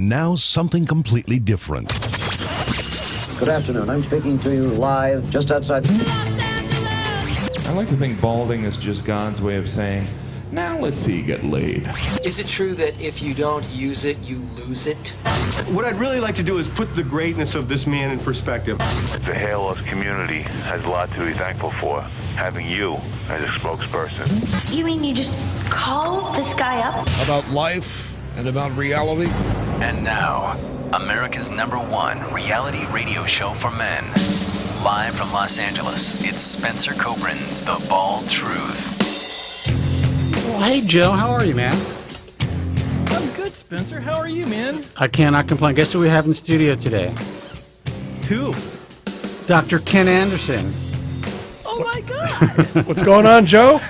Now something completely different. Good afternoon. I'm speaking to you live just outside. I like to think balding is just God's way of saying, now let's see you get laid. Is it true that if you don't use it, you lose it? What I'd really like to do is put the greatness of this man in perspective. The hairloss community has a lot to be thankful for, having you as a spokesperson. You mean you just call this guy up? About life and about reality. And now, America's #1 reality radio show for men. Live from Los Angeles, it's Spencer Kobren's The Bald Truth. Well, hey, Joe, how are you, man? I'm good, Spencer. How are you, man? I cannot complain. Guess who we have in studio today? Who? Dr. Ken Anderson. Oh, my God. What's going on, Joe?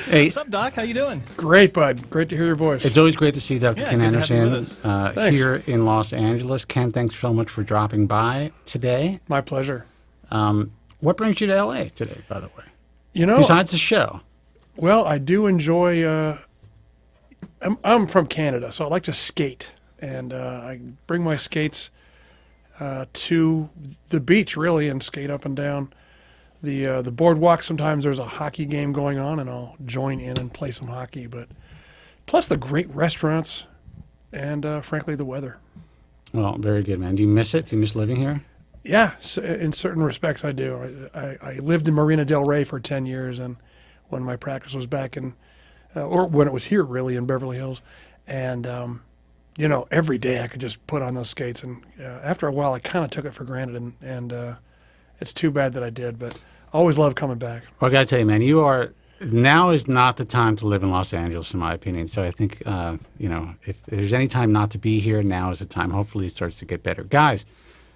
Hey, what's up, Doc? How you doing? Great, bud. Great to hear your voice. It's always great to see Dr. Ken good to have you Anderson with us. here in Los Angeles. Ken, thanks so much for dropping by today. My pleasure. What brings you to L.A. today, by the way? You know, besides the show. Well, I do enjoy. I'm from Canada, so I like to skate, and I bring my skates to the beach, really, and skate up and down the boardwalk. Sometimes there's a hockey game going on, and I'll join in and play some hockey. But plus the great restaurants, and frankly the weather. Well, very good, man. Do you miss it? Do you miss living here? Yeah, so in certain respects, I do. I lived in Marina del Rey for 10 years, and when my practice was back in, or when it was here, really, in Beverly Hills. And, you know, every day I could just put on those skates. And after a while, I kind of took it for granted, and it's too bad that I did, but I always love coming back. Well, I got to tell you, man, now is not the time to live in Los Angeles, in my opinion. So I think, you know, if there's any time not to be here, now is the time. Hopefully it starts to get better. Guys,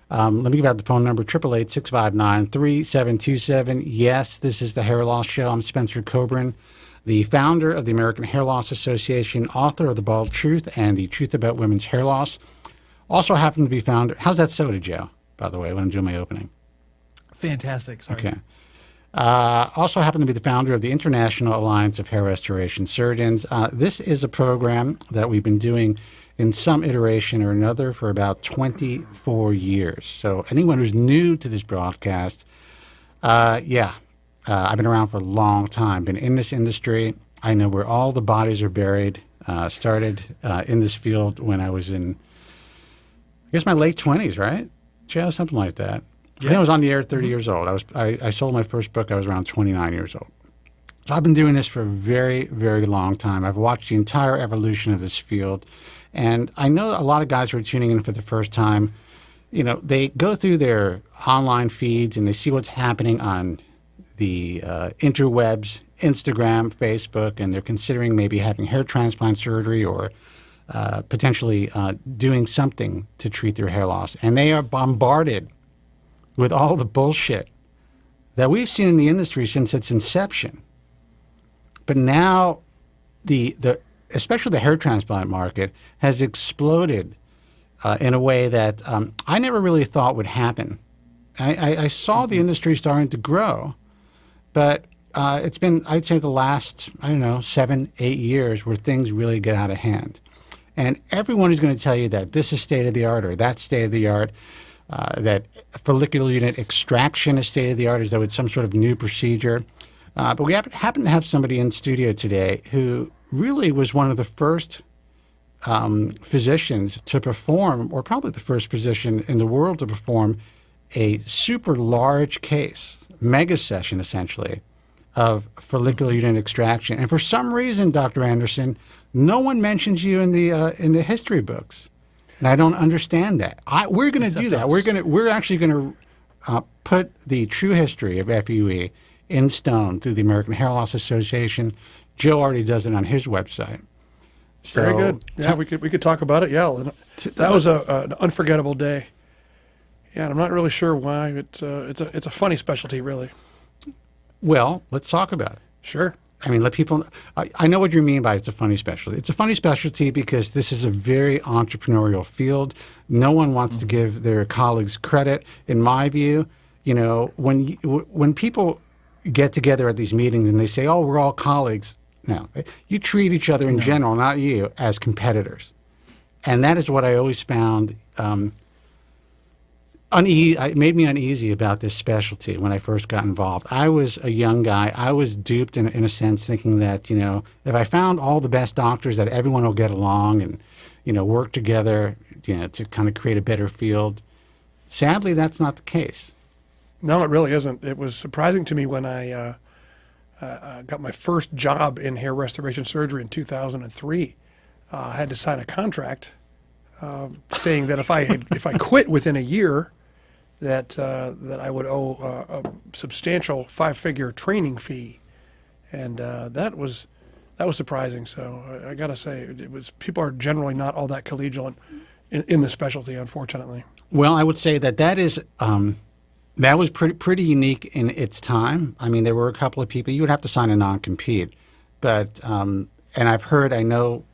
let me give out the phone number, 888-659-3727. Yes, this is the Hair Loss Show. I'm Spencer Kobren, the founder of the American Hair Loss Association, author of The Bald Truth and The Truth About Women's Hair Loss. Also happen to be founder. How's that soda, Joe, by the way, when I'm doing my opening? Fantastic. Sorry. Okay. Also happen to be the founder of the International Alliance of Hair Restoration Surgeons. This is a program that we've been doing in some iteration or another for about 24 years. So anyone who's new to this broadcast, I've been around for a long time, been in this industry. I know where all the bodies are buried. Started in this field when I was in, I guess, my late 20s, right, Joe? Something like that. Yeah. I think I was on the air at 30 years old. I sold my first book. I was around 29 years old. So I've been doing this for a very, very long time. I've watched the entire evolution of this field. And I know a lot of guys who are tuning in for the first time, you know, they go through their online feeds and they see what's happening on the interwebs, Instagram, Facebook, and they're considering maybe having hair transplant surgery or potentially doing something to treat their hair loss. And they are bombarded with all the bullshit that we've seen in the industry since its inception. But now especially the hair transplant market has exploded in a way that I never really thought would happen. I saw the industry starting to grow, but it's been, I'd say, the last, 7, 8 years where things really get out of hand. And everyone is going to tell you that this is state-of-the-art or that's state-of-the-art, that follicular unit extraction is state-of-the-art as though it's some sort of new procedure. But we happen to have somebody in studio today who really was one of the first physicians to perform, or probably the first physician in the world to perform, a super large case, mega session essentially, of follicular unit extraction. And for some reason, Dr. Anderson, no one mentions you in the history books. And I don't understand that. We're going to do that. We're actually going to put the true history of FUE in stone through the American Hair Loss Association. Joe already does it on his website. So, very good. Yeah, we could talk about it. Yeah, that was an unforgettable day. Yeah, and I'm not really sure why. It's a funny specialty, really. Well, let's talk about it. Sure. I mean, let people. I know what you mean by it's a funny specialty. It's a funny specialty because this is a very entrepreneurial field. No one wants to give their colleagues credit. In my view, you know, when people get together at these meetings and they say, "Oh, we're all colleagues," no, you treat each other in general, not you, as competitors. And that is what I always found it made me uneasy about this specialty when I first got involved. I was a young guy. I was duped in a sense, thinking that, if I found all the best doctors, that everyone will get along and, work together, to kind of create a better field. Sadly, that's not the case. No, it really isn't. It was surprising to me when I got my first job in hair restoration surgery in 2003. I had to sign a contract saying that if I quit within a year, that I would owe a substantial 5-figure training fee, and that was surprising. So I got to say, people are generally not all that collegial in the specialty, unfortunately. Well, I would say that was pretty unique in its time. I mean, there were a couple of people you would have to sign a non-compete, but and I know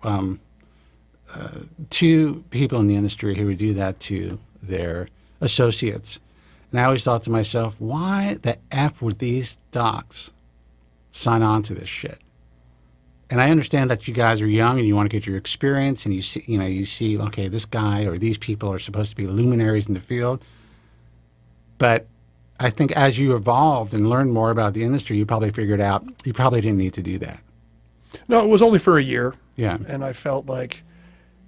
2 people in the industry who would do that to their associates. And I always thought to myself, why the F would these docs sign on to this shit? And I understand that you guys are young and you want to get your experience, and you see, okay, this guy or these people are supposed to be luminaries in the field. But I think as you evolved and learned more about the industry, you probably figured out you probably didn't need to do that. No, it was only for a year. Yeah. And I felt like,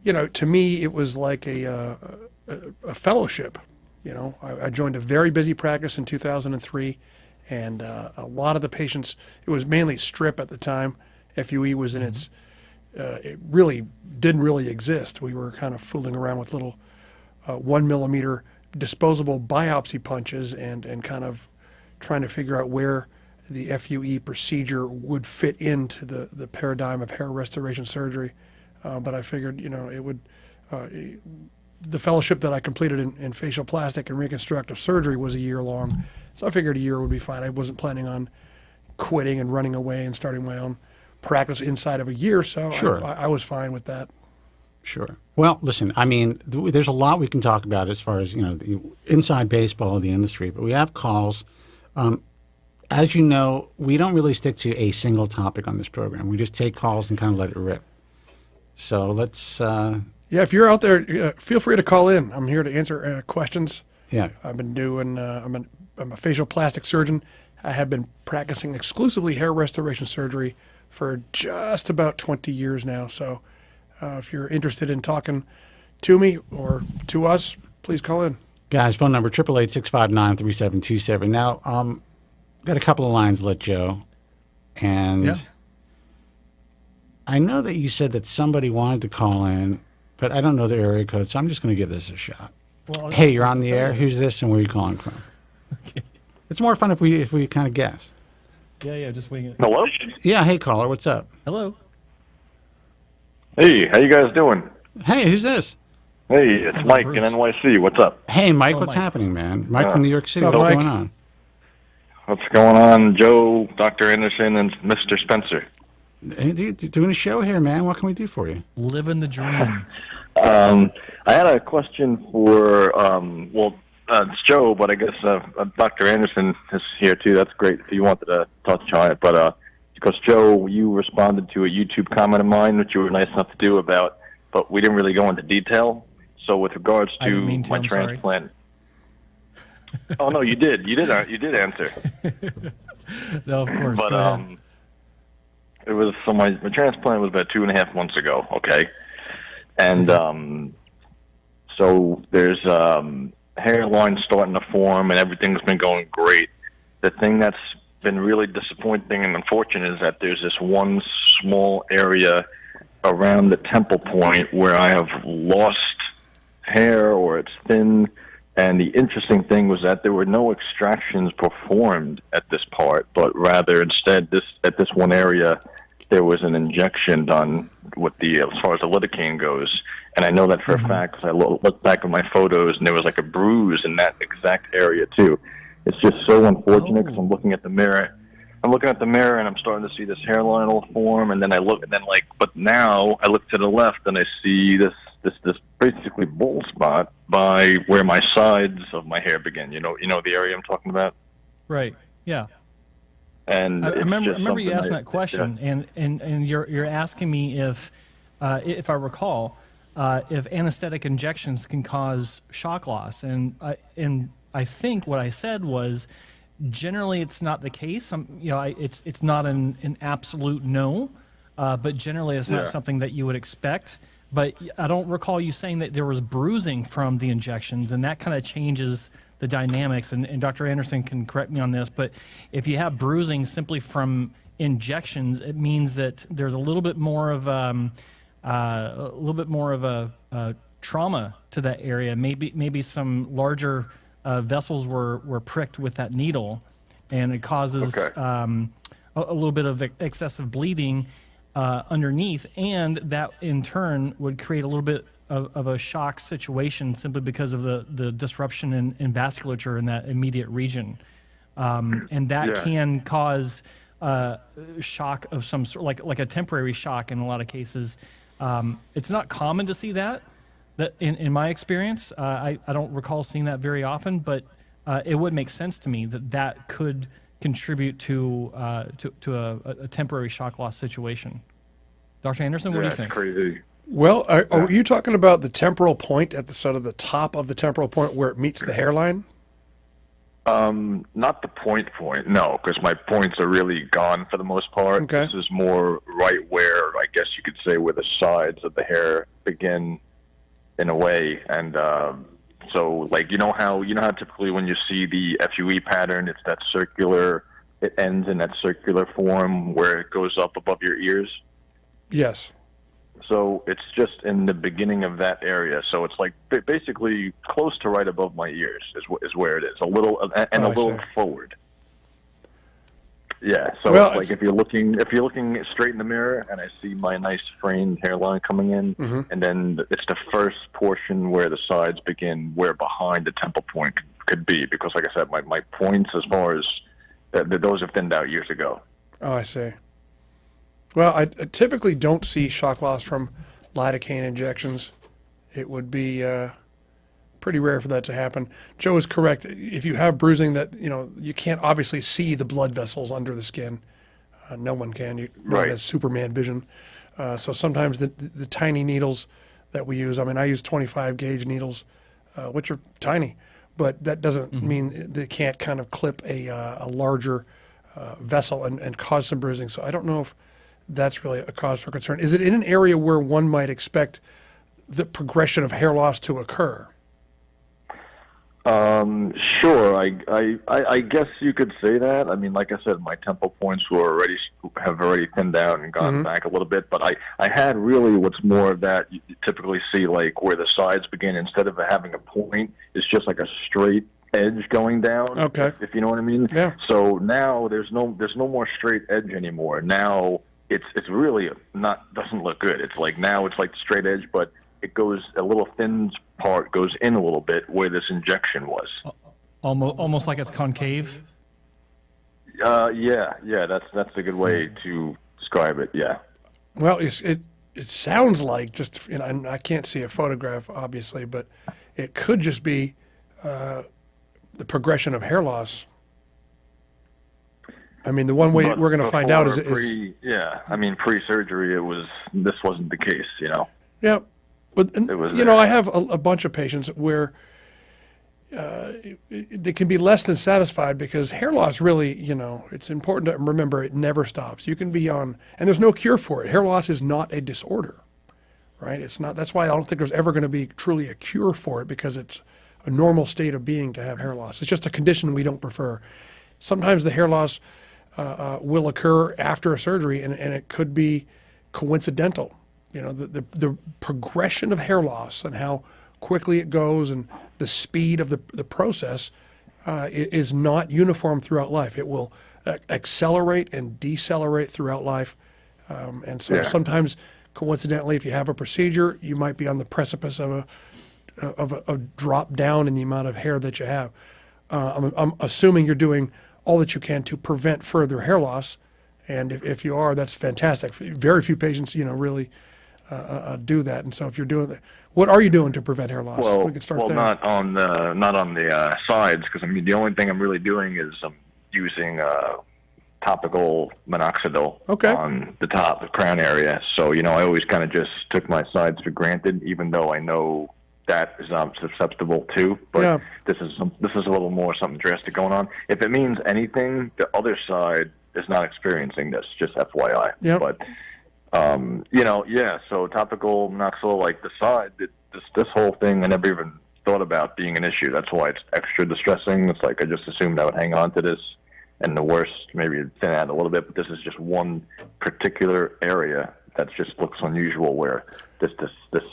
to me, it was like a fellowship. I joined a very busy practice in 2003, and a lot of the patients, it was mainly strip at the time. FUE was in its, it really didn't really exist. We were kind of fooling around with little 1 millimeter disposable biopsy punches and kind of trying to figure out where the FUE procedure would fit into the paradigm of hair restoration surgery. But I figured, it would, the fellowship that I completed in facial plastic and reconstructive surgery was a year long. So I figured a year would be fine. I wasn't planning on quitting and running away and starting my own practice inside of a year. So sure. I was fine with that. Sure. Well, listen, I mean, there's a lot we can talk about as far as, the inside baseball of the industry, but we have calls. As you know, we don't really stick to a single topic on this program. We just take calls and kind of let it rip. So let's... yeah, if you're out there, feel free to call in. I'm here to answer questions. Yeah. I've been doing, I'm a facial plastic surgeon. I have been practicing exclusively hair restoration surgery for just about 20 years now. So if you're interested in talking to me or to us, please call in. Guys, phone number 888-659-3727. Now, got a couple of lines to let Joe. And yeah. I know that you said that somebody wanted to call in, but I don't know the area code, so I'm just going to give this a shot. Well, hey, you're on the air. Who's this and where are you calling from? Okay. It's more fun if we kind of guess. Yeah, just wing it. Hello? Yeah, hey, caller, what's up? Hello. Hey, how you guys doing? Hey, who's this? Hey, it's Mike in NYC. What's up? Hey, Mike, what's happening, man? Mike from New York City. What's going on? What's going on, Joe, Dr. Anderson, and Mr. Spencer? Hey, doing a show here, man. What can we do for you? Living the dream. I had a question for, it's Joe, but I guess Dr. Anderson is here too. That's great if you wanted to touch on it. But because, Joe, you responded to a YouTube comment of mine, which you were nice enough to do about, but we didn't really go into detail. So with regards to my transplant... Oh, no, you did. You did answer. No, of course. But go ahead. It was, so my transplant was about 2.5 months ago, okay? And so there's hairline starting to form, and everything's been going great. The thing that's been really disappointing and unfortunate is that there's this one small area around the temple point where I have lost hair, or it's thin. And the interesting thing was that there were no extractions performed at this part, but rather instead, at this one area, there was an injection done with as far as the lidocaine goes. And I know that for a fact because I looked back at my photos, and there was like a bruise in that exact area too. It's just so unfortunate because I'm looking at the mirror. I'm looking at the mirror, and I'm starting to see this hairline all form. And then but now I look to the left, and I see this basically bald spot by where my sides of my hair begin. You know the area I'm talking about? Right. Yeah. And I remember you asking that question, and you're asking me if I recall, if anesthetic injections can cause shock loss. And I think what I said was generally it's not the case. It's not an absolute no, but generally it's not something that you would expect. But I don't recall you saying that there was bruising from the injections, and that kind of changes the dynamics. And Dr. Anderson can correct me on this, but if you have bruising simply from injections, it means that there's a little bit more of a trauma to that area. Maybe some larger vessels were pricked with that needle, and it causes a little bit of excessive bleeding underneath, and that in turn would create a little bit of a shock situation simply because of the disruption in vasculature in that immediate region. And that can cause shock of some sort, like a temporary shock in a lot of cases. It's not common to see that in my experience. I don't recall seeing that very often, but it would make sense to me that could contribute to a temporary shock loss situation. Dr. Anderson, what do you think? Crazy. Well, are you talking about the temporal point at the sort of the top of the temporal point where it meets the hairline? Not the point, no, because my points are really gone for the most part. Okay. This is more right where, I guess you could say, where the sides of the hair begin in a way. And so, like, you know how typically when you see the FUE pattern, it's that circular, it ends in that circular form where it goes up above your ears? Yes. So it's just in the beginning of that area. So it's like basically close to right above my ears is where it is. A little and a little forward. Yeah. So it's like if you're looking straight in the mirror and I see my nice framed hairline coming in, and then it's the first portion where the sides begin, where behind the temple point could be. Because like I said, my points as far as those have thinned out years ago. Oh, I see. Well, I typically don't see shock loss from lidocaine injections. It would be pretty rare for that to happen. Joe is correct. If you have bruising that, you can't obviously see the blood vessels under the skin. No one can. You don't have Superman vision. So sometimes the tiny needles that we use, I use 25 gauge needles, which are tiny, but that doesn't mean they can't kind of clip a larger vessel and cause some bruising. So I don't know if that's really a cause for concern. Is it in an area where one might expect the progression of hair loss to occur? Sure. I guess you could say that. Like I said, my temple points have already thinned out and gone back a little bit. But I had really what's more of that you typically see, like where the sides begin, instead of having a point, it's just like a straight edge going down. Okay. If you know what I mean. Yeah. So now there's no more straight edge anymore. Now it's really doesn't look good. It's like now it's like straight edge, but it goes a little thin part goes in a little bit where this injection was. Almost like it's concave. Yeah, that's a good way to describe it. Yeah. Well, it sounds like just I can't see a photograph obviously, but it could just be the progression of hair loss. The one way we're going to find out is pre-surgery, this wasn't the case, Yeah, but I have a bunch of patients where they can be less than satisfied because hair loss really, it's important to remember it never stops. You can be on, and there's no cure for it. Hair loss is not a disorder, right? It's not. That's why I don't think there's ever going to be truly a cure for it, because it's a normal state of being to have hair loss. It's just a condition we don't prefer. Sometimes the hair loss will occur after a surgery, and it could be coincidental. The progression of hair loss and how quickly it goes and the speed of the process is not uniform throughout life. It will accelerate and decelerate throughout life. And so sometimes, coincidentally, if you have a procedure, you might be on the precipice of a drop down in the amount of hair that you have. I'm assuming you're doing all that you can to prevent further hair loss, and if you are, that's fantastic. Very few patients, really do that. And so, if you're doing that, what are you doing to prevent hair loss? We can start there. Not on the sides, because the only thing I'm really doing is I'm using topical minoxidil Okay. on the top, the crown area. So, I always kind of just took my sides for granted, even though I know that is susceptible too. But Yeah. this is a little more something drastic going on. If it means anything, the other side is not experiencing this, just FYI. Yep. But, so topical minoxidil, like the side, this whole thing, I never even thought about being an issue. That's why it's extra distressing. It's like I just assumed I would hang on to this, and the worst, maybe it'd thin out a little bit, but this is just one particular area that just looks unusual where this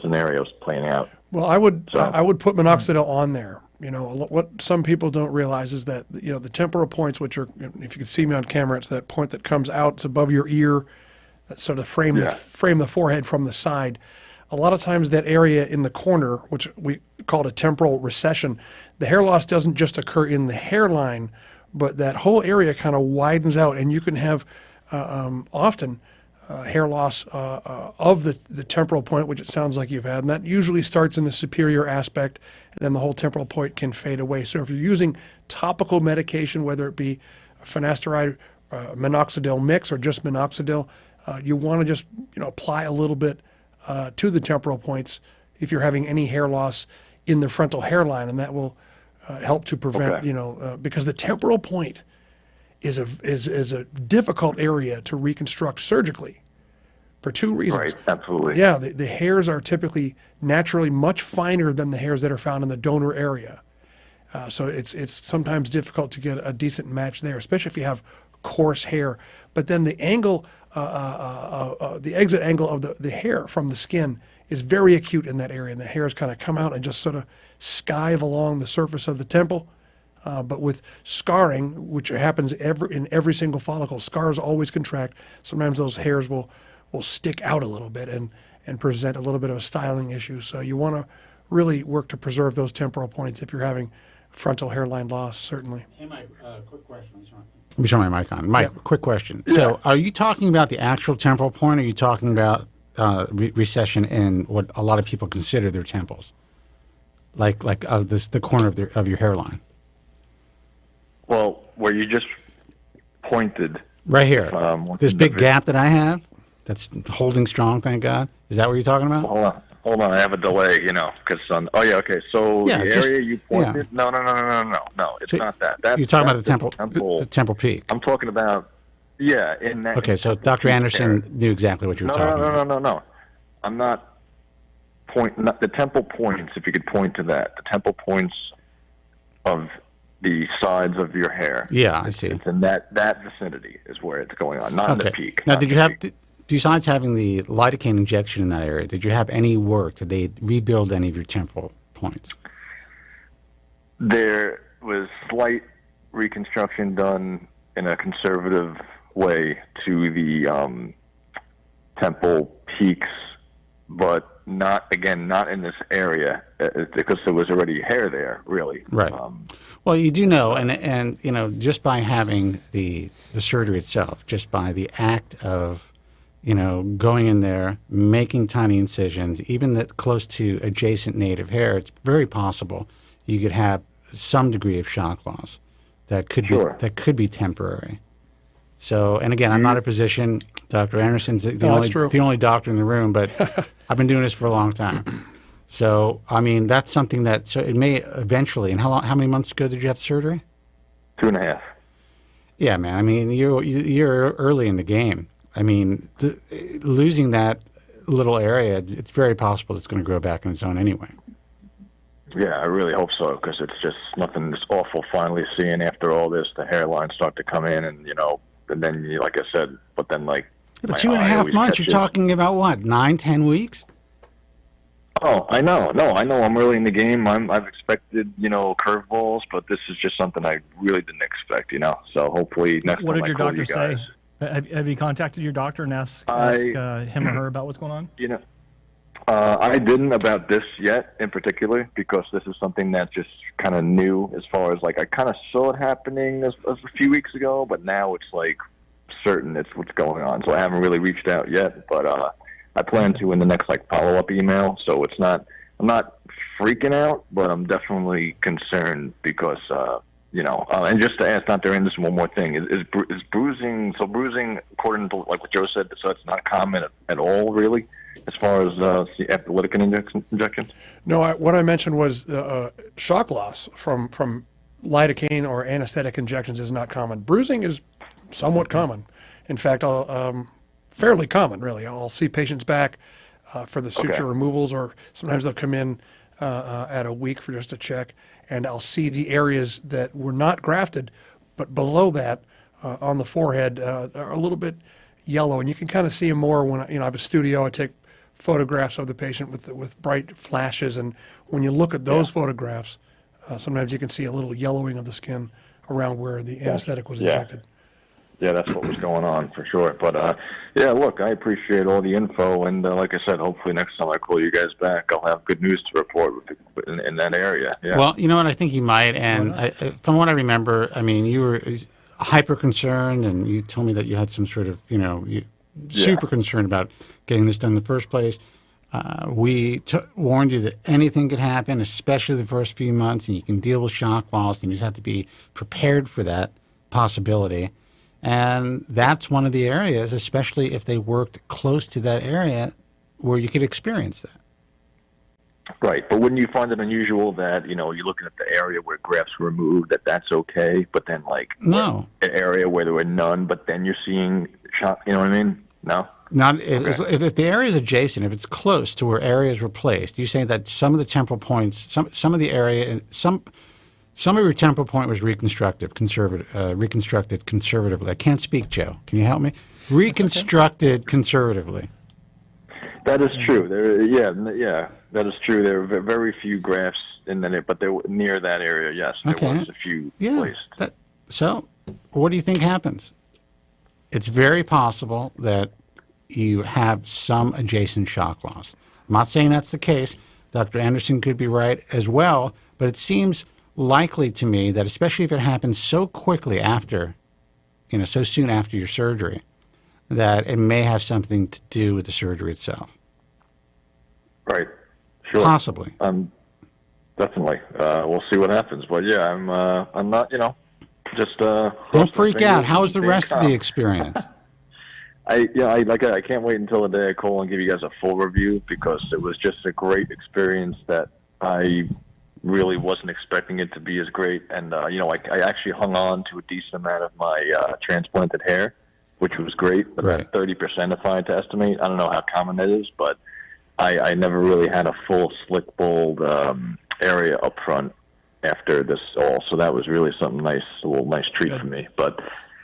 scenario is playing out. Well, I would put minoxidil on there. What some people don't realize is that the temporal points, which are, if you can see me on camera, it's that point that comes out, it's above your ear, that sort of frame the forehead from the side. A lot of times that area in the corner, which we call a temporal recession, the hair loss doesn't just occur in the hairline, but that whole area kind of widens out, and you can have often hair loss of the temporal point, which it sounds like you've had, and that usually starts in the superior aspect, and then the whole temporal point can fade away. So if you're using topical medication, whether it be finasteride, minoxidil mix, or just minoxidil, you want to just apply a little bit to the temporal points if you're having any hair loss in the frontal hairline, and that will help to prevent, because the temporal point is a difficult area to reconstruct surgically for two reasons. Right, absolutely. Yeah, the hairs are typically naturally much finer than the hairs that are found in the donor area. So it's sometimes difficult to get a decent match there, especially if you have coarse hair. But then the angle, the exit angle of the hair from the skin is very acute in that area, and the hairs kind of come out and just sort of skive along the surface of the temple. But with scarring, which happens in every single follicle, scars always contract. Sometimes those hairs will stick out a little bit and present a little bit of a styling issue. So you want to really work to preserve those temporal points if you're having frontal hairline loss, certainly. Hey, Mike, quick question. Let me turn my mic on. Mike, quick question. Yeah. So are you talking about the actual temporal point, or are you talking about recession in what a lot of people consider their temples? Like the corner of your hairline? Well, where you just pointed. Right here. This big gap that I have that's holding strong, thank God. Is that what you're talking about? Hold on. I have a delay, because okay. So the area you pointed, no. It's not that. You're talking about the temple peak. I'm talking about, in that. Okay, so Dr. Anderson knew exactly what you were talking about. No. I'm not the temple points, if you could point to that. The temple points of the sides of your hair. Yeah, I see. It's in that vicinity is where it's going on, not in the peak. Now, did you have, besides having the lidocaine injection in that area, did you have any work? Did they rebuild any of your temporal points? There was slight reconstruction done in a conservative way to the temple peaks, but not in this area because there was already hair there, really. Right. Well, you do know, and just by having the surgery itself, just by the act of going in there, making tiny incisions, even that close to adjacent native hair, it's very possible you could have some degree of shock loss that could be temporary. So, and again, I'm not a physician. Dr. Anderson's the only doctor in the room, but I've been doing this for a long time. So, I mean, that's something that it may eventually. And how many months ago did you have surgery? 2.5. Yeah, man. I mean, you're early in the game. I mean, losing that little area, it's very possible it's going to grow back on its own anyway. Yeah, I really hope so, because it's just nothing that's awful finally seeing after all this, the hairlines start to come in and, and then, like I said, but then like... But 2.5 months, you're talking about what, 9-10 weeks? Oh, I know. No, I know I'm early in the game. I've expected, curveballs, but this is just something I really didn't expect, So hopefully next time I call you guys... What did your doctor say? Have you contacted your doctor and asked him or her about what's going on? I didn't about this yet in particular, because this is something that just kind of new as far as like I kind of saw it happening a few weeks ago, but now it's like certain it's what's going on. So I haven't really reached out yet, but I plan to in the next like follow-up email. So I'm not freaking out, but I'm definitely concerned because And just to ask Dr. Anderson one more thing, is bruising, so bruising, according to like what Joe said, so it's not common at all, really, as far as after lidocaine injections? No, what I mentioned was shock loss from lidocaine or anesthetic injections is not common. Bruising is somewhat common. In fact, fairly common, really. I'll see patients back for the suture removals, or sometimes they'll come in at a week for just a check, and I'll see the areas that were not grafted, but below that on the forehead are a little bit yellow, and you can kind of see them more when I have a studio. I take photographs of the patient with bright flashes, and when you look at those photographs, sometimes you can see a little yellowing of the skin around where the anesthetic was injected. Yeah, that's what was going on for sure. But look, I appreciate all the info, and like I said, hopefully next time I call you guys back, I'll have good news to report in that area. Yeah. Well, you know what, I think you might, and from what I remember, I mean, you were hyper concerned, and you told me that you had some sort of, super concerned about getting this done in the first place. We warned you that anything could happen, especially the first few months, and you can deal with shock loss, and you just have to be prepared for that possibility. And that's one of the areas, especially if they worked close to that area, where you could experience that. Right, but wouldn't you find it unusual that, you're looking at the area where grafts were removed, that's okay, but then, an area where there were none, but then you're seeing shock, you know what I mean? No? Not if the area is adjacent, if it's close to where areas were placed, you say that some of the temporal points, some of the area, some of your temporal point was reconstructed conservatively. I can't speak, Joe. Can you help me? Reconstructed conservatively. That is true. That is true. There were very few grafts in there, but they were near that area. Yes, there was a few placed. So, what do you think happens? It's very possible that you have some adjacent shock loss. I'm not saying that's the case. Dr. Anderson could be right as well, but it seems likely to me that, especially if it happens so quickly after, so soon after your surgery, that it may have something to do with the surgery itself. Right. Sure. Possibly. Definitely. We'll see what happens. But yeah, I'm not, just don't freak out. How was the rest of the experience? I can't wait until the day I call and give you guys a full review, because it was just a great experience that I really wasn't expecting it to be as great. And, I actually hung on to a decent amount of my transplanted hair, which was great. About 30% if I had to estimate. I don't know how common that is, but I never really had a full slick bald area up front after this all. So that was really something nice, a little nice treat for me. But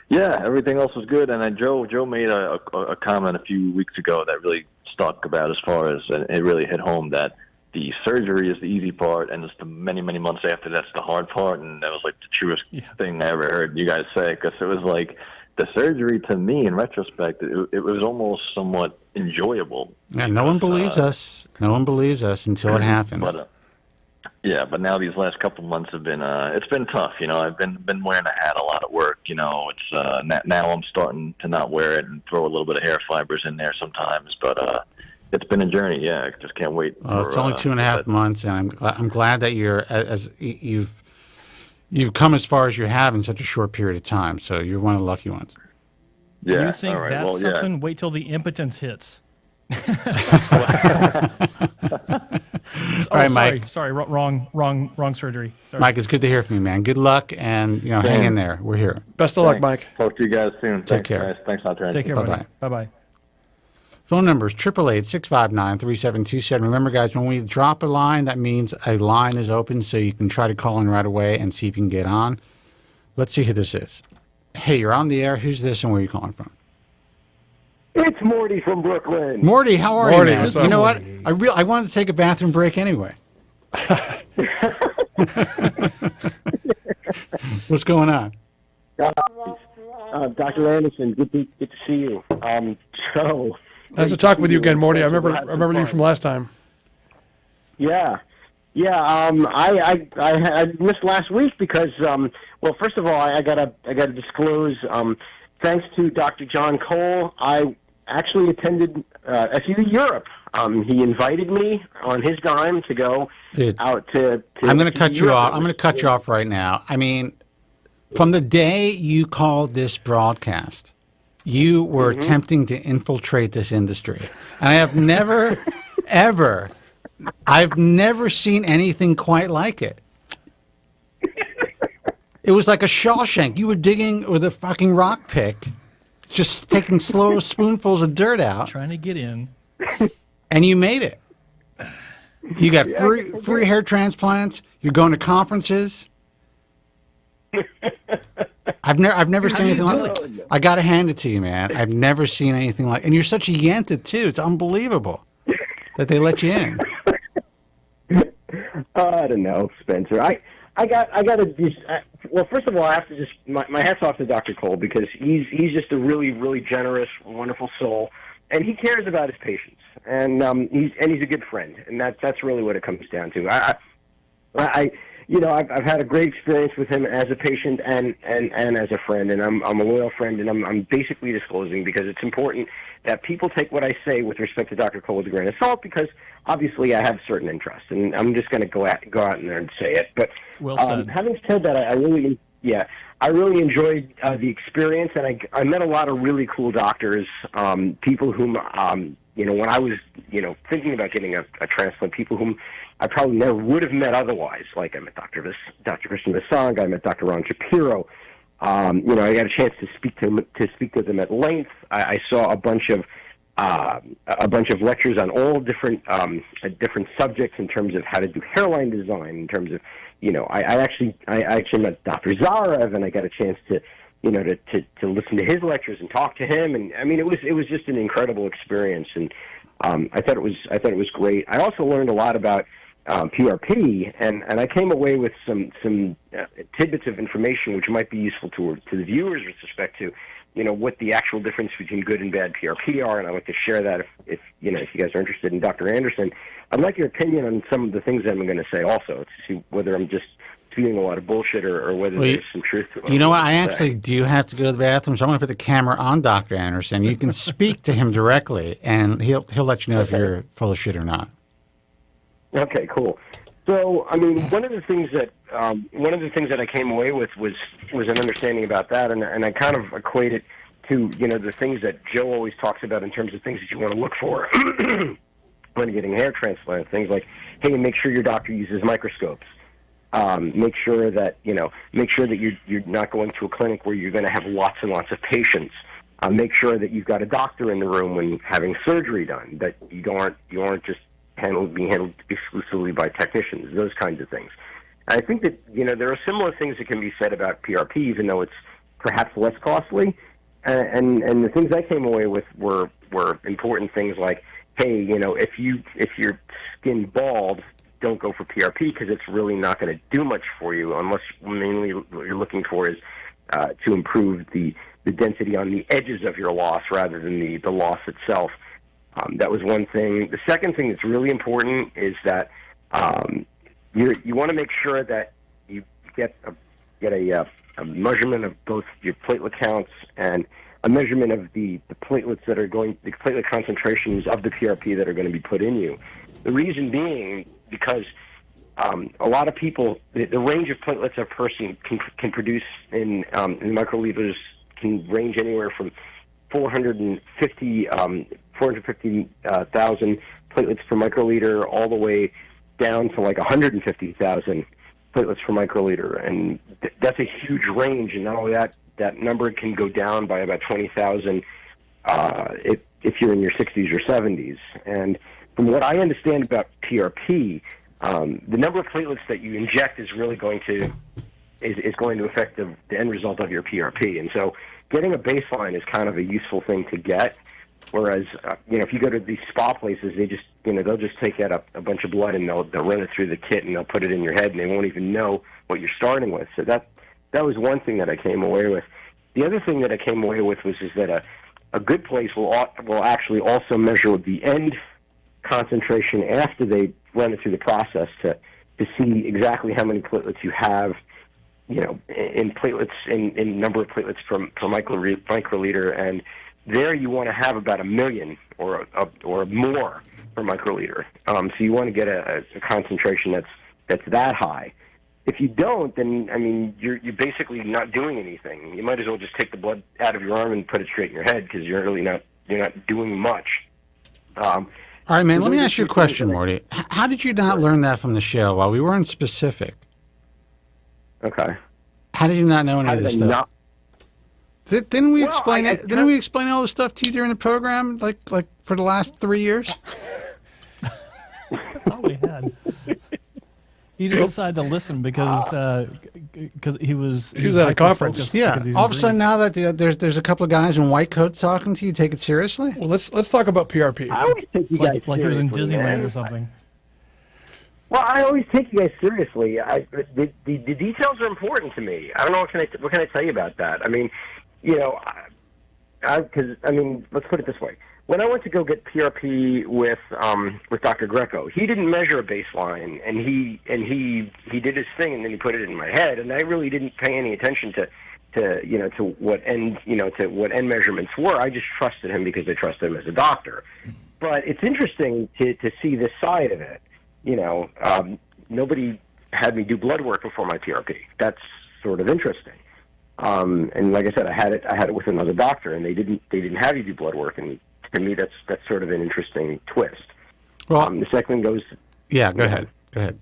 yeah, everything else was good. And then Joe made a comment a few weeks ago that really stuck about, as far as, and it really hit home, that the surgery is the easy part, and it's the many, many months after that's the hard part. And that was like the truest thing I ever heard you guys say, because it was like the surgery, to me, in retrospect, it was almost somewhat enjoyable. Yeah, no one believes us. No one believes us until it happens. But, but now these last couple months have been it's been tough. I've been wearing a hat a lot at work. It's now I'm starting to not wear it and throw a little bit of hair fibers in there sometimes. But it's been a journey. Yeah, I just can't wait. It's only 2.5 months, and I'm glad that you've come as far as you have in such a short period of time. So you're one of the lucky ones. Yeah. You think that's something? Wait till the impotence hits. All right, Mike. Sorry, wrong surgery. Sorry. Mike, it's good to hear from you, man. Good luck, and hang in there. We're here. Best of luck, Mike. Talk to you guys soon. Take care. Guys. Thanks, Dr. Take care, buddy. Bye-bye. Phone number is 888-659-3727. Remember, guys, when we drop a line, that means a line is open, so you can try to call in right away and see if you can get on. Let's see who this is. Hey, you're on the air. Who's this, and where are you calling from? It's Morty from Brooklyn. Morty, how are you, man? What's You up, know Morty? what? I wanted to take a bathroom break anyway. What's going on? Dr. Anderson, good to see you. So nice to talk with you again, Morty. I remember you from last time. Yeah. I missed last week because well, first of all, I gotta disclose. Thanks to Dr. John Cole, I actually attended SU Europe. He invited me on his dime to go out to. I'm going to cut you off. I'm going to cut you off right now. I mean, From the day you called this broadcast, you were attempting to infiltrate this industry. And I have never, ever, I've never seen anything quite like it. It was like a Shawshank. You were digging with a fucking rock pick, just taking slow spoonfuls of dirt out. Trying to get in. And you made it. You got free hair transplants. You're going to conferences. I've never seen anything like it. I got to hand it to you, man. I've never seen anything like. And you're such a yenta too. It's unbelievable that they let you in. I don't know, Spencer. I got to. Well, first of all, I have to just my hats off to Dr. Cole, because he's just a really, really generous, wonderful soul, and he cares about his patients, and he's a good friend, and that's really what it comes down to. I've had a great experience with him as a patient and as a friend, and I'm a loyal friend, and I'm basically disclosing because it's important that people take what I say with respect to Dr. Cole with a grain of salt, because obviously I have certain interests, and I'm just going to go out in there and say it. But well said. Having said that, I really enjoyed the experience, and I met a lot of really cool doctors, people whom when I was thinking about getting a transplant, people whom I probably never would have met otherwise. Like I met Dr. Christian Vasang, I met Dr. Ron Shapiro. I got a chance to speak to them at length. I saw a bunch of lectures on all different subjects in terms of how to do hairline design. In terms of, I actually met Dr. Zarev, and I got a chance to listen to his lectures and talk to him. And I mean, it was just an incredible experience, and I thought it was great. I also learned a lot about PRP, and I came away with some tidbits of information which might be useful to the viewers with respect to what the actual difference between good and bad PRP are, and I'd like to share that if you guys are interested in Dr. Anderson. I'd like your opinion on some of the things that I'm going to say also, to see whether I'm just spewing a lot of bullshit or whether there's some truth to it. You know what? I actually do have to go to the bathroom, so I'm going to put the camera on Dr. Anderson. You can speak to him directly, and he'll let you know if you're full of shit or not. Okay, cool. So, I mean, one of the things that I came away with was an understanding about that, and I kind of equate it to the things that Joe always talks about in terms of things that you want to look for when getting a hair transplant. Things like, hey, make sure your doctor uses microscopes. Make sure that you're not going to a clinic where you're going to have lots and lots of patients. Make sure that you've got a doctor in the room when having surgery done. That you aren't just being handled exclusively by technicians. Those kinds of things. I think that there are similar things that can be said about PRP, even though it's perhaps less costly. And the things I came away with were important things like, hey, if your skin bald, don't go for PRP because it's really not going to do much for you, unless mainly what you're looking for is to improve the density on the edges of your loss rather than the loss itself. That was one thing. The second thing that's really important is that you want to make sure that you get a measurement of both your platelet counts and a measurement of the platelets the platelet concentrations of the PRP that are going to be put in you. The reason being because a lot of people, the range of platelets a person can produce in microliters can range anywhere from 450,000 platelets per microliter all the way down to like 150,000 platelets per microliter, and that's a huge range. And not only that number can go down by about 20,000 if you're in your 60s or 70s. And from what I understand about PRP, the number of platelets that you inject is really going to affect the end result of your PRP. And so getting a baseline is kind of a useful thing to get. Whereas, if you go to these spa places, they just, they'll just take out a bunch of blood and they'll run it through the kit and they'll put it in your head and they won't even know what you're starting with. So that was one thing that I came away with. The other thing that I came away with was that a good place will actually also measure the end concentration after they run it through the process to see exactly how many platelets you have, in platelets, in number of platelets per microliter, and there you want to have about 1 million or more per microliter. So you want to get a concentration that's that high. if you don't, then I mean, you're basically not doing anything. You might as well just take the blood out of your arm and put it straight in your head because you're not doing much. All right, man. Let me ask you a question, Morty. How did you not learn that from the show? While we weren't specific. Okay. How did you not know any of this stuff? Didn't we explain it? Didn't we explain all this stuff to you during the program, like for the last 3 years? Probably had. He just decided to listen because he was at a conference. Yeah. All of a sudden, now that there's a couple of guys in white coats talking to you, take it seriously. Well, let's talk about PRP. I always take you guys like he was in seriously, Disneyland man. or something. Well, I always take you guys seriously. The details are important to me. I don't know what can I tell you about that. I mean, you know, because I mean, let's put it this way. When I went to go get PRP with Dr. Greco, he didn't measure a baseline, and he did his thing, and then he put it in my head, and I really didn't pay any attention to what end measurements were. I just trusted him because I trusted him as a doctor. But it's interesting to see this side of it. You know, nobody had me do blood work before my PRP. That's sort of interesting. And like I said, I had it with another doctor, and they didn't have you do blood work, and to me, that's sort of an interesting twist. Well, the second thing goes. Yeah, go ahead. Go ahead.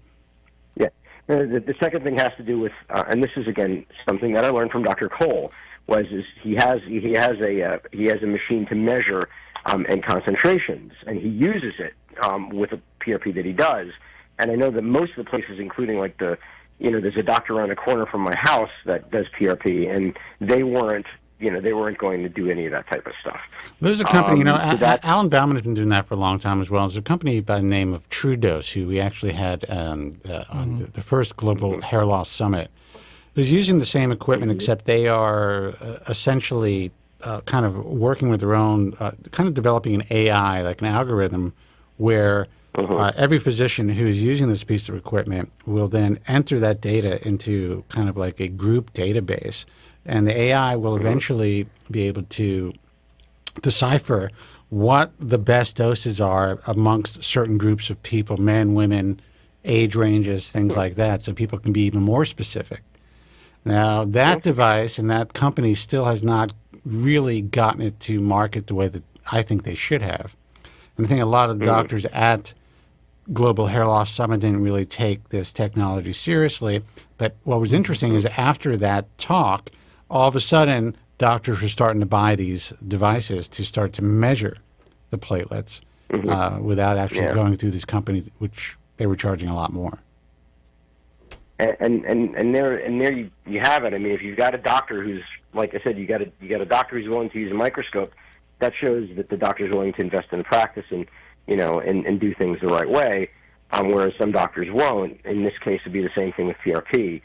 Yeah, the second thing has to do with, and this is again something that I learned from Dr. Cole, is he has a machine to measure and concentrations, and he uses it with a PRP that he does. And I know that most of the places, including like there's a doctor around the corner from my house that does PRP, and they weren't going to do any of that type of stuff. There's a company, Alan Bauman has been doing that for a long time as well. There's a company by the name of TrueDose, who we actually had on the first Global Hair Loss Summit, who's using the same equipment, except they are essentially kind of working with their own, kind of developing an AI, like an algorithm, where every physician who is using this piece of equipment will then enter that data into kind of like a group database. And the AI will eventually be able to decipher what the best doses are amongst certain groups of people, men, women, age ranges, things like that, so people can be even more specific. Now, that device and that company still has not really gotten it to market the way that I think they should have. And I think a lot of the doctors at Global Hair Loss Summit didn't really take this technology seriously. But what was interesting is after that talk, all of a sudden, doctors were starting to buy these devices to start to measure the platelets without actually going through these companies, which they were charging a lot more. And there you have it. I mean, if you've got a doctor who's, like I said, you got a doctor who's willing to use a microscope, that shows that the doctor is willing to invest in practice and do things the right way. Whereas some doctors won't. In this case, it'd be the same thing with PRP.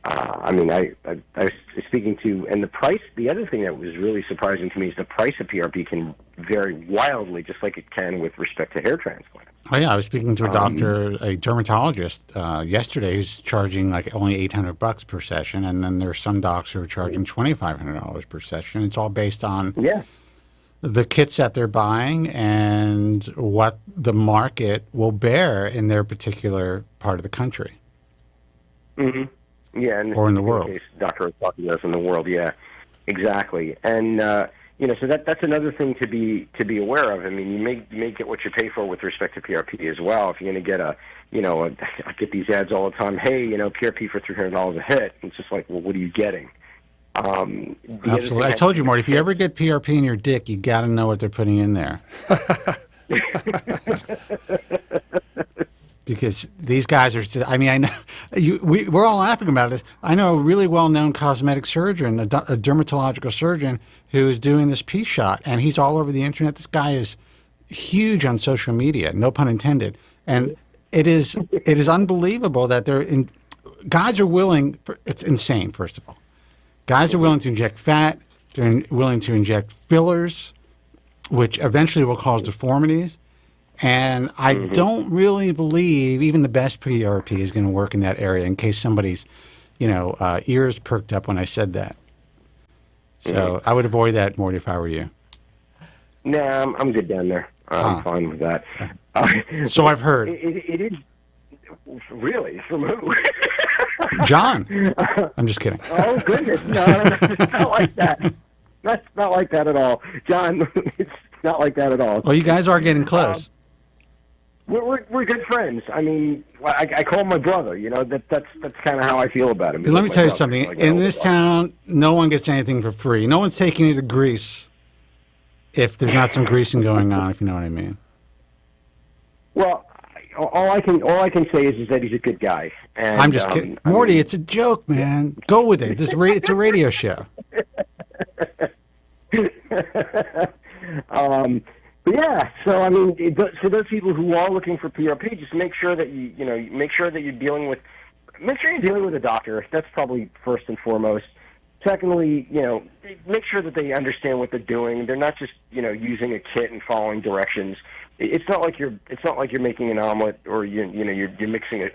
I mean, I was speaking to, and the price, the other thing that was really surprising to me is the price of PRP can vary wildly, just like it can with respect to hair transplants. Oh, yeah. I was speaking to a doctor, a dermatologist, yesterday who's charging like only $800 per session. And then there's some docs who are charging $2,500 per session. It's all based on the kits that they're buying and what the market will bear in their particular part of the country. Mm-hmm. Yeah, and or in the world. Case, doctor was talking to us in the world. Yeah, exactly. And so that's another thing to be aware of. I mean, you may get what you pay for with respect to PRP as well. If you're going to get I get these ads all the time. Hey, PRP for $300 a hit. It's just like, well, what are you getting? Absolutely. I told you, Marty, if you ever get PRP in your dick, you got to know what they're putting in there. Because these guys are, I mean, I know, we're all laughing about this. I know a really well-known cosmetic surgeon, a dermatological surgeon, who is doing this pea shot, and he's all over the internet. This guy is huge on social media, no pun intended. And it is unbelievable that guys are willing, it's insane, first of all. Guys are willing to inject fat, they're willing to inject fillers, which eventually will cause deformities. And I don't really believe even the best PRP is going to work in that area, in case somebody's, ears perked up when I said that. So I would avoid that, Morty, if I were you. No, I'm good down there. I'm fine with that. So I've heard. It is really from who? John. I'm just kidding. Oh, goodness. No, it's not like that. That's not like that at all. John, it's not like that at all. Well, you guys are getting close. We're good friends. I mean, I call him my brother. You know, that's kind of how I feel about him. Let me tell you something. In this town, no one gets anything for free. No one's taking you to Greece if there's not some greasing going on, if you know what I mean. Well, all I can say is that he's a good guy. And, I'm just kidding. Morty, it's a joke, man. Go with it. It's a radio show. But yeah, so I mean, for those people who are looking for PRP, just make sure that make sure you're dealing with a doctor. That's probably first and foremost. Secondly, make sure that they understand what they're doing. They're not just using a kit and following directions. It's not like you're making an omelet or you're mixing a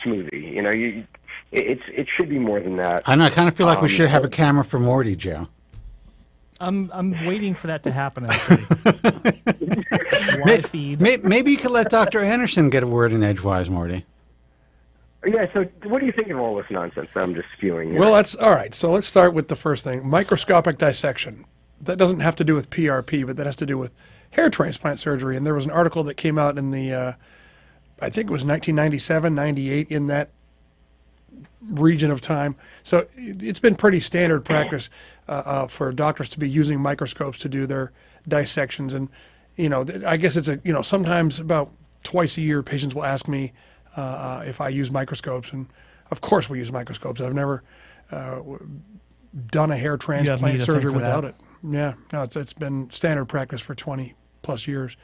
smoothie. It should be more than that. I know. I kind of feel like we should have a camera for Morty, Joe. I'm waiting for that to happen. Actually, live feed. Maybe you could let Dr. Anderson get a word in edgewise, Morty. Yeah. So, what do you think of all this nonsense that I'm just spewing? Well, that's all right. So let's start with the first thing: microscopic dissection. That doesn't have to do with PRP, but that has to do with hair transplant surgery. And there was an article that came out in the, I think it was 1997, 98, in that region of time. So it's been pretty standard practice for doctors to be using microscopes to do their dissections. And, I guess it's sometimes about twice a year, patients will ask me if I use microscopes. And of course we use microscopes. I've never done a hair transplant surgery without it. Yeah, no, it's been standard practice for 20 plus years.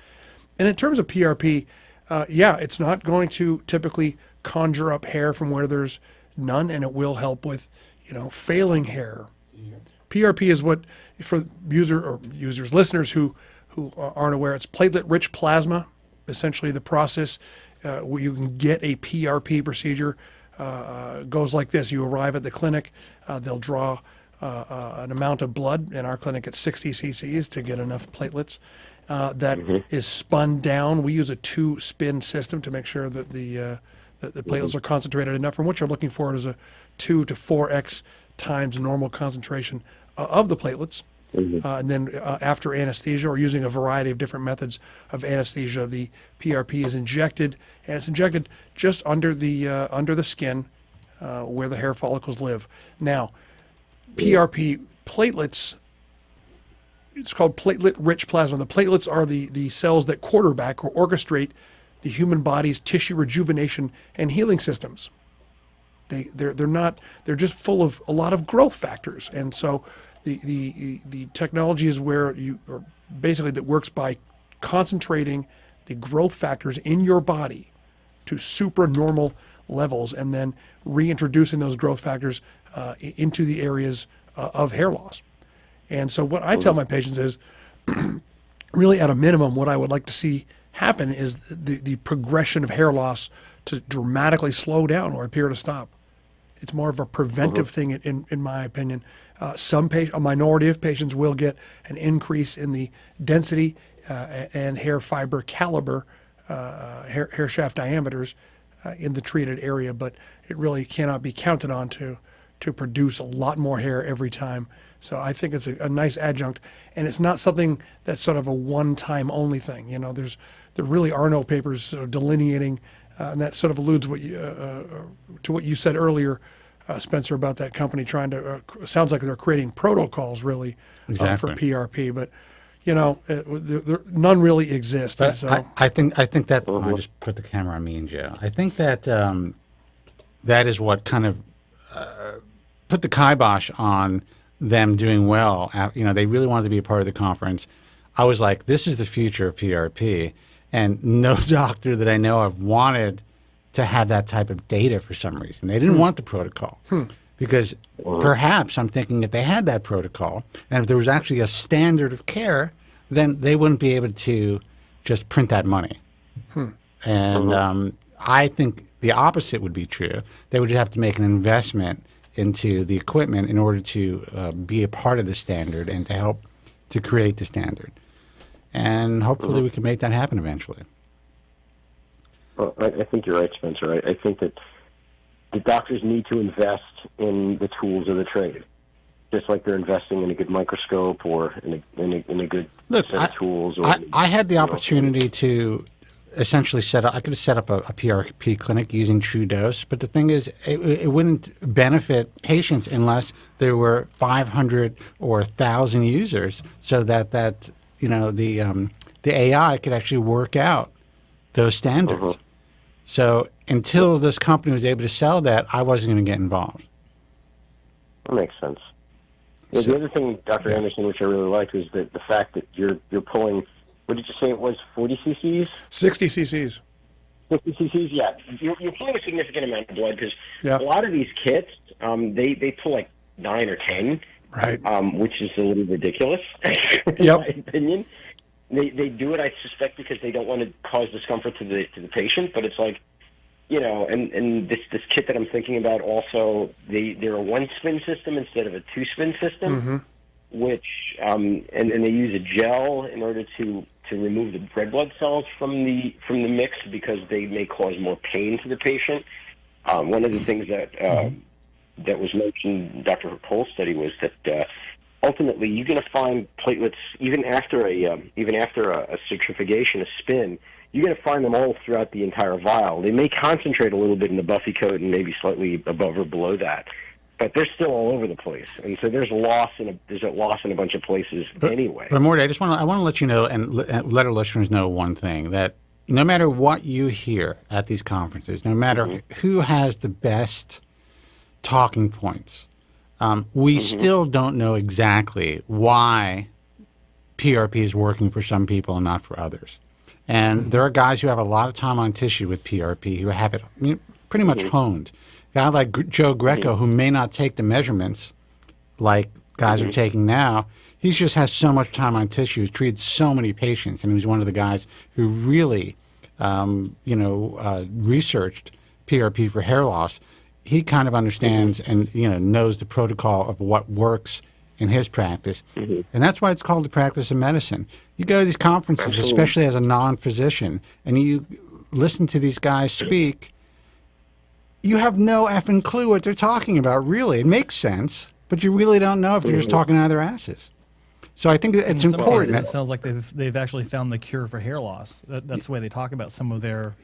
And in terms of PRP, it's not going to typically conjure up hair from where there's none, and it will help with, failing hair. PRP is what, for listeners who aren't aware, it's platelet-rich plasma. Essentially, the process where you can get a PRP procedure goes like this. You arrive at the clinic, they'll draw an amount of blood. In our clinic, it's 60 cc's to get enough platelets. That is spun down. We use a 2-spin system to make sure that the platelets are concentrated enough. And what you're looking for is a 2 to 4x times normal concentration of the platelets. And then after anesthesia, or using a variety of different methods of anesthesia, the PRP is injected, and it's injected just under the skin where the hair follicles live. Now, PRP platelets, it's called platelet-rich plasma. The platelets are the cells that quarterback or orchestrate the human body's tissue rejuvenation and healing systems. They're just full of a lot of growth factors, and so the technology is where that works by concentrating the growth factors in your body to supranormal levels, and then reintroducing those growth factors into the areas of hair loss. And so what I tell my patients is, really at a minimum, what I would like to see happen is the progression of hair loss to dramatically slow down or appear to stop. It's more of a preventive thing, in my opinion. A minority of patients will get an increase in the density and hair fiber caliber, hair shaft diameters in the treated area, but it really cannot be counted on to produce a lot more hair every time. So I think it's a nice adjunct, and it's not something that's sort of a one-time only thing. There really are no papers sort of delineating, and that sort of alludes to what you said earlier, Spencer, about that company trying to. Sounds like they're creating protocols really for PRP, but none really exist. But so I think that I just put the camera on me and Joe. I think that that is what kind of put the kibosh on them doing well. They really wanted to be a part of the conference. I was like, this is the future of PRP, and no doctor that I know of wanted to have that type of data for some reason. They didn't want the protocol because perhaps I'm thinking if they had that protocol and if there was actually a standard of care, then they wouldn't be able to just print that money. And I think the opposite would be true. They would have to make an investment into the equipment in order to be a part of the standard and to help to create the standard. And hopefully we can make that happen eventually. Well, I think you're right, Spencer. I think that the doctors need to invest in the tools of the trade, just like they're investing in a good microscope or in a good set of tools. Or I had the opportunity to essentially I could have set up a PRP clinic using True Dose, but the thing is, it wouldn't benefit patients unless there were 500 or 1,000 users, so that the AI could actually work out those standards. So until this company was able to sell that, I wasn't going to get involved. That makes sense. Yeah, the other thing, Dr. Anderson, which I really liked, was the fact that you're pulling. What did you say it was? 40 cc's? 60 cc's. 60 cc's, yeah. You're pulling a significant amount of blood because a lot of these kits, they pull like 9 or 10, right? Which is a little ridiculous, in my opinion. They do it, I suspect, because they don't want to cause discomfort to the patient. But it's like, and this kit that I'm thinking about also, they're a 1-spin system instead of a 2-spin system, which and they use a gel in order to remove the red blood cells from the mix because they may cause more pain to the patient. One of the things that was mentioned in Dr. Cole's study was that ultimately you're going to find platelets even after a centrifugation, a spin. You're going to find them all throughout the entire vial. They may concentrate a little bit in the buffy coat and maybe slightly above or below that, but they're still all over the place, and so there's a loss in a bunch of places anyway. But Morty, I want to let you know and let our listeners know one thing, that no matter what you hear at these conferences, no matter who has the best talking points, we still don't know exactly why PRP is working for some people and not for others. And there are guys who have a lot of time on tissue with PRP who have it pretty much honed. A guy like Joe Greco, who may not take the measurements like guys are taking now, he just has so much time on tissue. He's treated so many patients, and he was one of the guys who really, researched PRP for hair loss. He kind of understands and knows the protocol of what works in his practice, and that's why it's called the practice of medicine. You go to these conferences, especially as a non-physician, and you listen to these guys speak. You have no effing clue what they're talking about, really. It makes sense, but you really don't know if they're just talking out of their asses. So I think it's important. It sounds like they've actually found the cure for hair loss. That's the way they talk about some of their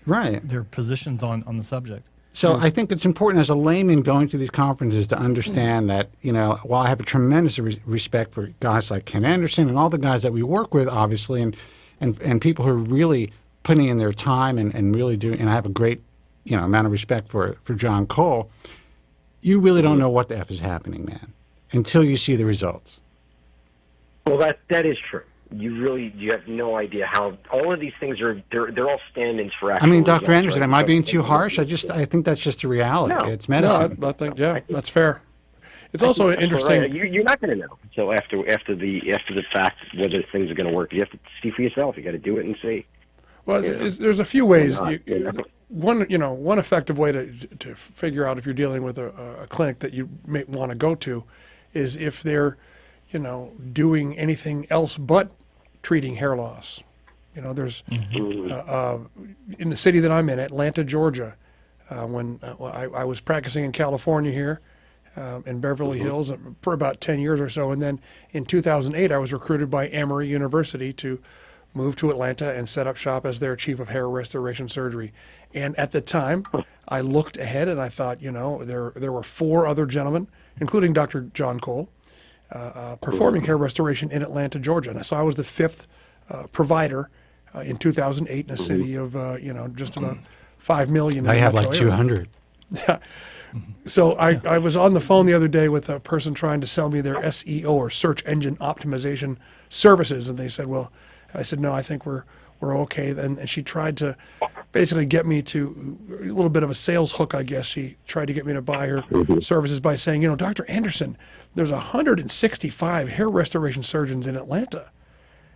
positions on the subject. So I think it's important as a layman going to these conferences to understand that, while I have a tremendous respect for guys like Ken Anderson and all the guys that we work with, obviously, and people who are really putting in their time and really doing, and I have a great amount of respect for John Cole, you really don't know what the F is happening, man, until you see the results. Well, that is true. You have no idea how all of these things they're all stand-ins for actual. I mean, Dr. Anderson, right? Am I being too harsh? I think that's just the reality. No. It's medicine. No, I think that's fair. It's also interesting. Right. You're not going to know until after the fact whether things are going to work. You have to see for yourself. You got to do it and see. Well, there's a few ways. One effective way to figure out if you're dealing with a clinic that you may want to go to is if they're doing anything else but treating hair loss. There's in the city that I'm in, Atlanta, Georgia, when I was practicing in California here in Beverly Hills for about 10 years or so, and then in 2008 I was recruited by Emory University to move to Atlanta and set up shop as their chief of hair restoration surgery. And at the time, I looked ahead and I thought, there were 4 other gentlemen, including Dr. John Cole, performing hair restoration in Atlanta, Georgia. And so I was the 5th provider in 2008 in a city of, just about 5 million. I have like 200. Yeah. So I was on the phone the other day with a person trying to sell me their SEO or search engine optimization services. And they said, I said, no, I think we're okay. And she tried to basically get me to a little bit of a sales hook, I guess. She tried to get me to buy her services by saying, Dr. Anderson, there's 165 hair restoration surgeons in Atlanta.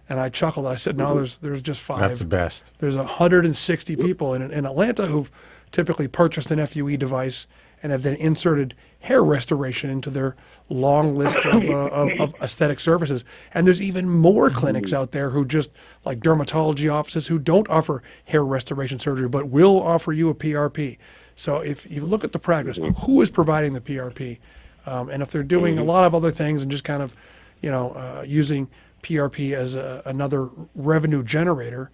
And I chuckled. I said, no, there's just 5. That's the best. There's 160 people in Atlanta who've typically purchased an FUE device and have then inserted hair restoration into their long list of aesthetic services. And there's even more clinics out there who just, like dermatology offices, who don't offer hair restoration surgery, but will offer you a PRP. So if you look at the practice, who is providing the PRP? And if they're doing a lot of other things and just kind of, using PRP as another revenue generator,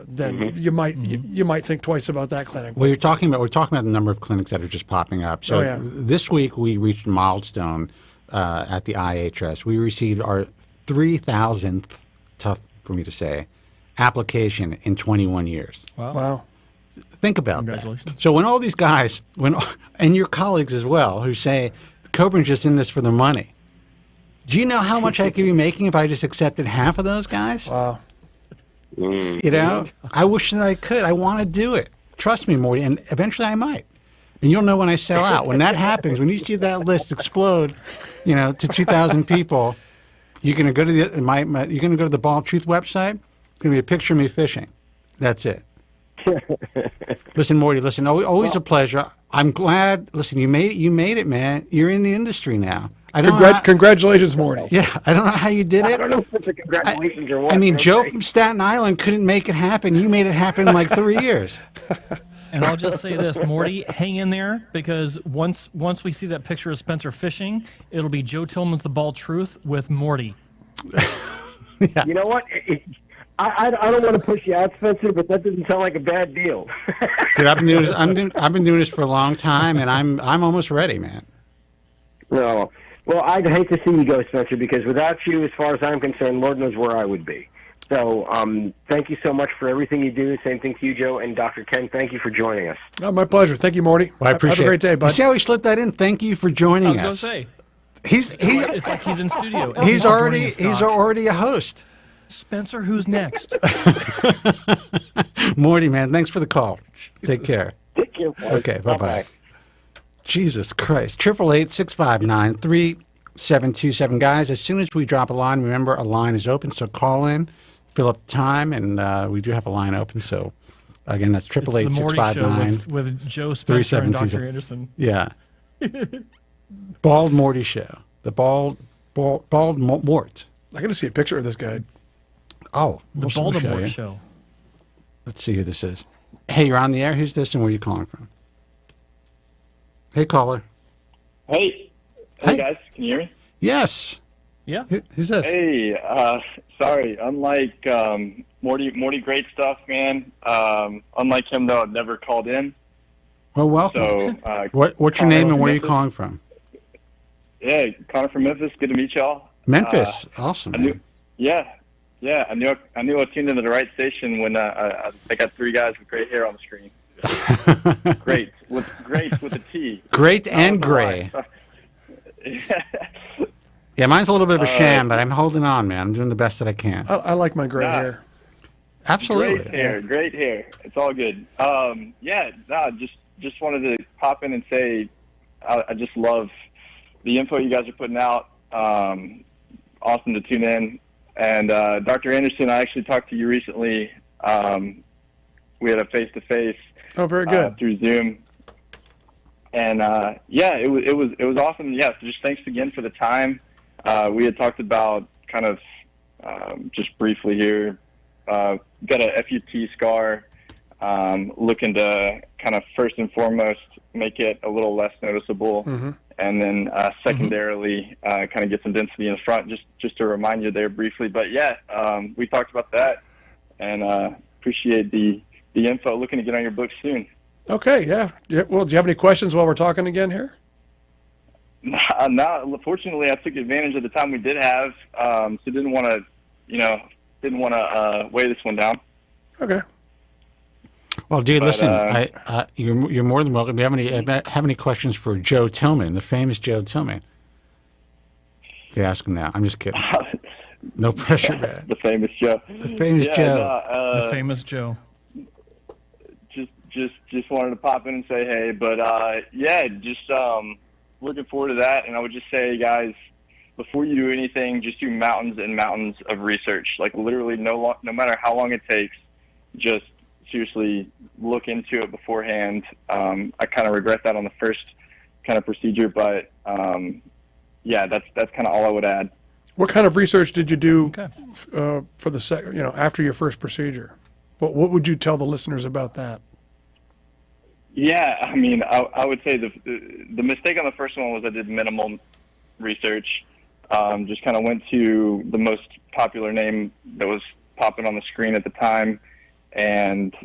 then you might think twice about that clinic. Well, we're talking about the number of clinics that are just popping up. So this week we reached a milestone at the IHS. We received our 3,000th, tough for me to say, application in 21 years. Wow. Think about that. So when all these guys, and your colleagues as well, who say Kobren's just in this for the money, do you know how much I could be making if I just accepted half of those guys? Wow. I wish that I could. I want to do it. Trust me, Morty, and eventually I might. And you'll know when I sell out. When that happens, when you see that list explode, to 2,000 people, you're going to go to you're going to go to the Bald Truth website. It's going to be a picture of me fishing. That's it. Listen, Morty. Listen, always a pleasure. I'm glad. Listen, you made it, man. You're in the industry now. Congratulations, Morty. Yeah, I don't know how you did it. I don't know if it's a congratulations or what. I mean, Joe from Staten Island couldn't make it happen. You made it happen in like 3 years. And I'll just say this, Morty, hang in there, because once we see that picture of Spencer fishing, it'll be Joe Tillman's The Bald Truth with Morty. Yeah. You know what? I don't want to push you out, Spencer, but that doesn't sound like a bad deal. Dude, I've been doing this for a long time, and I'm almost ready, man. No. Well, I'd hate to see you go, Spencer, because without you, as far as I'm concerned, Lord knows where I would be. So thank you so much for everything you do. Same thing to you, Joe, and Dr. Ken. Thank you for joining us. Oh, my pleasure. Thank you, Morty. Well, I appreciate Have a great day, bud. You see how he slipped that in? Thank you for joining us. I was going to say. It's like he's in studio. He's already a host. Spencer, who's next? Morty, man, thanks for the call. Take care. Take care. Okay, bye-bye. Jesus Christ. 888-659-3727. Guys, as soon as we drop a line, remember a line is open, so call in, fill up the time, and we do have a line open. So, again, that's 888-659. With Joe Spencer and Dr. Anderson. Yeah. Bald Morty Show. The Bald Mort. I got to see a picture of this guy. Oh, the Baltimore Show. Let's see who this is. Hey, you're on the air. Who's this and where are you calling from? Hey, caller. Hey. Hey, guys. Can you hear me? Yes. Yeah. Who's this? Hey, sorry. Unlike Morty, great stuff, man. Unlike him, though, I've never called in. Well, welcome. So, what's your name and where are you calling from? Yeah, Connor from Memphis. Good to meet y'all. Memphis. Awesome. I knew I tuned into the right station when I got three guys with gray hair on the screen. Great with a T. Great and gray. Yeah, mine's a little bit of a sham, but I'm holding on, man. I'm doing the best that I can. I like my gray hair. Absolutely. Great hair. It's all good. Just wanted to pop in and say I just love the info you guys are putting out. Awesome to tune in. And Dr. Anderson, I actually talked to you recently. We had a face-to-face. Oh, very good. Through Zoom. And it was awesome. Yeah, so just thanks again for the time. We had talked about kind of just briefly here. Got a FUT scar. Looking to kind of first and foremost make it a little less noticeable. Mm-hmm. And then secondarily, kind of get some density in the front, just to remind you there briefly. But yeah, we talked about that, and appreciate the info. Looking to get on your book soon. Okay, yeah. Well, do you have any questions while we're talking again here? No, fortunately, I took advantage of the time we did have, so didn't want to weigh this one down. Okay. Well, dude, listen, you're more than welcome. Do you have any questions for Joe Tillman, the famous Joe Tillman? Okay, ask him now. I'm just kidding. No pressure, man. The famous Joe. The famous Joe. The famous Joe. Just wanted to pop in and say hey, but just looking forward to that. And I would just say, guys, before you do anything, just do mountains and mountains of research. Like literally, no matter how long it takes, just seriously look into it beforehand. I kind of regret that on the first kind of procedure, but that's kind of all I would add. What kind of research did you do for the after your first procedure? What would you tell the listeners about that? Yeah, I mean, I would say the mistake on the first one was I did minimal research. Just kind of went to the most popular name that was popping on the screen at the time, and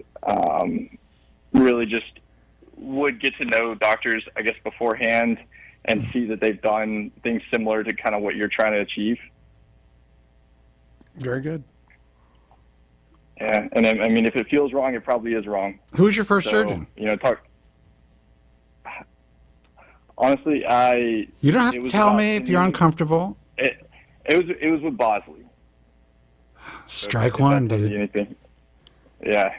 really just would get to know doctors, I guess, beforehand and see that they've done things similar to kind of what you're trying to achieve. Very good. Yeah, and then, I mean, if it feels wrong, it probably is wrong. Who's your first surgeon? You know, honestly, You don't have to tell me if you're uncomfortable. It was with Bosley. Strike one, dude. Anything. Yeah.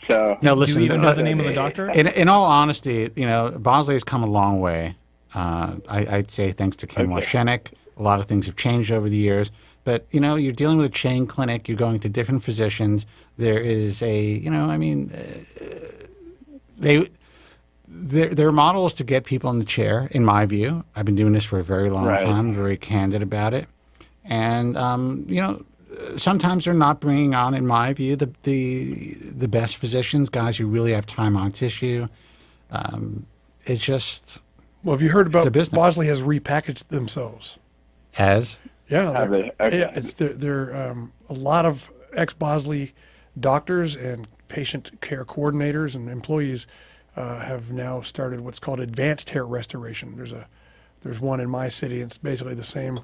So. No, listen. Do you even know the name of the doctor? In all honesty, you know, Bosley has come a long way. I'd say thanks to Ken Washenik. A lot of things have changed over the years. But, you know, you're dealing with a chain clinic. You're going to different physicians. There is their model is to get people in the chair, in my view. I've been doing this for a very long time, very candid about it. And, you know, sometimes they're not bringing on, in my view, the best physicians, guys who really have time on tissue. It's just... Well, have you heard about Bosley has repackaged themselves? Has? Yeah, it's they're a lot of ex-Bosley doctors and patient care coordinators and employees have now started what's called advanced hair restoration. There's one in my city. It's basically the same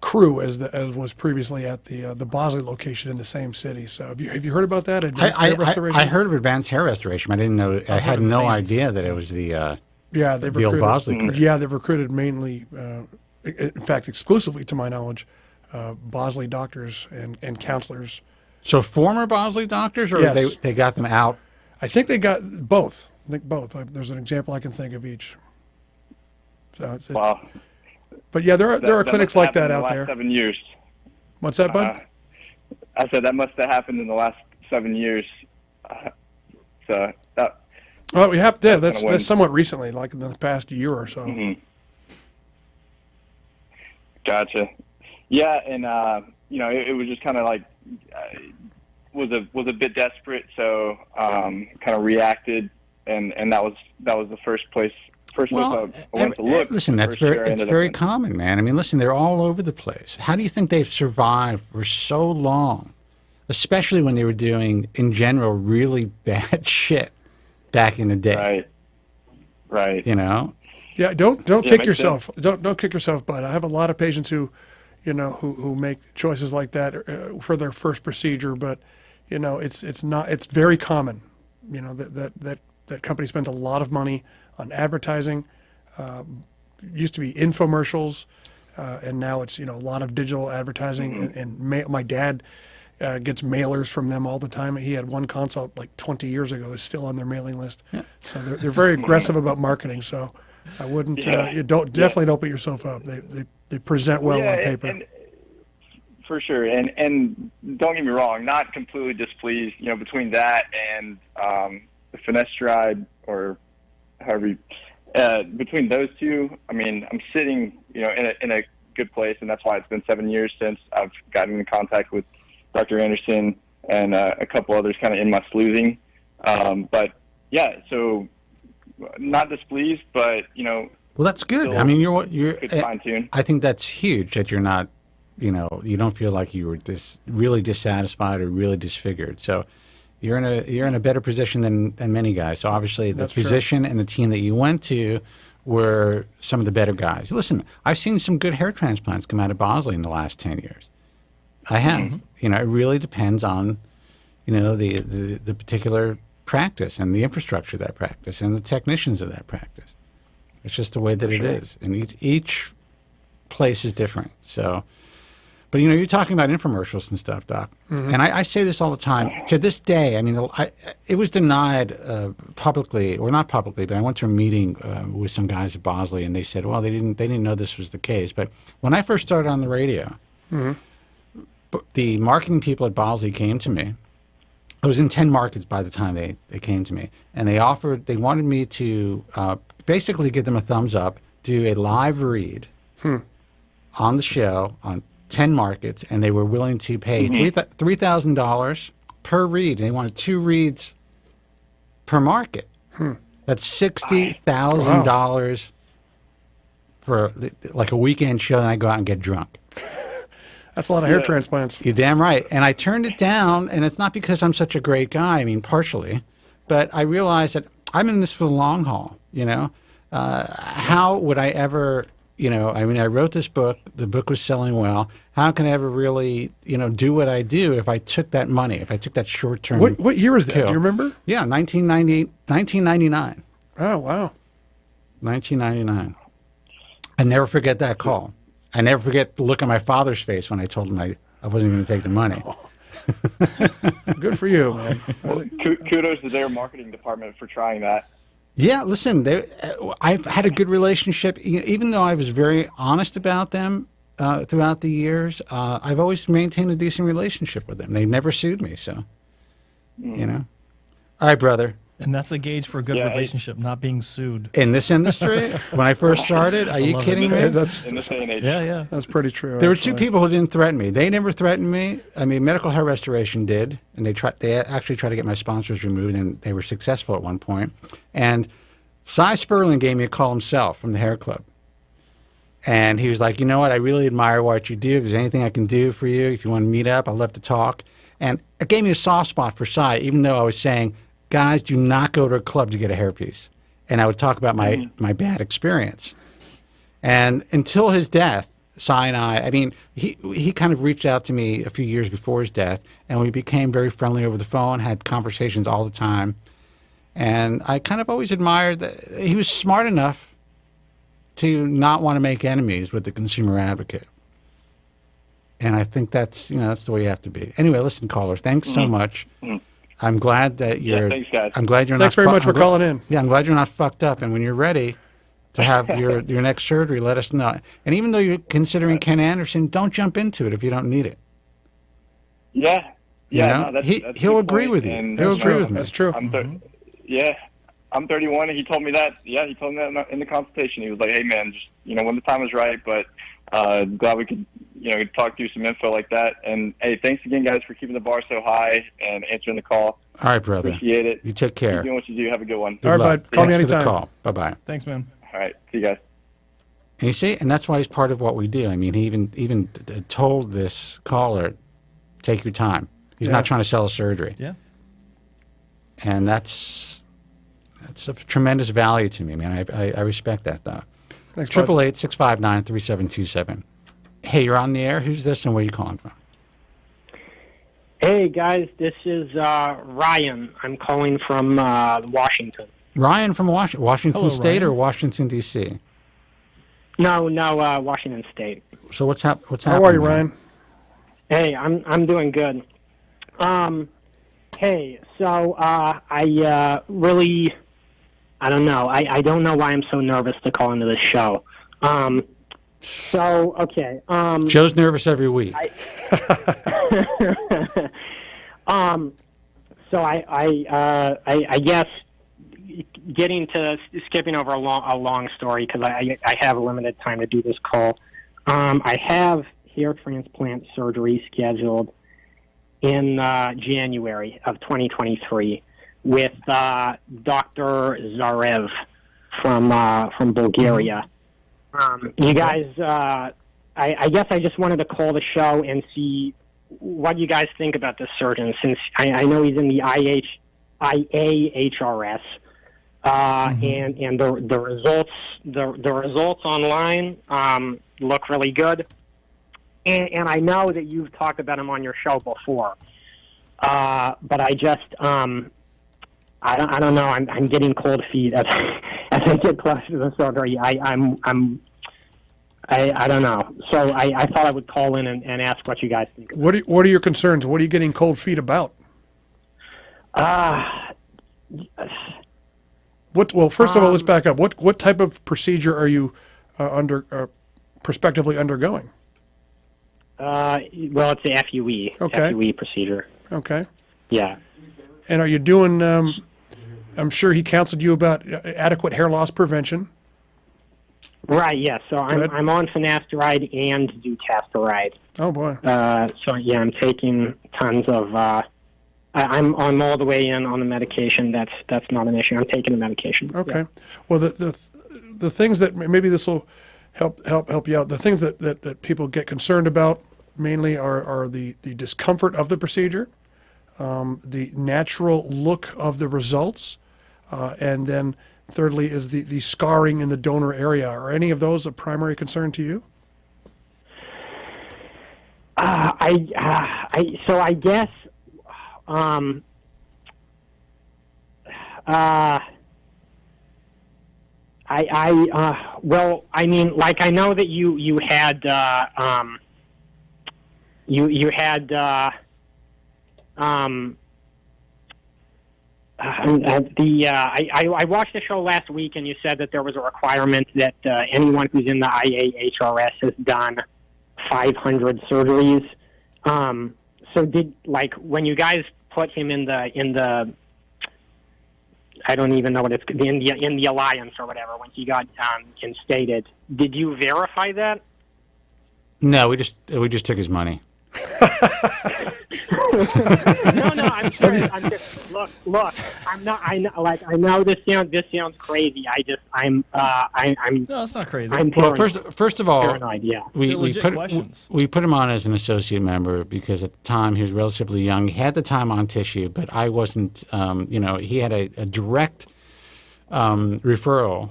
crew as was previously at the Bosley location in the same city. So have you heard about that? Advanced hair restoration? I heard of advanced hair restoration. I didn't know. I had no idea that it was the old Bosley crew. Yeah, they've recruited mainly. In fact, exclusively to my knowledge, Bosley doctors and counselors. So former Bosley doctors, or yes. they got them out? I think they got both. I think both. There's an example I can think of each. So wow. But yeah, there are clinics like that out there. 7 years. What's that, bud? I said that must have happened in the last 7 years. Well, we have. Yeah, that's somewhat recently, like in the past year or so. Mm-hmm. Gotcha. Yeah, and you know, it was just kind of like was a bit desperate, so kind of reacted, and that was the first place I went to look. Listen, it's very common, man. I mean, listen, they're all over the place. How do you think they've survived for so long, especially when they were doing, in general, really bad shit back in the day? Right. You know. Yeah, don't kick yourself. Don't kick yourself, bud. I have a lot of patients who make choices like that for their first procedure, but you know, it's very common. You know, that company spent a lot of money on advertising. Used to be infomercials, and now it's, you know, a lot of digital advertising. Mm-hmm. And my dad gets mailers from them all the time. He had one consult like 20 years ago. Is still on their mailing list. Yeah. So they're very aggressive about marketing. So I wouldn't. Definitely don't beat yourself up. They present well on paper. And for sure, and don't get me wrong, not completely displeased. You know, between that and the finasteride, or however, between those two, I mean, I'm sitting, you know, in a good place, and that's why it's been 7 years since I've gotten in contact with Dr. Anderson and a couple others, kind of in my sleuthing. But yeah, so not displeased, but you know. Well, that's good. I mean, you're fine-tuned. I think that's huge that you're not, you know, you don't feel like you were really dissatisfied or really disfigured. So you're in a better position than many guys. So obviously the physician and the team that you went to were some of the better guys. Listen, I've seen some good hair transplants come out of Bosley in the last 10 years. I have. Mm-hmm. You know, it really depends on, you know, the particular practice and the infrastructure of that practice and the technicians of that practice. It's just the way that it is. And each place is different. So, but, you know, you're talking about infomercials and stuff, Doc. Mm-hmm. And I say this all the time. To this day, I mean, it was denied publicly, or not publicly, but I went to a meeting with some guys at Bosley, and they said, well, they didn't know this was the case. But when I first started on the radio, the marketing people at Bosley came to me. I was in 10 markets by the time they came to me. And they wanted me to basically give them a thumbs up, do a live read on the show on 10 markets, and they were willing to pay $3,000 per read. They wanted 2 reads per market. That's $60,000 for like a weekend show, and I go out and get drunk. That's a lot of hair transplants. You're damn right. And I turned it down, and it's not because I'm such a great guy. I mean, partially. But I realized that I'm in this for the long haul, you know. How would I ever, you know, I mean, I wrote this book. The book was selling well. How can I ever really, you know, do what I do if I took that money, if I took that short-term What year was that? kill? Do you remember? Yeah, 1999. Oh, wow. 1999. I never forget that call. I never forget the look on my father's face when I told him I wasn't going to take the money. Good for you, man. Well, kudos to their marketing department for trying that. Yeah, listen, I've had a good relationship. Even though I was very honest about them throughout the years, I've always maintained a decent relationship with them. They never sued me, so, you know. All right, brother. And that's a gauge for a good relationship, not being sued. In this industry, when I first started, are you kidding me? That's, in this day and age. Yeah. That's pretty true. There were two people who didn't threaten me. They never threatened me. I mean, Medical Hair Restoration did, and they actually tried to get my sponsors removed, and they were successful at one point. And Cy Sperling gave me a call himself from the Hair Club. And he was like, you know what, I really admire what you do. If there's anything I can do for you, if you want to meet up, I'd love to talk. And it gave me a soft spot for Cy, even though I was saying, guys, do not go to a club to get a hairpiece. And I would talk about my bad experience. And until his death, Cy and I mean, he kind of reached out to me a few years before his death, and we became very friendly over the phone, had conversations all the time. And I kind of always admired that he was smart enough to not want to make enemies with the consumer advocate. And I think that's, you know, that's the way you have to be. Anyway, listen, caller, thanks so much. I'm glad that you're. Thanks, guys. I'm glad you're Thanks not. very much for calling in. Yeah, I'm glad you're not fucked up. And when you're ready to have your next surgery, let us know. And even though you're considering Ken Anderson, don't jump into it if you don't need it. Yeah. You know? No, that's he'll a good agree point, with you. and He'll agree with me. That's true. I'm 31, and he told me that. Yeah, he told me that in the consultation. He was like, "Hey, man, just when the time is right." But glad we could, talk through some info like that. And hey, thanks again, guys, for keeping the bar so high and answering the call. All right, brother. Appreciate it. You take care. Keep doing what you do. Have a good one. All right, bud. Call me anytime. Call. Bye-bye. Thanks, man. All right. See you guys. And you see, and that's why he's part of what we do. I mean, he even told this caller, take your time. He's not trying to sell a surgery. Yeah. And that's of tremendous value to me, man. I respect that, though. Thanks, 888-659-3727. Hey, you're on the air. Who's this and where are you calling from? Hey, guys. This is Ryan. I'm calling from Washington. Ryan from Washington Hello, State Ryan. or Washington, D.C.? No, Washington State. So what's happening? How are you, Ryan? Hey, I'm doing good. Hey, so I really, I don't know. I don't know why I'm so nervous to call into this show. So okay. Joe's nervous every week. So I guess skipping over a long story because I have a limited time to do this call. I have hair transplant surgery scheduled in January of 2023 with Dr. Zarev from Bulgaria. You guys, I guess I just wanted to call the show and see what you guys think about this surgeon, since I know he's in the IAHRS, and the results online look really good, and I know that you've talked about him on your show before, but I just I don't know. I'm getting cold feet as I get closer to the surgery. I don't know. So I thought I would call in and ask what you guys think. What are your concerns? What are you getting cold feet about? Well, first of all, let's back up. What type of procedure are you prospectively undergoing? Well, it's the FUE. Okay. FUE procedure. Okay. Yeah. And are you doing? I'm sure he counseled you about adequate hair loss prevention. Right. Yeah. So I'm on finasteride and dutasteride. Oh boy. So yeah, I'm taking tons of I'm all the way in on the medication. That's not an issue. I'm taking the medication. Okay. Yeah. Well, the things that maybe this will help you out. The things that people get concerned about mainly are the discomfort of the procedure, the natural look of the results, and then thirdly is the scarring in the donor area. Are any of those a primary concern to you? So I guess, well, I mean, like, I know that you had, you had, I watched the show last week, and you said that there was a requirement that anyone who's in the IAHRS has done 500 surgeries. So did, like, when you guys put him in the I don't even know what it's in the alliance or whatever, when he got instated, did you verify that? No, we just took his money. No, I'm sure. I'm just look. I'm not. I know this sounds crazy. I'm. No, that's not crazy. I'm Well, first of all, paranoid. Yeah, we put him on as an associate member because at the time he was relatively young. He had the time on tissue, but I wasn't. He had a direct referral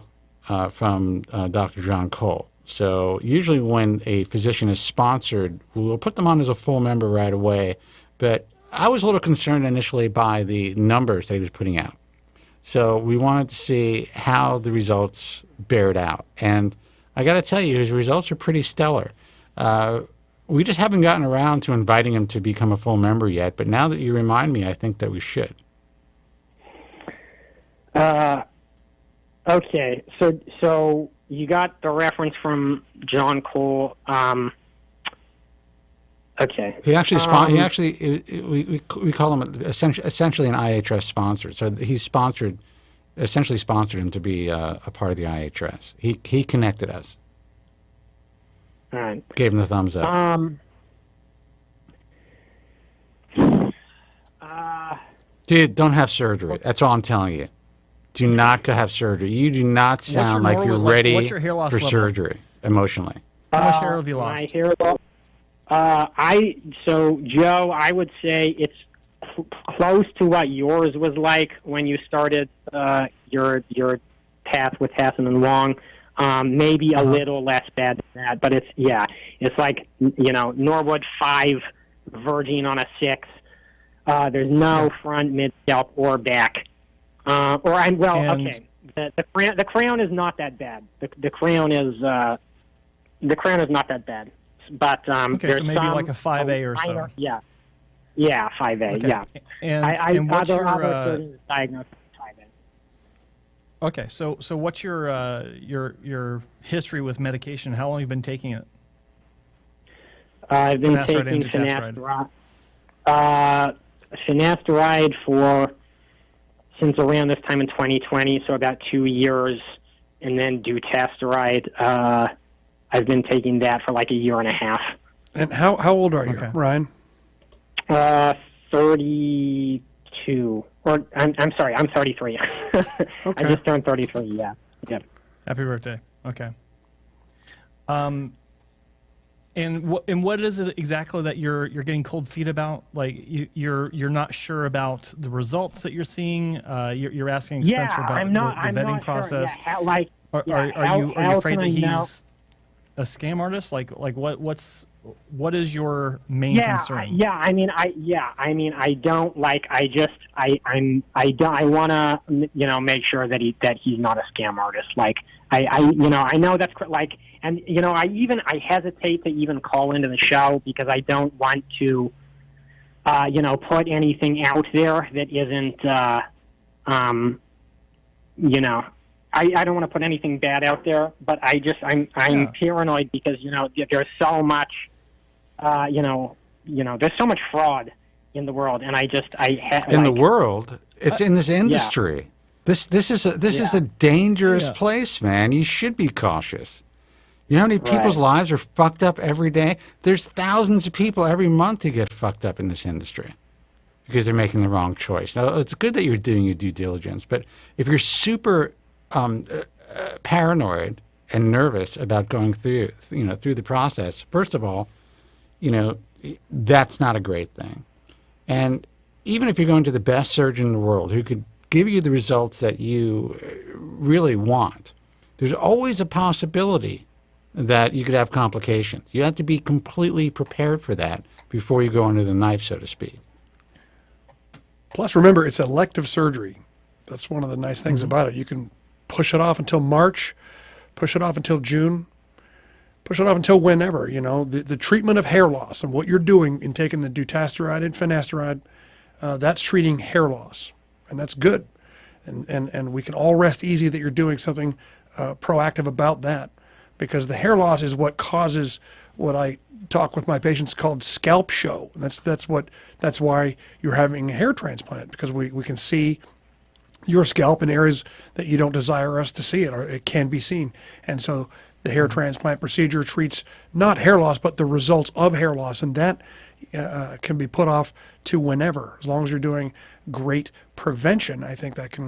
from Dr. John Cole. So usually when a physician is sponsored, we'll put them on as a full member right away. But I was a little concerned initially by the numbers that he was putting out. So we wanted to see how the results bared out. And I got to tell you, his results are pretty stellar. We just haven't gotten around to inviting him to become a full member yet. But now that you remind me, I think that we should. Okay. So you got the reference from John Cole. Okay. He actually we call him essentially an IHRS sponsor. So he's essentially sponsored him to be a part of the IHRS. He connected us. All right. Gave him the thumbs up. Dude, don't have surgery. That's all I'm telling you. Do not go have surgery. You do not sound like you're ready what's your hair loss for level? Surgery emotionally. How much hair have you lost? My hair loss. So Joe, I would say it's close to what yours was like when you started your path with Hassan and Wong. Maybe a little less bad than that, but it's like Norwood 5, Virgin on a 6. There's no front, mid, scalp, or back. Okay. The crown is not that bad. The crown is not that bad. But okay, there's so maybe like a 5A or so. Yeah, 5A. Okay. Yeah. And what's other your surgeons diagnosed with 5A. okay? So what's your history with medication? How long have you been taking it? I've been Finasteride taking and finasteride since around this time in 2020, so about 2 years, and then dutasteride. I've been taking that for like a year and a half. And how old are you, Ryan? 32. Or I'm sorry, I'm 33. Okay. I just turned 33. Yeah. Yep. Happy birthday. Okay. And what is it exactly that you're getting cold feet about? Like you're not sure about the results that you're seeing. You're asking Spencer about the vetting process. Sure. Yeah, are you afraid that he's a scam artist? Like what is your main concern? I want to make sure that he's not a scam artist. Like I know that's like, and I hesitate to even call into the show because I don't want to put anything out there that isn't I don't want to put anything bad out there, but I'm paranoid because there's so much there's so much fraud in the world, and the world, it's in this industry. Yeah. This is a dangerous place, man. You should be cautious. You know how many people's lives are fucked up every day? There's thousands of people every month who get fucked up in this industry because they're making the wrong choice. Now, it's good that you're doing your due diligence, but if you're super paranoid and nervous about going through the process, first of all, that's not a great thing. And even if you're going to the best surgeon in the world who could give you the results that you really want, there's always a possibility that you could have complications. You have to be completely prepared for that before you go under the knife, so to speak. Plus, remember, it's elective surgery. That's one of the nice things about it. You can push it off until March, push it off until June, push it off until whenever. The treatment of hair loss and what you're doing in taking the dutasteride and finasteride, that's treating hair loss, and that's good. And we can all rest easy that you're doing something proactive about that, because the hair loss is what causes what I talk with my patients called scalp show. And that's why you're having a hair transplant, because we can see your scalp in areas that you don't desire us to see it, or it can be seen. And so the hair transplant procedure treats not hair loss, but the results of hair loss, and that can be put off to whenever. As long as you're doing great prevention, I think that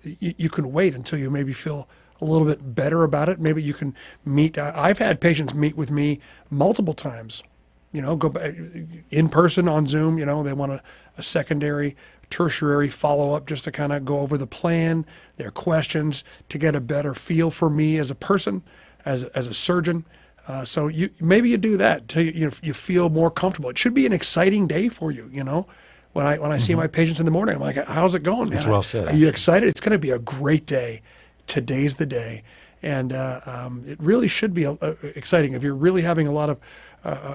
you can wait until you maybe feel a little bit better about it. Maybe you can meet. I've had patients meet with me multiple times, go back in person on Zoom. They want a secondary, tertiary follow-up just to kind of go over the plan, their questions, to get a better feel for me as a person, as a surgeon. So maybe you do that till you feel more comfortable. It should be an exciting day for you. When I see my patients in the morning, I'm like, how's it going, man? That's well said. Are you excited? It's going to be a great day. Today's the day. And it really should be exciting. If you're really having a lot of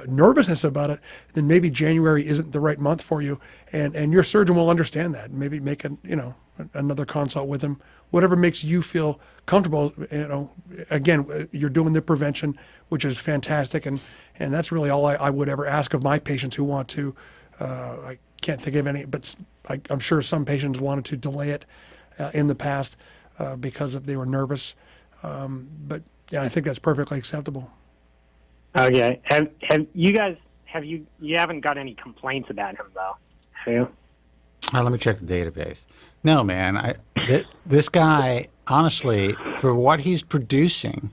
nervousness about it, then maybe January isn't the right month for you. And your surgeon will understand that. Maybe make another consult with him, whatever makes you feel comfortable. Again, you're doing the prevention, which is fantastic. And that's really all I would ever ask of my patients who want to, I can't think of any, but I'm sure some patients wanted to delay it in the past because they were nervous. But yeah, I think that's perfectly acceptable. Okay. Have you haven't got any complaints about him though, have you? Let me check the database. No, man. This guy, honestly, for what he's producing,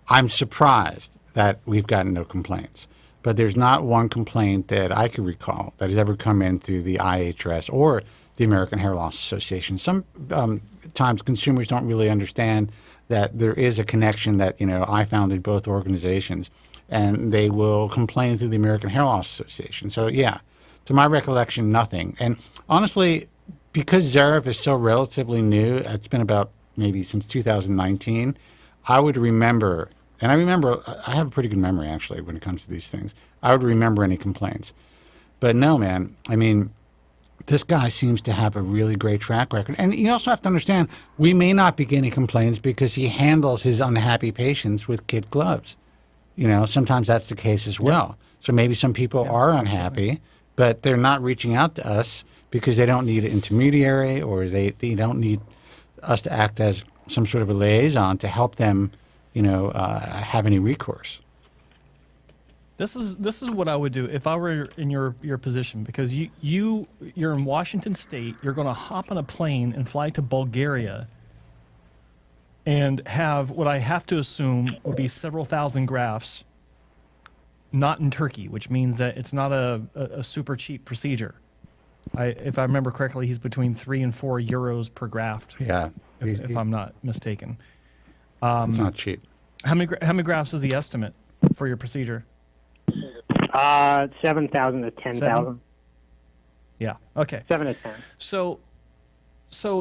I'm surprised that we've gotten no complaints. But there's not one complaint that I could recall that has ever come in through the IHRS or the American Hair Loss Association. Sometimes consumers don't really understand that there is a connection that, I founded both organizations, and they will complain through the American Hair Loss Association. So, yeah, to my recollection, nothing. And honestly, because Zarif is so relatively new, it's been about maybe since 2019, I would remember, and I have a pretty good memory, actually, when it comes to these things. I would remember any complaints. But no, man, I mean, this guy seems to have a really great track record. And you also have to understand, we may not be getting complaints because he handles his unhappy patients with kid gloves. Sometimes that's the case as well. So maybe some people are unhappy, but they're not reaching out to us because they don't need an intermediary, or they don't need us to act as some sort of a liaison to help them, have any recourse. This is what I would do if I were in your position, because you're in Washington State. You're going to hop on a plane and fly to Bulgaria and have what I have to assume would be several thousand grafts, not in Turkey, which means that it's not a super cheap procedure. If I remember correctly, he's between 3 and 4 euros per graft. Yeah, if I'm not mistaken. It's not cheap. How many grafts is the estimate for your procedure? 7,000 to 10,000. Yeah. Okay. 7 to 10. So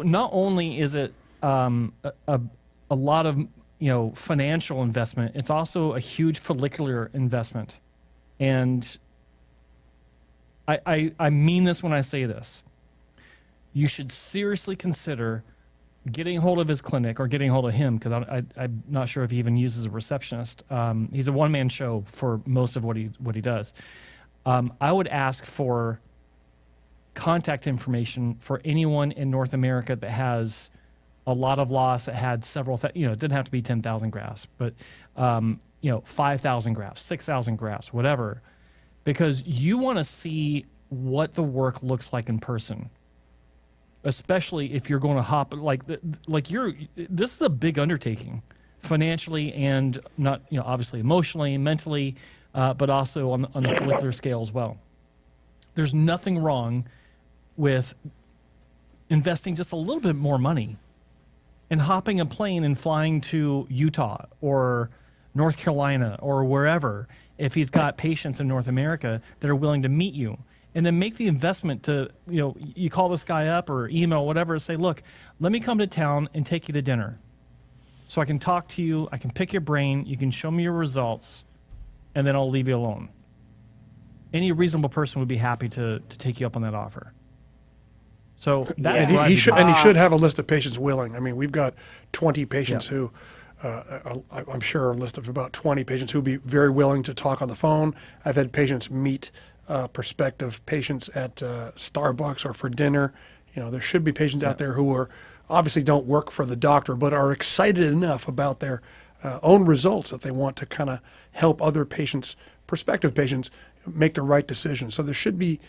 not only is it a lot of financial investment, it's also a huge follicular investment, and I mean this when I say this. You should seriously consider getting hold of his clinic, or getting hold of him, because I'm not sure if he even uses a receptionist. He's a one-man show for most of what he does. I would ask for contact information for anyone in North America that has a lot of loss, that had several, it didn't have to be 10,000 grafts, but 5,000 grafts, 6,000 grafts, whatever, because you want to see what the work looks like in person, especially if you're going to hop this is a big undertaking financially and not, obviously emotionally, mentally, but also on the follicular scale as well. There's nothing wrong with investing just a little bit more money and hopping a plane and flying to Utah or North Carolina or wherever, if he's got patients in North America that are willing to meet you, and then make the investment to, you call this guy up or email, whatever, and say, look, let me come to town and take you to dinner so I can talk to you, I can pick your brain, you can show me your results, and then I'll leave you alone. Any reasonable person would be happy to take you up on that offer. So that's he should have a list of patients willing. I mean, we've got 20 patients who, I'm sure a list of about 20 patients who would be very willing to talk on the phone. I've had patients meet prospective patients at Starbucks or for dinner. There should be patients out there who are obviously don't work for the doctor, but are excited enough about their own results that they want to kind of help other patients, prospective patients, make the right decision. So there should be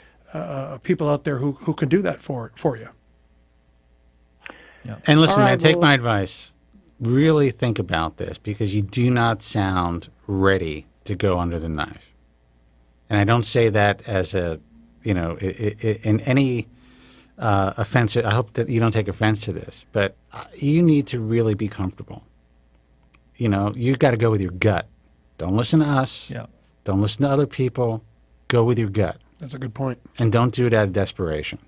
people out there who can do that for you. Yeah. And listen, man, take my advice. Really think about this, because you do not sound ready to go under the knife. And I don't say that as a, in any offensive. I hope that you don't take offense to this, but you need to really be comfortable. You've got to go with your gut. Don't listen to us. Yeah. Don't listen to other people. Go with your gut. That's a good point. And don't do it out of desperation.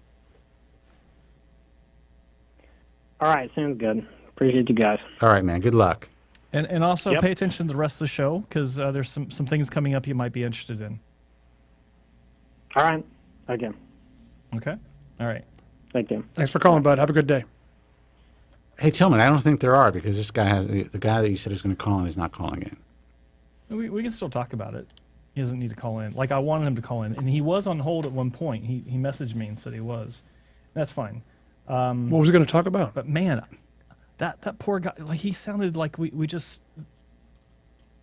All right, sounds good. Appreciate you guys. All right, man. Good luck. And also pay attention to the rest of the show, because there's some things coming up you might be interested in. All right. Again. Okay. All right. Thank you. Thanks for calling, bud. Have a good day. Hey, Tillman, I don't think there are, because this guy the guy that you said is going to call in is not calling in. We can still talk about it. He doesn't need to call in. Like, I wanted him to call in, and he was on hold at one point. He messaged me and said he was. That's fine. What was he going to talk about? But man, that poor guy, like, he sounded like we just.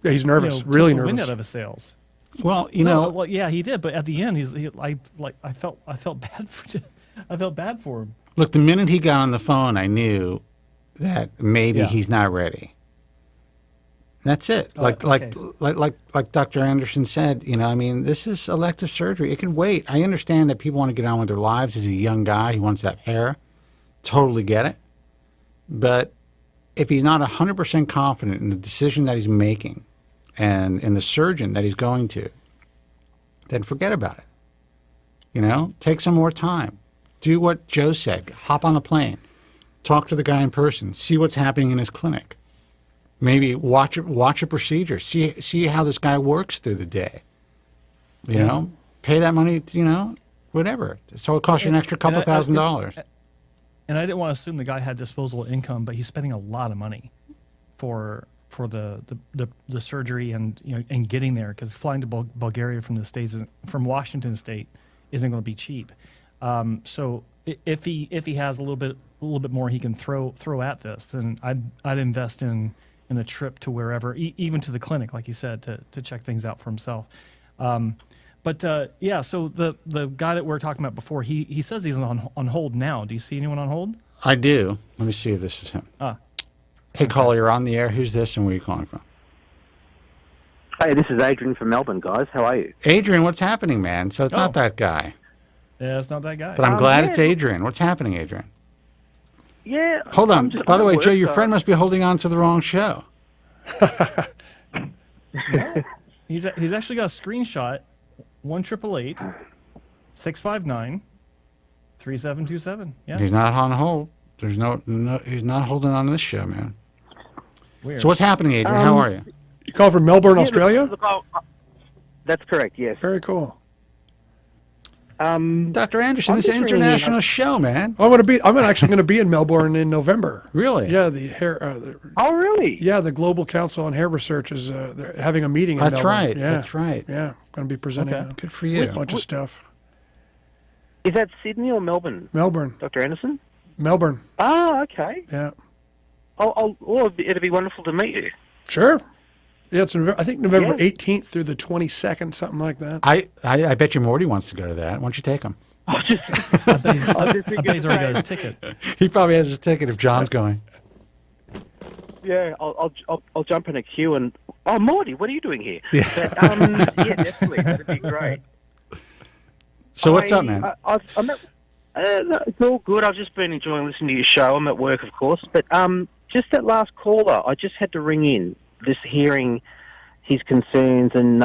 Yeah, he's nervous. Really took the nervous. wind out of his sails. Well, well, yeah, he did. But at the end, I felt bad for I felt bad for him. Look, the minute he got on the phone, I knew that maybe he's not ready. That's it. Like Dr. Anderson said, this is elective surgery. It can wait. I understand that people want to get on with their lives. He's a young guy. He wants that hair. Totally get it. But if he's not 100% confident in the decision that he's making and in the surgeon that he's going to, then forget about it. Take some more time. Do what Joe said. Hop on a plane. Talk to the guy in person. See what's happening in his clinic. Maybe watch a procedure. See how this guy works through the day. Pay that money. Whatever. So it costs you an extra couple $1,000. And I didn't want to assume the guy had disposable income, but he's spending a lot of money for the surgery and getting there, because flying to Bulgaria from Washington State isn't going to be cheap. So if he has a little bit more he can throw at this, then I'd invest in a trip to wherever, even to the clinic, like you said, to check things out for himself. So the guy that we were talking about before, he says he's on hold now. Do you see anyone on hold? I do. Let me see if this is him. Hey, caller, you're on the air. Who's this, and where are you calling from? Hey, this is Adrian from Melbourne, guys. How are you? Adrian, what's happening, man? So it's not that guy. Yeah, it's not that guy. But I'm glad it's Adrian. What's happening, Adrian? Yeah. Hold on. By the way, Joe, your friend must be holding on to the wrong show. He's actually got a screenshot. 1-888-659-3727. Yeah. He's not on hold. There's no. He's not holding on to this show, man. Weird. So what's happening, Adrian? How are you? You call from Melbourne, Australia? That's correct. Yes. Very cool. Dr. Anderson, this is an international show, man. I'm actually going to be in Melbourne in November. Really? Yeah, the hair. Oh, really? Yeah, the Global Council on Hair Research is they're having a meeting. That's Melbourne. right. Yeah. That's right. Yeah, going to be presenting. Okay. Good for you. A bunch of stuff. Is that Sydney or Melbourne? Melbourne. Dr. Anderson? Melbourne. Oh, okay. Yeah. It'd be wonderful to meet you. Sure. Yeah, it's I think November 18th through the 22nd, something like that. I bet you Morty wants to go to that. Why don't you take him? I bet he's already got his ticket. He probably has his ticket if John's going. Yeah, I'll jump in a queue and Morty, what are you doing here? Yeah, yeah, definitely, that'd be great. So what's up, man? I'm at, it's all good. I've just been enjoying listening to your show. I'm at work, of course, but just that last caller, I just had to ring in, just hearing his concerns, and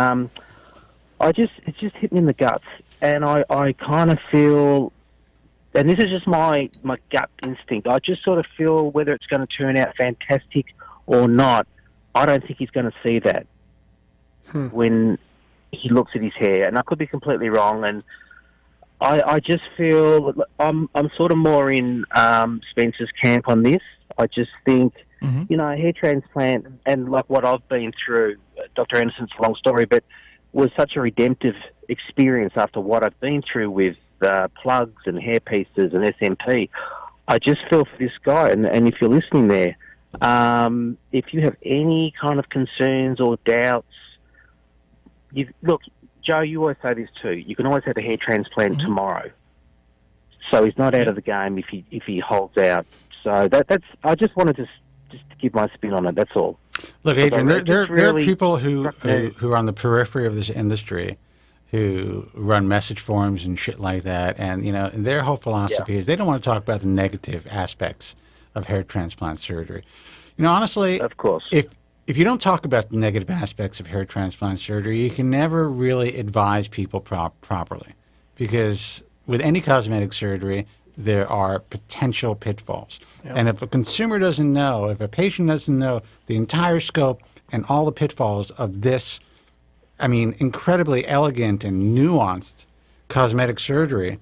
it just hit me in the guts, and I kind of feel, and this is just my gut instinct, I just sort of feel whether it's going to turn out fantastic or not, I don't think he's going to see that when he looks at his hair, and I could be completely wrong, and I just feel I'm sort of more in Spencer's camp on this. I just think, hair transplant and like what I've been through, Dr. Anderson's a long story, but was such a redemptive experience after what I've been through with plugs and hair pieces and SMP. I just feel for this guy, and if you're listening there, if you have any kind of concerns or doubts, look, Joe, you always say this too. You can always have a hair transplant tomorrow. So he's not out of the game if he holds out. So that's. I just wanted to just to give my spin on it. That's all. Look, Adrian, there are people who are on the periphery of this industry who run message forums and shit like that, and their whole philosophy is they don't want to talk about the negative aspects of hair transplant surgery. Honestly, of course, if you don't talk about the negative aspects of hair transplant surgery, you can never really advise people properly, because with any cosmetic surgery, there are potential pitfalls. Yep. And if a consumer doesn't know, if a patient doesn't know the entire scope and all the pitfalls of this, incredibly elegant and nuanced cosmetic surgery,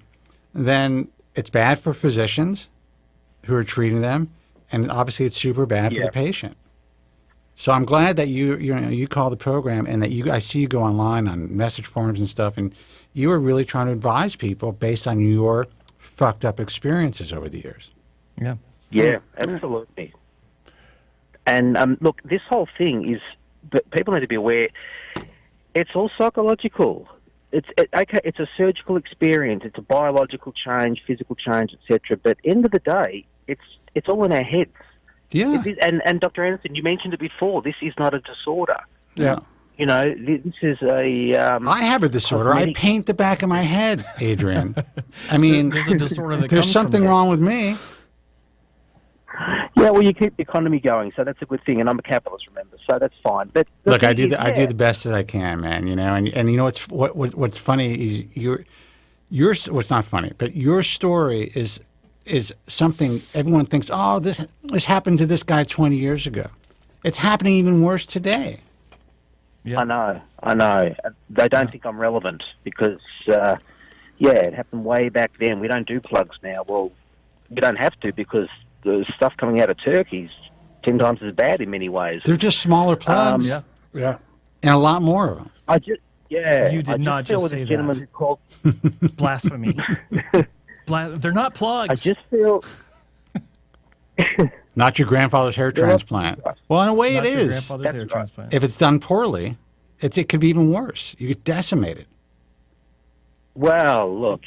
then it's bad for physicians who are treating them, and obviously it's super bad for the patient. So I'm glad that you call the program, and that I see you go online on message forums and stuff, and you are really trying to advise people based on your fucked up experiences over the years. Yeah. Yeah, absolutely. And look, this whole thing is, people need to be aware, it's all psychological. It's a surgical experience, it's a biological change, physical change, etc. But end of the day, it's all in our heads. Yeah. And Dr. Anderson, you mentioned it before, this is not a disorder. Yeah. This is a... I have a disorder. I paint the back of my head, Adrian. There's a disorder that there's comes something from wrong with me. Yeah, well, you keep the economy going, so that's a good thing, and I'm a capitalist, remember, so that's fine. But look, I do the best that I can, man. And what's funny is what's not funny, but your story is something everyone thinks, oh, this happened to this guy 20 years ago. It's happening even worse today. Yeah. I know. They don't think I'm relevant because, it happened way back then. We don't do plugs now. Well, we don't have to because the stuff coming out of Turkey is 10 times as bad in many ways. They're just smaller plugs. Yeah. And a lot more of them. You did not just say that. Who called... Blasphemy. They're not plugs. I just feel... Not your grandfather's hair transplant. Well, in a way, Not it your is. grandfather's hair transplant. If it's done poorly, it could be even worse. You get decimated. Well, look,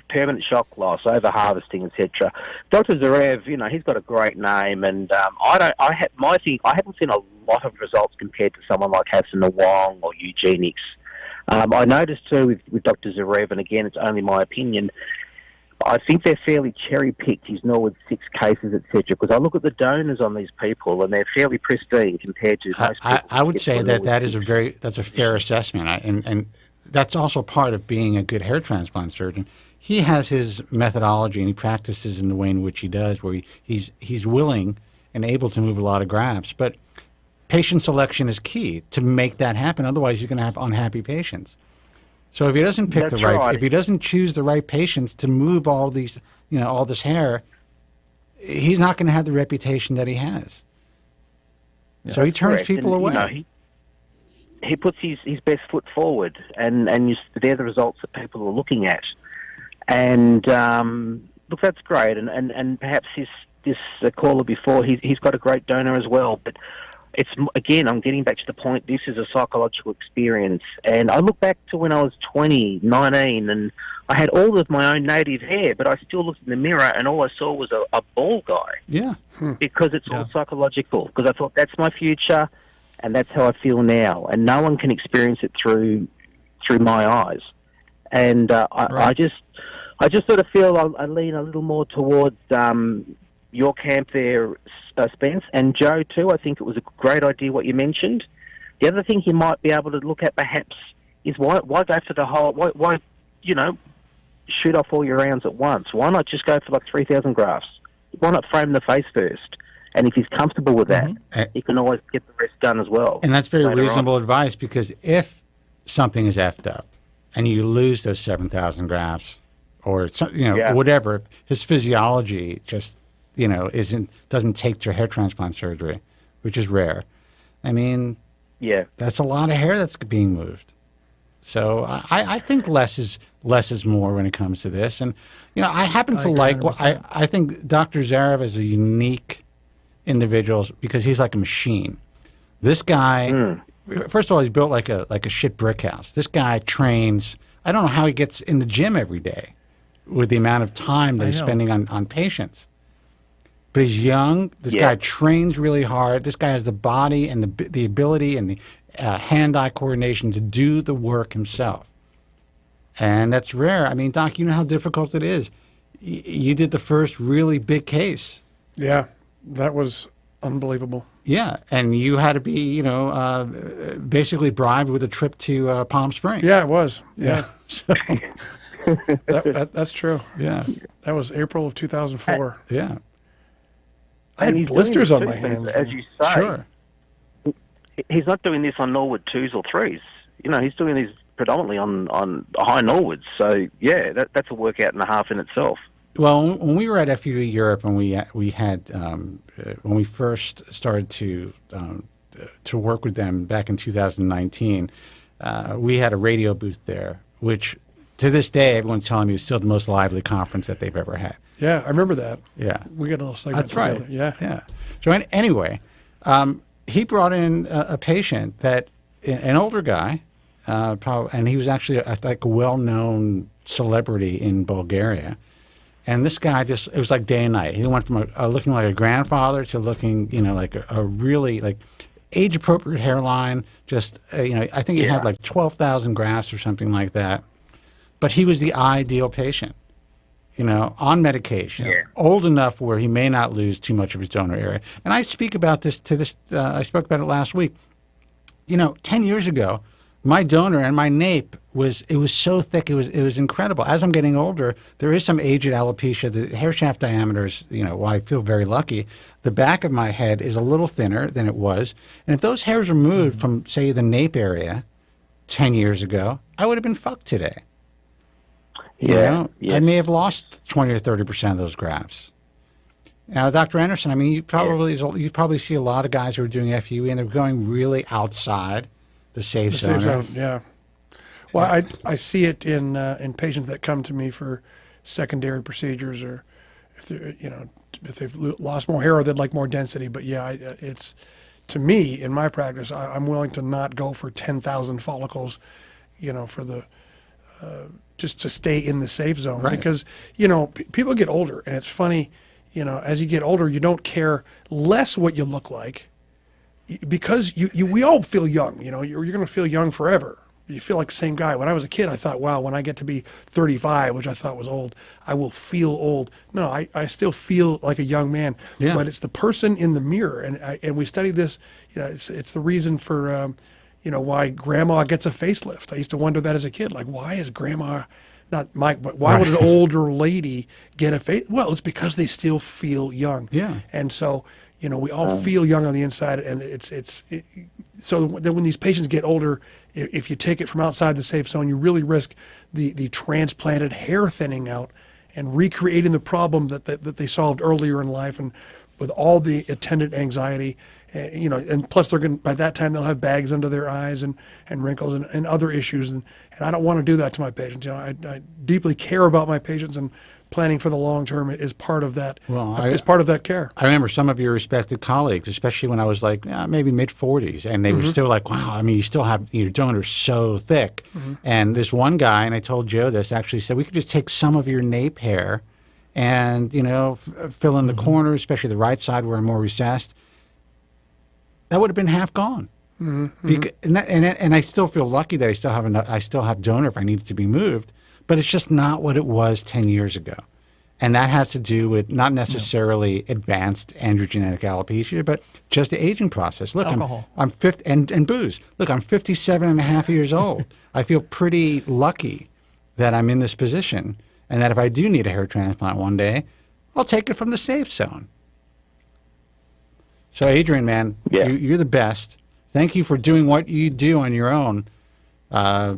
permanent shock loss, over-harvesting, etc. Dr. Zarev, he's got a great name, and I haven't seen a lot of results compared to someone like Hassan Wong or Eugenics. I noticed too with Dr. Zarev, and again, it's only my opinion, I think they're fairly cherry-picked, his Norwood 6 cases, etc., because I look at the donors on these people, and they're fairly pristine compared to most people. I would say that's a fair assessment, and that's also part of being a good hair transplant surgeon. He has his methodology, and he practices in the way in which he does, where he's willing and able to move a lot of grafts, but patient selection is key to make that happen. Otherwise, he's going to have unhappy patients. So if he doesn't pick if he doesn't choose the right patients to move all these, all this hair, he's not going to have the reputation that he has. Yeah, so he turns people away. He puts his best foot forward, and they're the results that people are looking at. And look, that's great. And perhaps this caller before, he's got a great donor as well. But again, I'm getting back to the point, this is a psychological experience. And I look back to when I was 20, 19, and I had all of my own native hair, but I still looked in the mirror and all I saw was a bald guy. Yeah. Because it's all psychological. Because I thought, that's my future, and that's how I feel now. And no one can experience it through my eyes. And I just sort of feel I lean a little more towards your camp there, Spence, and Joe too. I think it was a great idea what you mentioned. The other thing you might be able to look at perhaps is why go for the whole, why shoot off all your rounds at once? Why not just go for like 3,000 grafts? Why not frame the face first? And if he's comfortable with that, he can always get the rest done as well. And that's very later reasonable on. advice, because if something is effed up and you lose those 7,000 grafts or whatever, his physiology just doesn't take to hair transplant surgery, which is rare. I mean, that's a lot of hair that's being moved. So I think less is more when it comes to this. And I happen to I think Dr. Zarev is a unique individual because he's like a machine. This guy, first of all, he's built like a shit brick house. This guy trains. I don't know how he gets in the gym every day with the amount of time that he's spending on patients. But he's young. This guy trains really hard. This guy has the body and the ability and the hand-eye coordination to do the work himself. And that's rare. I mean, Doc, you know how difficult it is. You did the first really big case. Yeah, that was unbelievable. Yeah, and you had to be, basically bribed with a trip to Palm Springs. Yeah, it was. Yeah. So, that's true. Yeah. That was April of 2004. Yeah. I had blisters on my hands. As you say, Sure. He's not doing this on Norwood 2s or 3s. He's doing these predominantly on high Norwoods. So, yeah, that's a workout and a half in itself. Well, when we were at FUE Europe and we had when we first started to work with them back in 2019, we had a radio booth there, which to this day everyone's telling me is still the most lively conference that they've ever had. Yeah, I remember that. Yeah, we got a little segment That's right. together. Yeah, yeah. So anyway, he brought in a patient an older guy, and he was actually a well-known celebrity in Bulgaria. And this guy it was like day and night. He went from looking like a grandfather to looking, like a really like age-appropriate hairline. Just, I think he had like 12,000 grafts or something like that. But he was the ideal patient, on medication, old enough where he may not lose too much of his donor area. And I speak about this I spoke about it last week. 10 years ago, my donor and my nape was so thick, it was incredible. As I'm getting older, there is some aged alopecia. The hair shaft diameters, well, I feel very lucky. The back of my head is a little thinner than it was. And if those hairs were moved from, say, the nape area 10 years ago, I would have been fucked today. I may have lost 20 or 30% of those grafts. Now, Dr. Anderson, I mean, you probably see a lot of guys who are doing FUE and they're going really outside the safe zone. Safe zone, yeah. Well, I see it in patients that come to me for secondary procedures, or if they've lost more hair or they'd like more density. But yeah, it's to me in my practice, I'm willing to not go for 10,000 follicles, for the just to stay in the safe zone, right. Because people get older, and it's funny, as you get older, you don't care less what you look like. Because we all feel young, you're going to feel young forever. You feel like the same guy. When I was a kid, I thought, wow, when I get to be 35, which I thought was old, I will feel old. No, I still feel like a young man. Yeah. But it's the person in the mirror, and we study this. It's the reason for why grandma gets a facelift. I used to wonder that as a kid, like why is grandma not Mike? But why would an older lady get a face? Well, it's because they still feel young. Yeah, and so. We all feel young on the inside, and so then when these patients get older, if you take it from outside the safe zone, you really risk the transplanted hair thinning out and recreating the problem that they solved earlier in life, and with all the attendant anxiety, and plus by that time they'll have bags under their eyes and wrinkles and other issues, and I don't want to do that to my patients. I deeply care about my patients, and planning for the long term is part of that. Well, is part of that care. I remember some of your respected colleagues, especially when I was like maybe mid-40s, and they were still like, wow, I mean, you still have your donors so thick. And this one guy, and I told Joe this, actually said, we could just take some of your nape hair and, fill in the corners, especially the right side where I'm more recessed. That would have been half gone. And I still feel lucky that I still have donor if I need it to be moved, but it's just not what it was 10 years ago. And that has to do with not necessarily advanced androgenetic alopecia, but just the aging process. Look, alcohol. I'm 50, and booze. Look, I'm 57 and a half years old. I feel pretty lucky that I'm in this position, and that if I do need a hair transplant one day, I'll take it from the safe zone. So, Adrian, man, you're the best. Thank you for doing what you do on your own,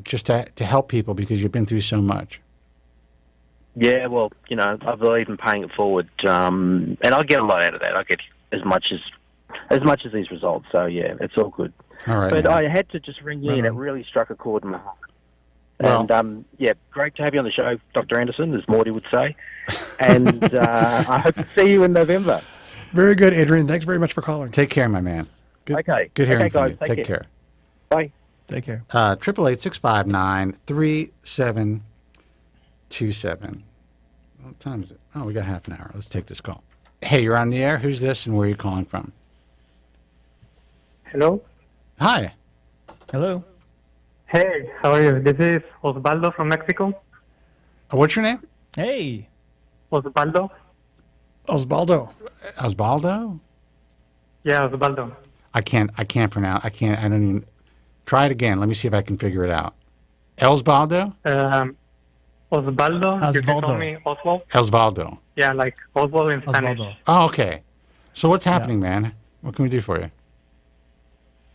just to help people, because you've been through so much. Yeah, well, I believe in paying it forward, and I get a lot out of that. I get as much as these results. So yeah, it's all good. All right, but man. I had to just ring you in. It really struck a chord in my heart. Well, And great to have you on the show, Dr. Anderson, as Morty would say. And I hope to see you in November. Very good, Adrian. Thanks very much for calling. Take care, my man. Good, Okay. Good hearing Okay, from guys, you. take care. Bye. Take care. 888-659-3727. What time is it? Oh, we got half an hour. Let's take this call. Hey, you're on the air. Who's this, and where are you calling from? Hello. Hi. Hello. Hey, how are you? This is Osvaldo from Mexico. What's your name? Hey. Osvaldo. Osvaldo. Osvaldo? Yeah, Osvaldo. I can't pronounce. I don't even. Try it again. Let me see if I can figure it out. Osvaldo? Osvaldo. You can call me Oswald. Osvaldo. Yeah, like Oswald in Spanish. Oh, okay. So what's happening, man? What can we do for you?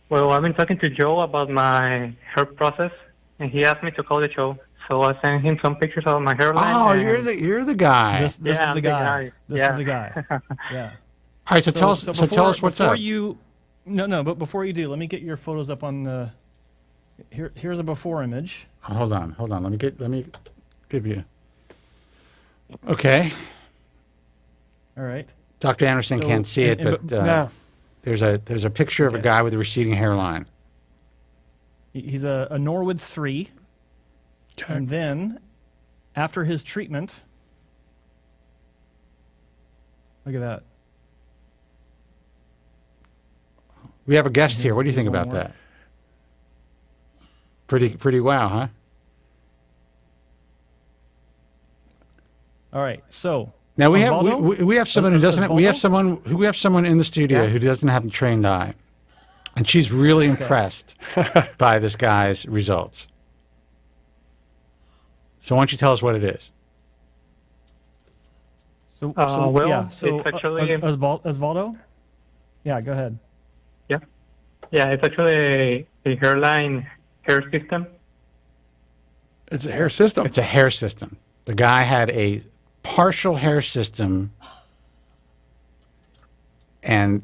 Well, I've been talking to Joe about my hair process, and he asked me to call the show. So I sent him some pictures of my hairline. Oh, and you're the guy. This is the guy. This is the guy. Yeah. All right, so tell us what's up. But before you do, let me get your photos up on the. Here's a before image. Hold on. Let me give you. Okay. All right. Dr. Anderson can't see it, but there's a picture of a guy with a receding hairline. He's a Norwood 3. Okay. And then, after his treatment, look at that. We have a guest here. What do you think about that? Pretty wow, huh? All right. So now we have someone who doesn't. We have someone in the studio who doesn't have a trained eye, and she's really impressed by this guy's results. So why don't you tell us what it is? So it's actually Osvaldo. Yeah, go ahead. Yeah, it's actually a hairline hair system. It's a hair system. It's a hair system. The guy had a partial hair system, and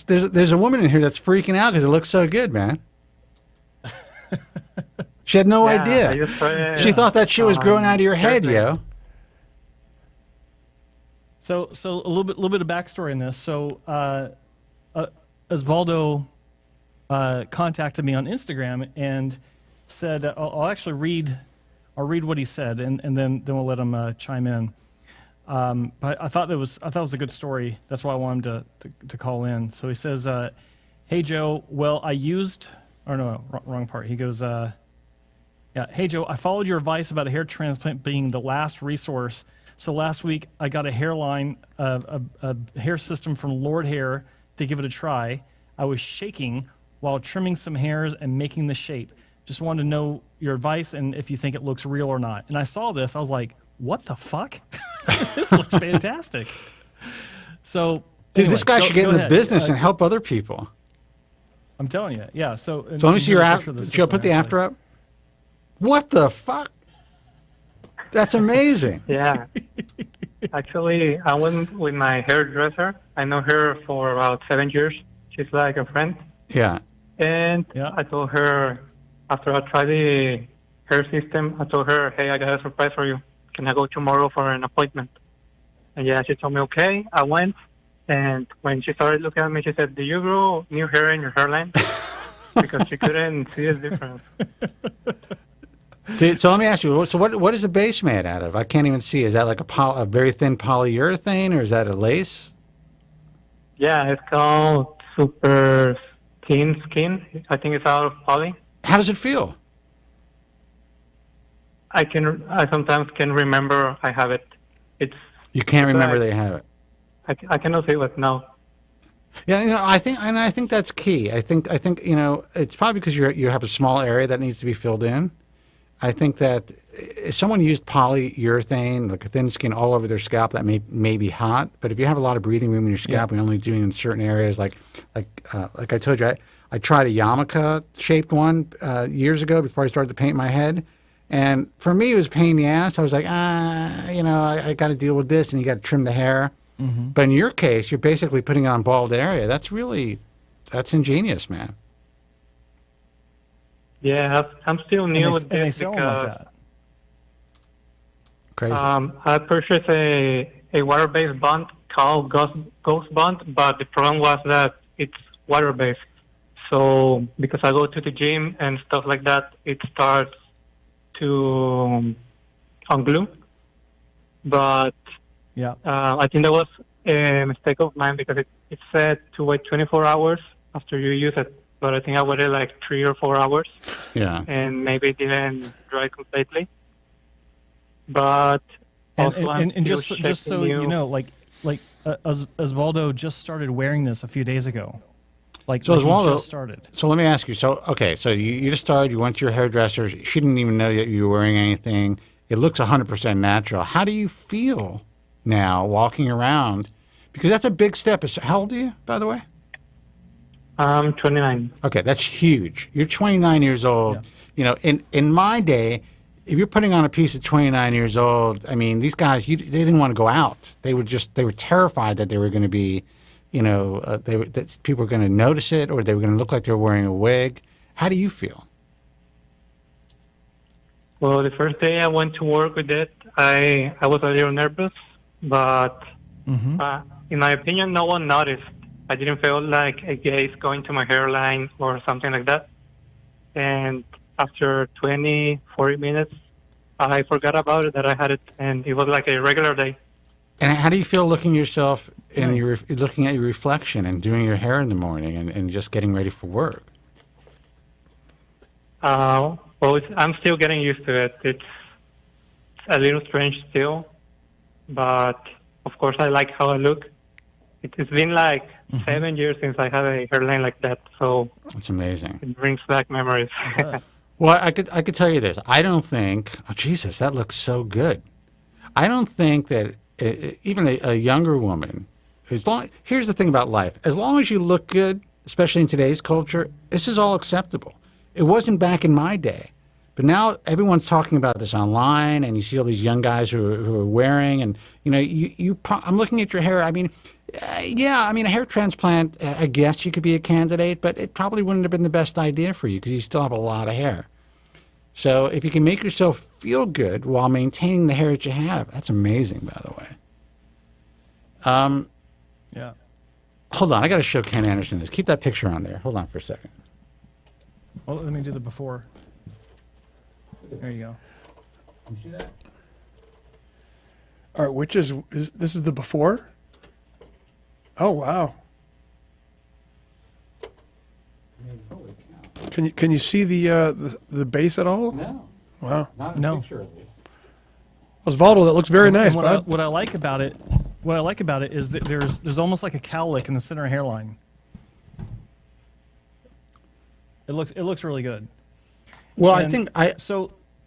there's a woman in here that's freaking out because it looks so good, man. She had no idea. She thought that shit was growing out of your head, yo. So a little bit of backstory in this. So Osvaldo contacted me on Instagram and said, I'll actually read what he said, and then we'll let him chime in. But I thought it was a good story. That's why I wanted him to call in. So he says, "Hey Joe, well wrong part. He goes, hey Joe, I followed your advice about a hair transplant being the last resource. So last week I got a hairline, a hair system from Lord Hair to give it a try. I was shaking while trimming some hairs and making the shape. Just wanted to know your advice and if you think it looks real or not." And I saw this, I was like, what the fuck? This looks fantastic. So, dude, this guy should get in the business and help other people. I'm telling you, yeah. So let me see your after. Joe, put the after up. What the fuck? That's amazing. Yeah. Actually, I went with my hairdresser. I know her for about 7 years. She's like a friend. Yeah. And I told her, after I tried the hair system, I told her, hey, I got a surprise for you. can I go tomorrow for an appointment? And yeah, she told me, okay. I went, and when she started looking at me, she said, do you grow new hair in your hairline? Because she couldn't see the difference. So let me ask you, so what is the base made out of? I can't even see. Is that like a very thin polyurethane, or is that a lace? Yeah, it's called Super Thin Skin. I think it's out of poly. How does it feel? I sometimes can remember I have it. You can't remember they have it. I cannot say what now. Yeah, I think that's key. I think it's probably because you have a small area that needs to be filled in. I think that if someone used polyurethane, like a thin skin, all over their scalp, that may be hot. But if you have a lot of breathing room in your scalp, and only doing it in certain areas, like I told you, I tried a yarmulke shaped one years ago before I started to paint my head. And for me, it was a pain in the ass. I was like, I got to deal with this, and you got to trim the hair. Mm-hmm. But in your case, you're basically putting it on bald area. That's ingenious, man. Yeah, I'm still new with this because like that. Crazy. I purchased a water-based bond called Ghost Bond, but the problem was that it's water-based. So because I go to the gym and stuff like that, it starts to unglue. But I think that was a mistake of mine because it said to wait 24 hours after you use it. But I think I waited like 3 or 4 hours. Yeah. And maybe it didn't dry completely. But also and just so you know, like Osvaldo just started wearing this a few days ago. So Osvaldo just started. So let me ask you. So you just started. You went to your hairdresser. She didn't even know that you were wearing anything. It looks 100% natural. How do you feel now walking around? Because that's a big step. How old are you, by the way? I'm 29. Okay, that's huge. You're 29 years old. Yeah. In my day, if you're putting on a piece at 29 years old, I mean, these guys, they didn't want to go out. They were terrified that they were going to be, that people were going to notice it, or they were going to look like they were wearing a wig. How do you feel? Well, the first day I went to work with it, I was a little nervous, but in my opinion, no one noticed. I didn't feel like a gaze going to my hairline or something like that. And after 20, 40 minutes, I forgot about it, that I had it, and it was like a regular day. And how do you feel looking yourself and looking at your reflection and doing your hair in the morning and just getting ready for work? Well, I'm still getting used to it. It's a little strange still, but of course I like how I look. It's been like 7 years since I had a hairline like that, so that's amazing. It brings back memories. Well, I could tell you this. I don't think. Oh, Jesus, that looks so good. I don't think that even a younger woman. Here's the thing about life: as long as you look good, especially in today's culture, this is all acceptable. It wasn't back in my day, but now everyone's talking about this online, and you see all these young guys who are wearing, and I'm looking at your hair. I mean. A hair transplant, I guess you could be a candidate, but it probably wouldn't have been the best idea for you because you still have a lot of hair. So if you can make yourself feel good while maintaining the hair that you have, that's amazing, by the way. Yeah. Hold on, I got to show Ken Anderson this. Keep that picture on there. Hold on for a second. Well, let me do the before. There you go. You see that? All right, this is the before? Oh, wow. Can you see the base at all? No. Wow. Not a picture of it. Osvaldo, that looks very nice, bud. What I like about it is that there's almost like a cowlick in the center hairline. It looks really good. Well, And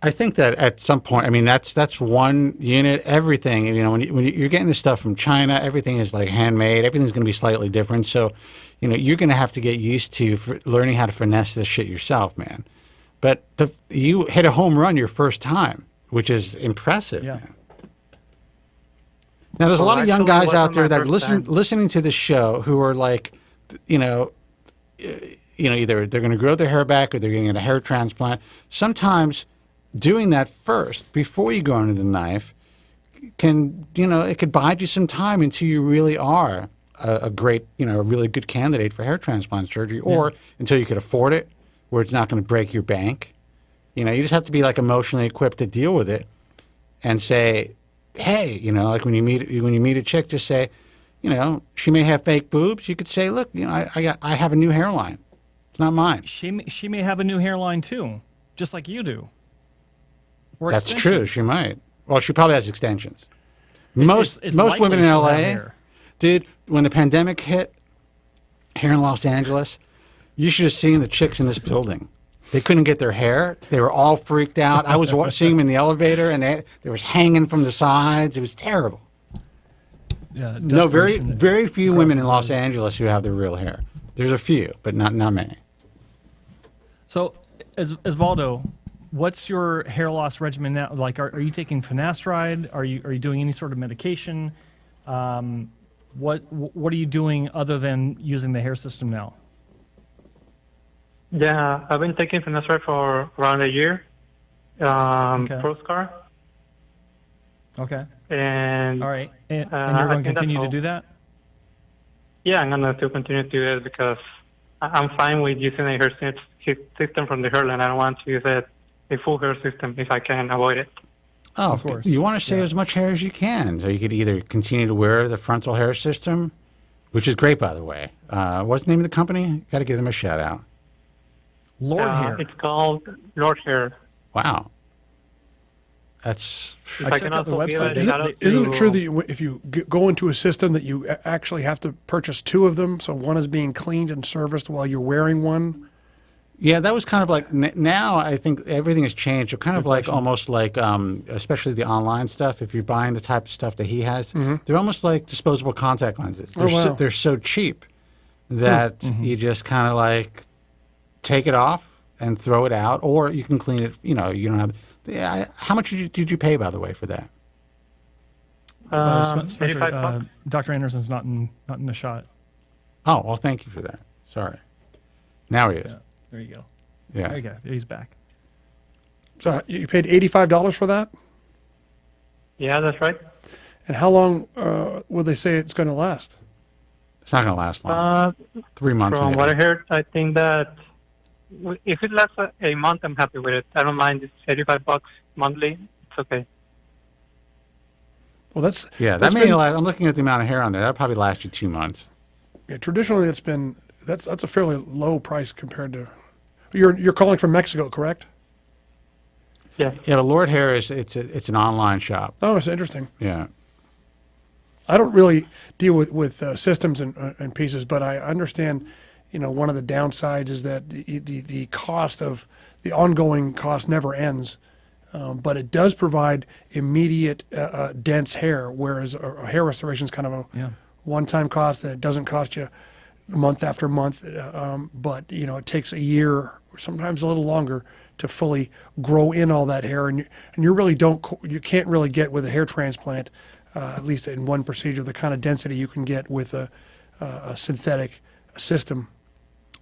I think that at some point, I mean, that's one unit. Everything, when you're getting this stuff from China, everything is like handmade. Everything's going to be slightly different. So, you're going to have to get used to learning how to finesse this shit yourself, man. But you hit a home run your first time, which is impressive. Yeah. Man. Now, there's a lot of young guys out there that are listening to this show who are like, either they're going to grow their hair back or they're getting a hair transplant. Sometimes doing that first, before you go into the knife, can, it could bide you some time until you really are a great, a really good candidate for hair transplant surgery, or until you could afford it, where it's not going to break your bank. You just have to be like emotionally equipped to deal with it, and say, hey, like when you meet a chick, just say, she may have fake boobs. You could say, look, I have a new hairline. It's not mine. She may have a new hairline too, just like you do. Or That's true. She might. Well, she probably has extensions. It's Most women in she'll have LA, hair. dude, when the pandemic hit here in Los Angeles, you should have seen the chicks in this building. They couldn't get their hair. They were all freaked out. I was seeing them in the elevator, and they was hanging from the sides. It was terrible. Yeah, No, very few women in Los Angeles who have their real hair. There's a few, but not many. So, Osvaldo, what's your hair loss regimen now? Like, are you taking finasteride? Are you doing any sort of medication? What are you doing other than using the hair system now? Yeah, I've been taking finasteride for around a year. Proscar. Okay. And all right, and you're going to continue to do that? Yeah, I'm going to still continue to do it because I'm fine with using a hair system from the hairline. I don't want to use a full hair system if I can avoid it. Oh, of course. You want to save as much hair as you can. So you could either continue to wear the frontal hair system, which is great, by the way. What's the name of the company? Got to give them a shout out. Lord Hair. It's called Lord Hair. Wow. That's. I checked out the website. Isn't it true that if you go into a system that you actually have to purchase two of them, so one is being cleaned and serviced while you're wearing one? Yeah, that was kind of like, now I think everything has changed. It's kind of like, almost like, especially the online stuff, if you're buying the type of stuff that he has, they're almost like disposable contact lenses. They're so cheap that you just kind of like take it off and throw it out, or you can clean it, you don't have. How much did you pay, by the way, for that? Dr. Anderson's not in the shot. Oh, well, thank you for that. Sorry. Now he is. Yeah, there you go. Yeah. There you go. He's back. So you paid $85 for that? Yeah, that's right. And how long will they say it's going to last? It's not going to last long. 3 months. From maybe. what I heard, I think that if it lasts a month, I'm happy with it. I don't mind. It's $85 monthly. It's okay. Well, that's that may last. I'm looking at the amount of hair on there. That'll probably last you 2 months. Yeah, traditionally that's a fairly low price compared to. You're calling from Mexico, correct? Yeah. Yeah, but Lord Hair it's an online shop. Oh, it's interesting. Yeah. I don't really deal with systems and pieces, but I understand. One of the downsides is that the cost of the ongoing cost never ends, but it does provide immediate dense hair, whereas a hair restoration is kind of a one-time cost, and it doesn't cost you month after month. But it takes a year, or sometimes a little longer, to fully grow in all that hair, and you really you can't really get with a hair transplant, at least in one procedure, the kind of density you can get with a synthetic system.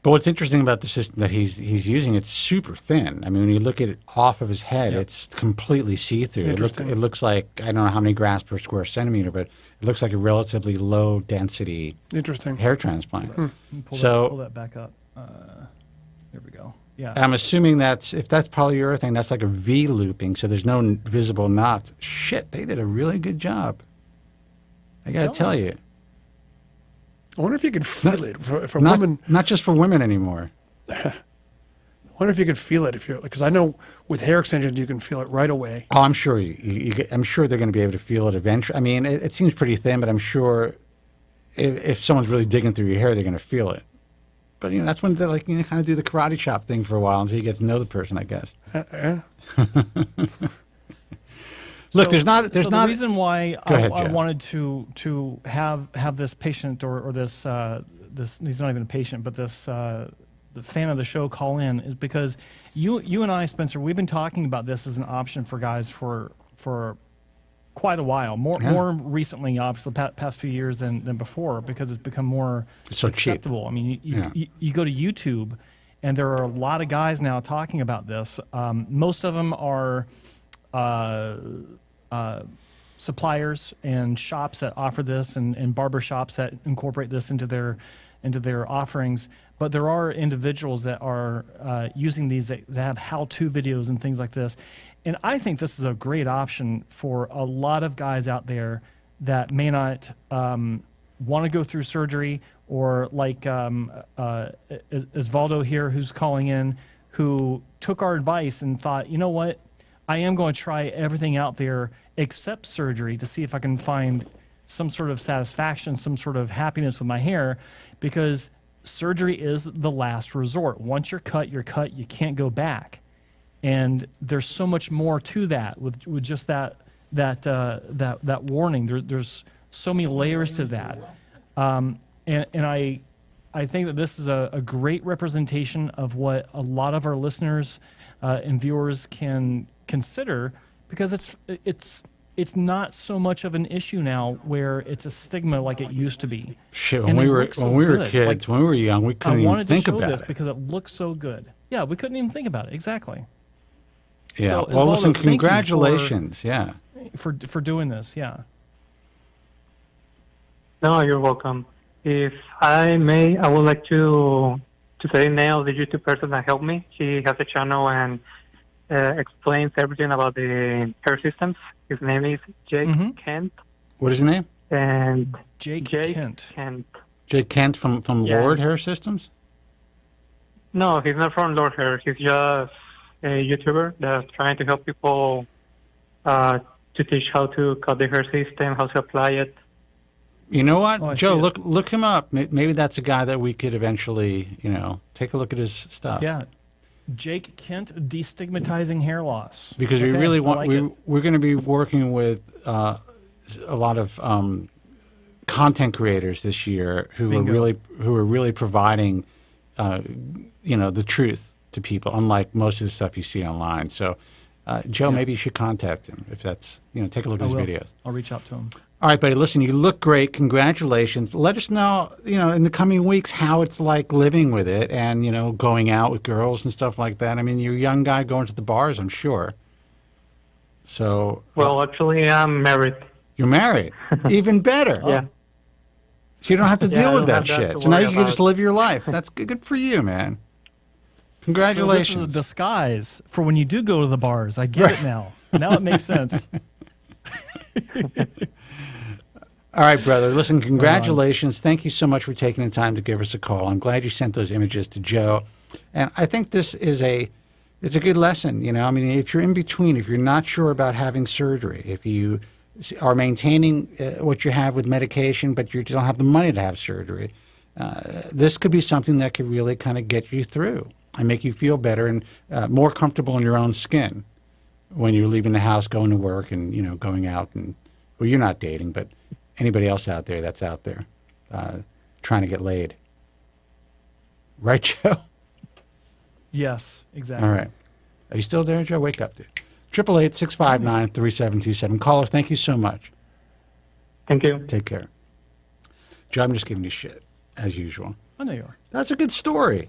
But what's interesting about the system that he's using, it's super thin. I mean, when you look at it off of his head, it's completely see-through. It looks like, I don't know how many grams per square centimeter, but it looks like a relatively low density hair transplant. Pull that back up. There we go. Yeah. I'm assuming if that's polyurethane, that's like a V looping, so there's no visible knots. Shit, they did a really good job. I got to tell you. I wonder if you could feel it for women. Not just for women anymore. I wonder if you could feel it because I know with hair extensions you can feel it right away. Oh, I'm sure I'm sure they're going to be able to feel it eventually. I mean, it seems pretty thin, but I'm sure if someone's really digging through your hair, they're going to feel it. But that's when they kind of do the karate chop thing for a while until you get to know the person, I guess. Look, there's not. The reason why ahead, I wanted to have this patient or this he's not even a patient, but this the fan of the show call in is because you and I, Spencer, we've been talking about this as an option for guys for quite a while. More recently, obviously, past few years than before, because it's become more acceptable. Cheap. I mean, you go to YouTube, and there are a lot of guys now talking about this. Most of them are suppliers and shops that offer this, and barber shops that incorporate this into their offerings. But there are individuals that are using these that have how-to videos and things like this. And I think this is a great option for a lot of guys out there that may not want to go through surgery, or like Osvaldo here, who's calling in, who took our advice and thought, you know what, I am going to try everything out there except surgery to see if I can find some sort of satisfaction, some sort of happiness with my hair, because surgery is the last resort. Once you're cut, you're cut. You can't go back. And there's so much more to that with just that warning. There's so many layers to that. And I think that this is a great representation of what a lot of our listeners and viewers can consider, because it's not so much of an issue now where it's a stigma like it used to be. Shit, when we were kids, when we were young, we couldn't even think about it. I wanted to show this because it looks so good. Yeah, we couldn't even think about it. Exactly. Yeah. So, well, Osvaldo, listen, thank you congratulations. for doing this. Yeah. No, you're welcome. If I may, I would like to say now the YouTube person that helped me. He has a channel and explains everything about the hair systems. His name is Jake Kent. What is his name? And Jake Kent. Jake Kent from Lord Hair Systems? No, he's not from Lord Hair. He's just a YouTuber that's trying to help people to teach how to cut the hair system, how to apply it. You know what, Joe? Look him up. Maybe that's a guy that we could eventually, take a look at his stuff. Yeah, Jake Kent, destigmatizing hair loss. Because we really want we're going to be working with a lot of content creators this year who are really providing the truth to people, unlike most of the stuff you see online. So, Joe, maybe you should contact him if that's take a look at his videos. I'll reach out to him. All right, buddy, listen, you look great. Congratulations. Let us know, in the coming weeks how it's like living with it and, going out with girls and stuff like that. I mean, you're a young guy going to the bars, I'm sure. So. Well, actually, I'm married. You're married? Even better. Yeah. So you don't have to deal with that shit. So now you can just live your life. That's good for you, man. Congratulations. So this is a disguise for when you do go to the bars. I get it now. Now it makes sense. All right, brother. Listen, congratulations. Thank you so much for taking the time to give us a call. I'm glad you sent those images to Joe. And I think this is it's a good lesson. I mean, if you're in between, if you're not sure about having surgery, if you are maintaining what you have with medication, but you don't have the money to have surgery, this could be something that could really kind of get you through and make you feel better and more comfortable in your own skin when you're leaving the house, going to work, and going out. And well, you're not dating, but anybody else out there that's out there trying to get laid, right, Joe? Yes, exactly. All right. Are you still there, Joe? Wake up, dude. 888-659-3727. Caller, thank you so much. Thank you. Take care. Joe, I'm just giving you shit, as usual. I know you are. That's a good story.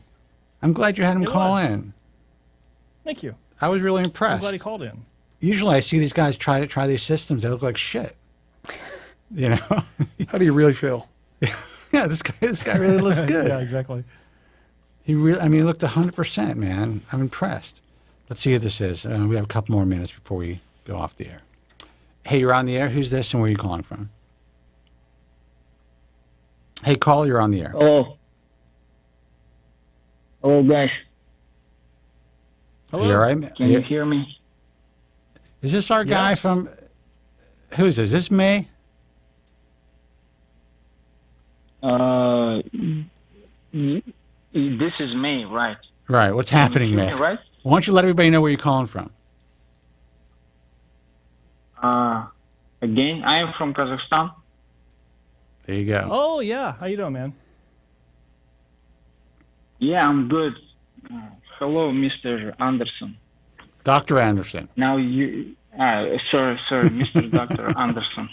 I'm glad you had him call in. Thank you. I was really impressed. I'm glad he called in. Usually I see these guys try these systems. They look like shit. How do you really feel? Yeah, this guy really looks good. Yeah, exactly. He looked 100%, man. I'm impressed. Let's see who this is. We have a couple more minutes before we go off the air. Hey, you're on the air. Who's this and where are you calling from? Hey, call, you're on the air. Hello, guys. Hello. Are you all right? Can you hear me? Is this our guy from... Who's this? Is this May? This is May, right? Right. What's happening, May? Right? Why don't you let everybody know where you're calling from? Again, I am from Kazakhstan. There you go. Oh, yeah. How you doing, man? Yeah, I'm good. Hello, Mr. Anderson. Dr. Anderson. Now you... sorry, Mr. Dr. Anderson.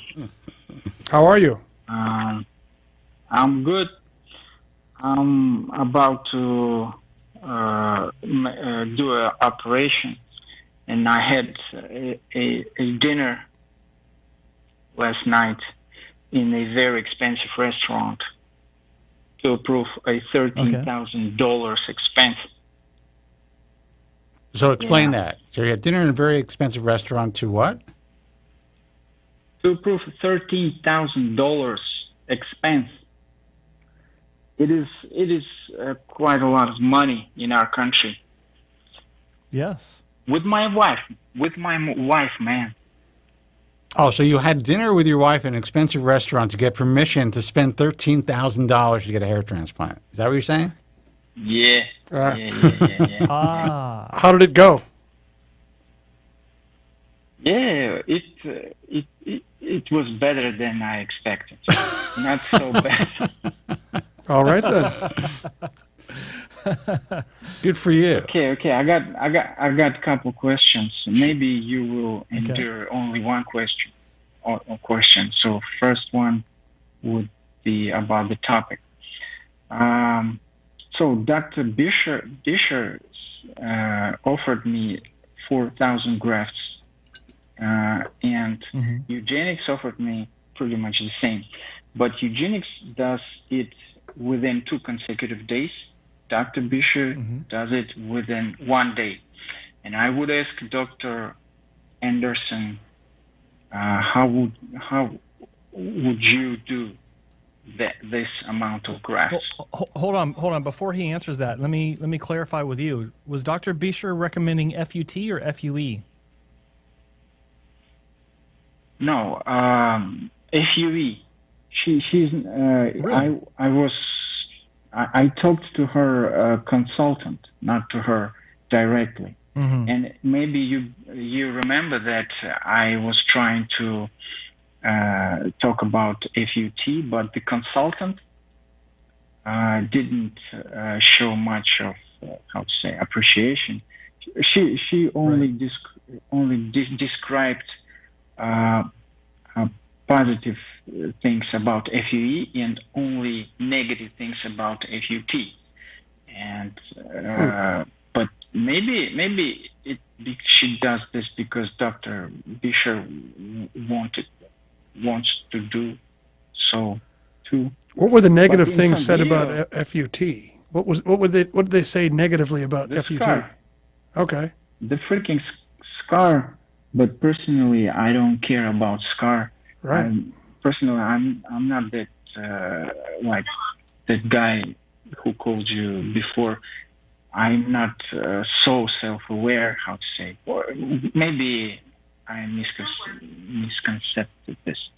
How are you? I'm good. I'm about to do an operation, and I had a dinner last night in a very expensive restaurant to approve a $13,000 expense. So explain Yeah. that. So you had dinner in a very expensive restaurant to what? To approve $13,000 expense. It is quite a lot of money in our country. Yes. With my wife, man. Oh, so you had dinner with your wife in an expensive restaurant to get permission to spend $13,000 to get a hair transplant. Is that what you're saying? Yeah. Ah. How did it go? Yeah, it was better than I expected. Not so bad. All right then. Good for you. Okay. I got a couple questions. Maybe you will endure only one question or question. So first one would be about the topic. So Dr. Bisher offered me 4,000 grafts, and eugenics offered me pretty much the same. But eugenics does it within 2 consecutive days. Dr. Bisher does it within 1 day. And I would ask Dr. Anderson, how would you do this amount of grafts? Hold on. Before he answers that, let me clarify with you. Was Dr. Bisher recommending FUT or FUE? No, FUE. She's. Really? I talked to her consultant, not to her directly. And maybe you remember that I was trying to talk about FUT, but the consultant didn't show much of appreciation. She only described positive things about FUE and only negative things about FUT. And but maybe she does this because Dr. Bisher wants to do so too. What were the negative things said about FUT? What did they say negatively about the FUT? Scar. Okay. The freaking scar. But personally, I don't care about scar. Right. Personally, I'm not that like that guy who called you before. I'm not so self-aware. How to say? Or maybe I misconcepted this.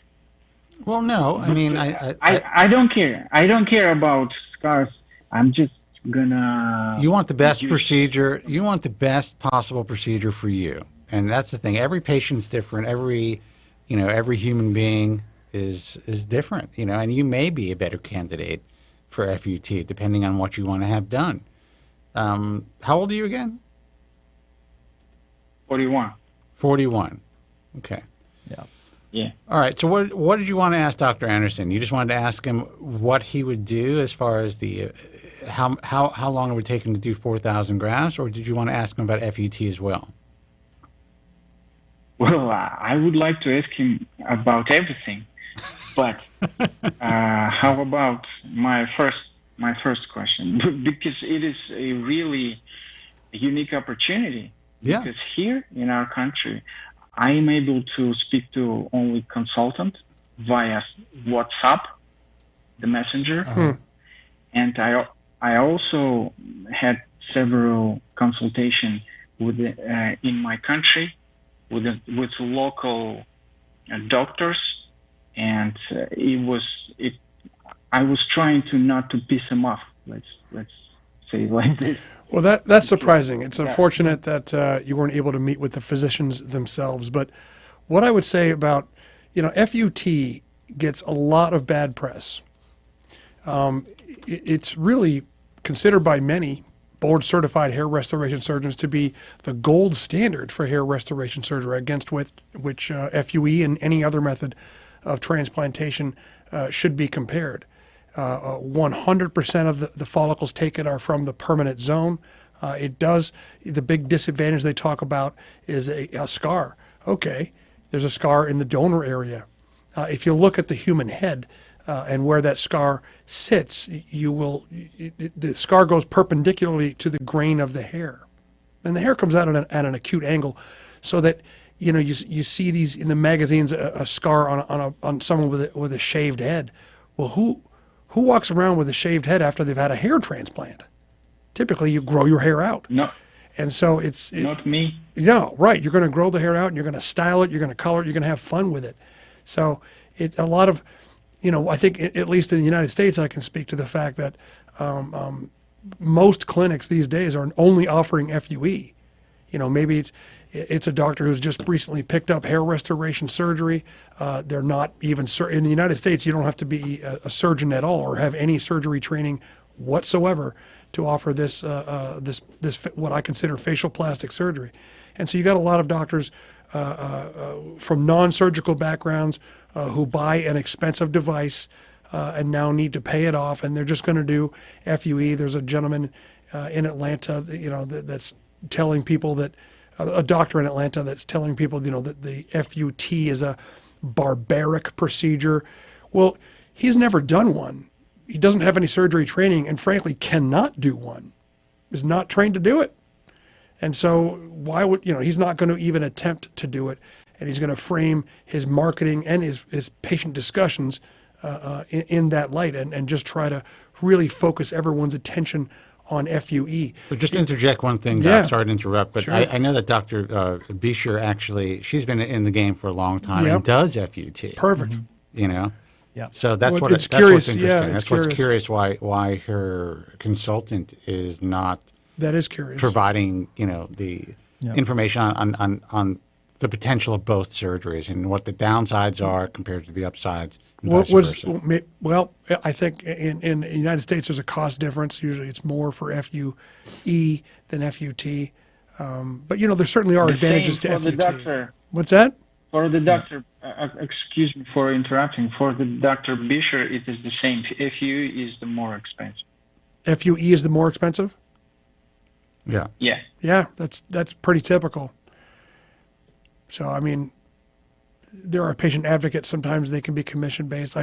Well, no. I mean, I don't care. I don't care about scars. I'm just gonna. You want the best procedure. You want the best possible procedure for you, and that's the thing. Every patient's different. Every human being is different. And you may be a better candidate for FUT depending on what you want to have done. How old are you again? 41. 41. Okay. Yeah. All right. So what did you want to ask Dr. Anderson? You just wanted to ask him what he would do as far as the how long it would take him to do 4,000 grafts, or did you want to ask him about FUT as well? Well, I would like to ask him about everything, but how about my first question? Because it is a really unique opportunity. Yeah. Because here in our country, I am able to speak to only consultant via WhatsApp, the messenger, and I also had several consultations with in my country with local doctors, and I was trying to not to piss them off. Let's say it like this. Well, that's surprising. It's unfortunate that you weren't able to meet with the physicians themselves. But what I would say about, FUT gets a lot of bad press. It's really considered by many board-certified hair restoration surgeons to be the gold standard for hair restoration surgery, against which FUE and any other method of transplantation should be compared. 100% of the follicles taken are from the permanent zone. The big disadvantage they talk about is a scar. Okay, there's a scar in the donor area. if you look at the human head and where that scar sits, the scar goes perpendicularly to the grain of the hair. And the hair comes out at an acute angle, so that you see these in the magazines, a scar on someone with a shaved head. Well, who walks around with a shaved head after they've had a hair transplant? Typically, you grow your hair out. No. And so not me. No, right. You're going to grow the hair out, and you're going to style it. You're going to color it. You're going to have fun with it. So a lot of, I think at least in the United States, I can speak to the fact that most clinics these days are only offering FUE. Maybe it's a doctor who's just recently picked up hair restoration surgery. They're not even in the United States. You don't have to be a surgeon at all or have any surgery training whatsoever to offer this what I consider facial plastic surgery. And so you got a lot of doctors from non-surgical backgrounds who buy an expensive device and now need to pay it off, and they're just going to do FUE. There's a gentleman in Atlanta, that's telling people that a doctor in Atlanta that's telling people, that the FUT is a barbaric procedure. Well, he's never done one. He doesn't have any surgery training, and frankly cannot do one. Is not trained to do it. And so why would, he's not going to even attempt to do it, and he's going to frame his marketing and his patient discussions in that light, and just try to really focus everyone's attention on FUE. But just to interject one thing, Doc, Yeah. sorry to interrupt, but Sure. I know that Dr. Bisher actually, she's been in the game for a long time Yep. and does FUT. Perfect. Yeah. So Well, that's it's curious. what's interesting. Yeah, it's that's curious. what's curious why her consultant is not That is curious. providing, the information on the potential of both surgeries and what the downsides are compared to the upsides. And vice versa. Well, I think in the United States there's a cost difference. Usually it's more for FUE than FUT. But there certainly are The advantages same to for FUT. the doctor. What's that? For the doctor, excuse me for interrupting. For the Dr. Bisher, it is the same. FUE is the more expensive. FUE is the more expensive? Yeah. Yeah. Yeah, that's pretty typical. So, there are patient advocates. Sometimes they can be commission-based.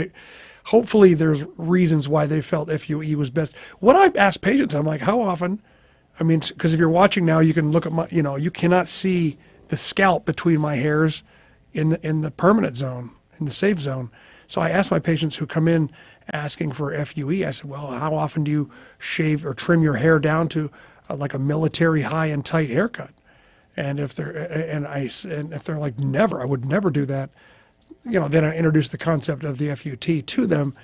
Hopefully there's reasons why they felt FUE was best. When I ask patients, I'm like, how often? Because if you're watching now, you can look at my, you cannot see the scalp between my hairs in the permanent zone, in the safe zone. So I ask my patients who come in asking for FUE, I said, well, how often do you shave or trim your hair down to like a military high and tight haircut? And if they're like, never, I would never do that, then I introduce the concept of the FUT to them,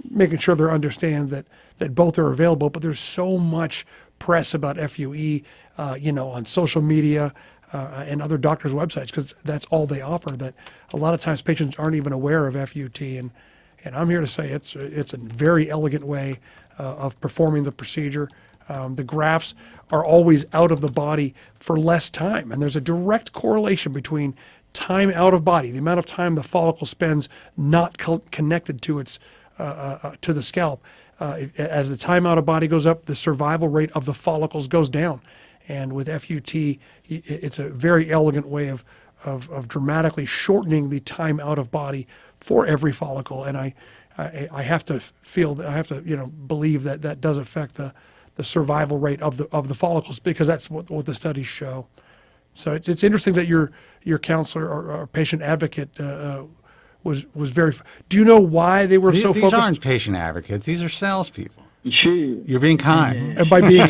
making sure they understand that both are available. But there's so much press about FUE, on social media and other doctors' websites, because that's all they offer, that a lot of times patients aren't even aware of FUT. And I'm here to say it's a very elegant way of performing the procedure. The grafts are always out of the body for less time, and there's a direct correlation between time out of body, the amount of time the follicle spends not connected to its to the scalp. As the time out of body goes up, the survival rate of the follicles goes down. And with FUT, it's a very elegant way of dramatically shortening the time out of body for every follicle. And I have to believe that does affect the survival rate of the follicles, because that's what the studies show. So it's interesting that your counselor or patient advocate was very. Do you know why they were so focused? These aren't patient advocates; these are salespeople. She. You're being kind. And by being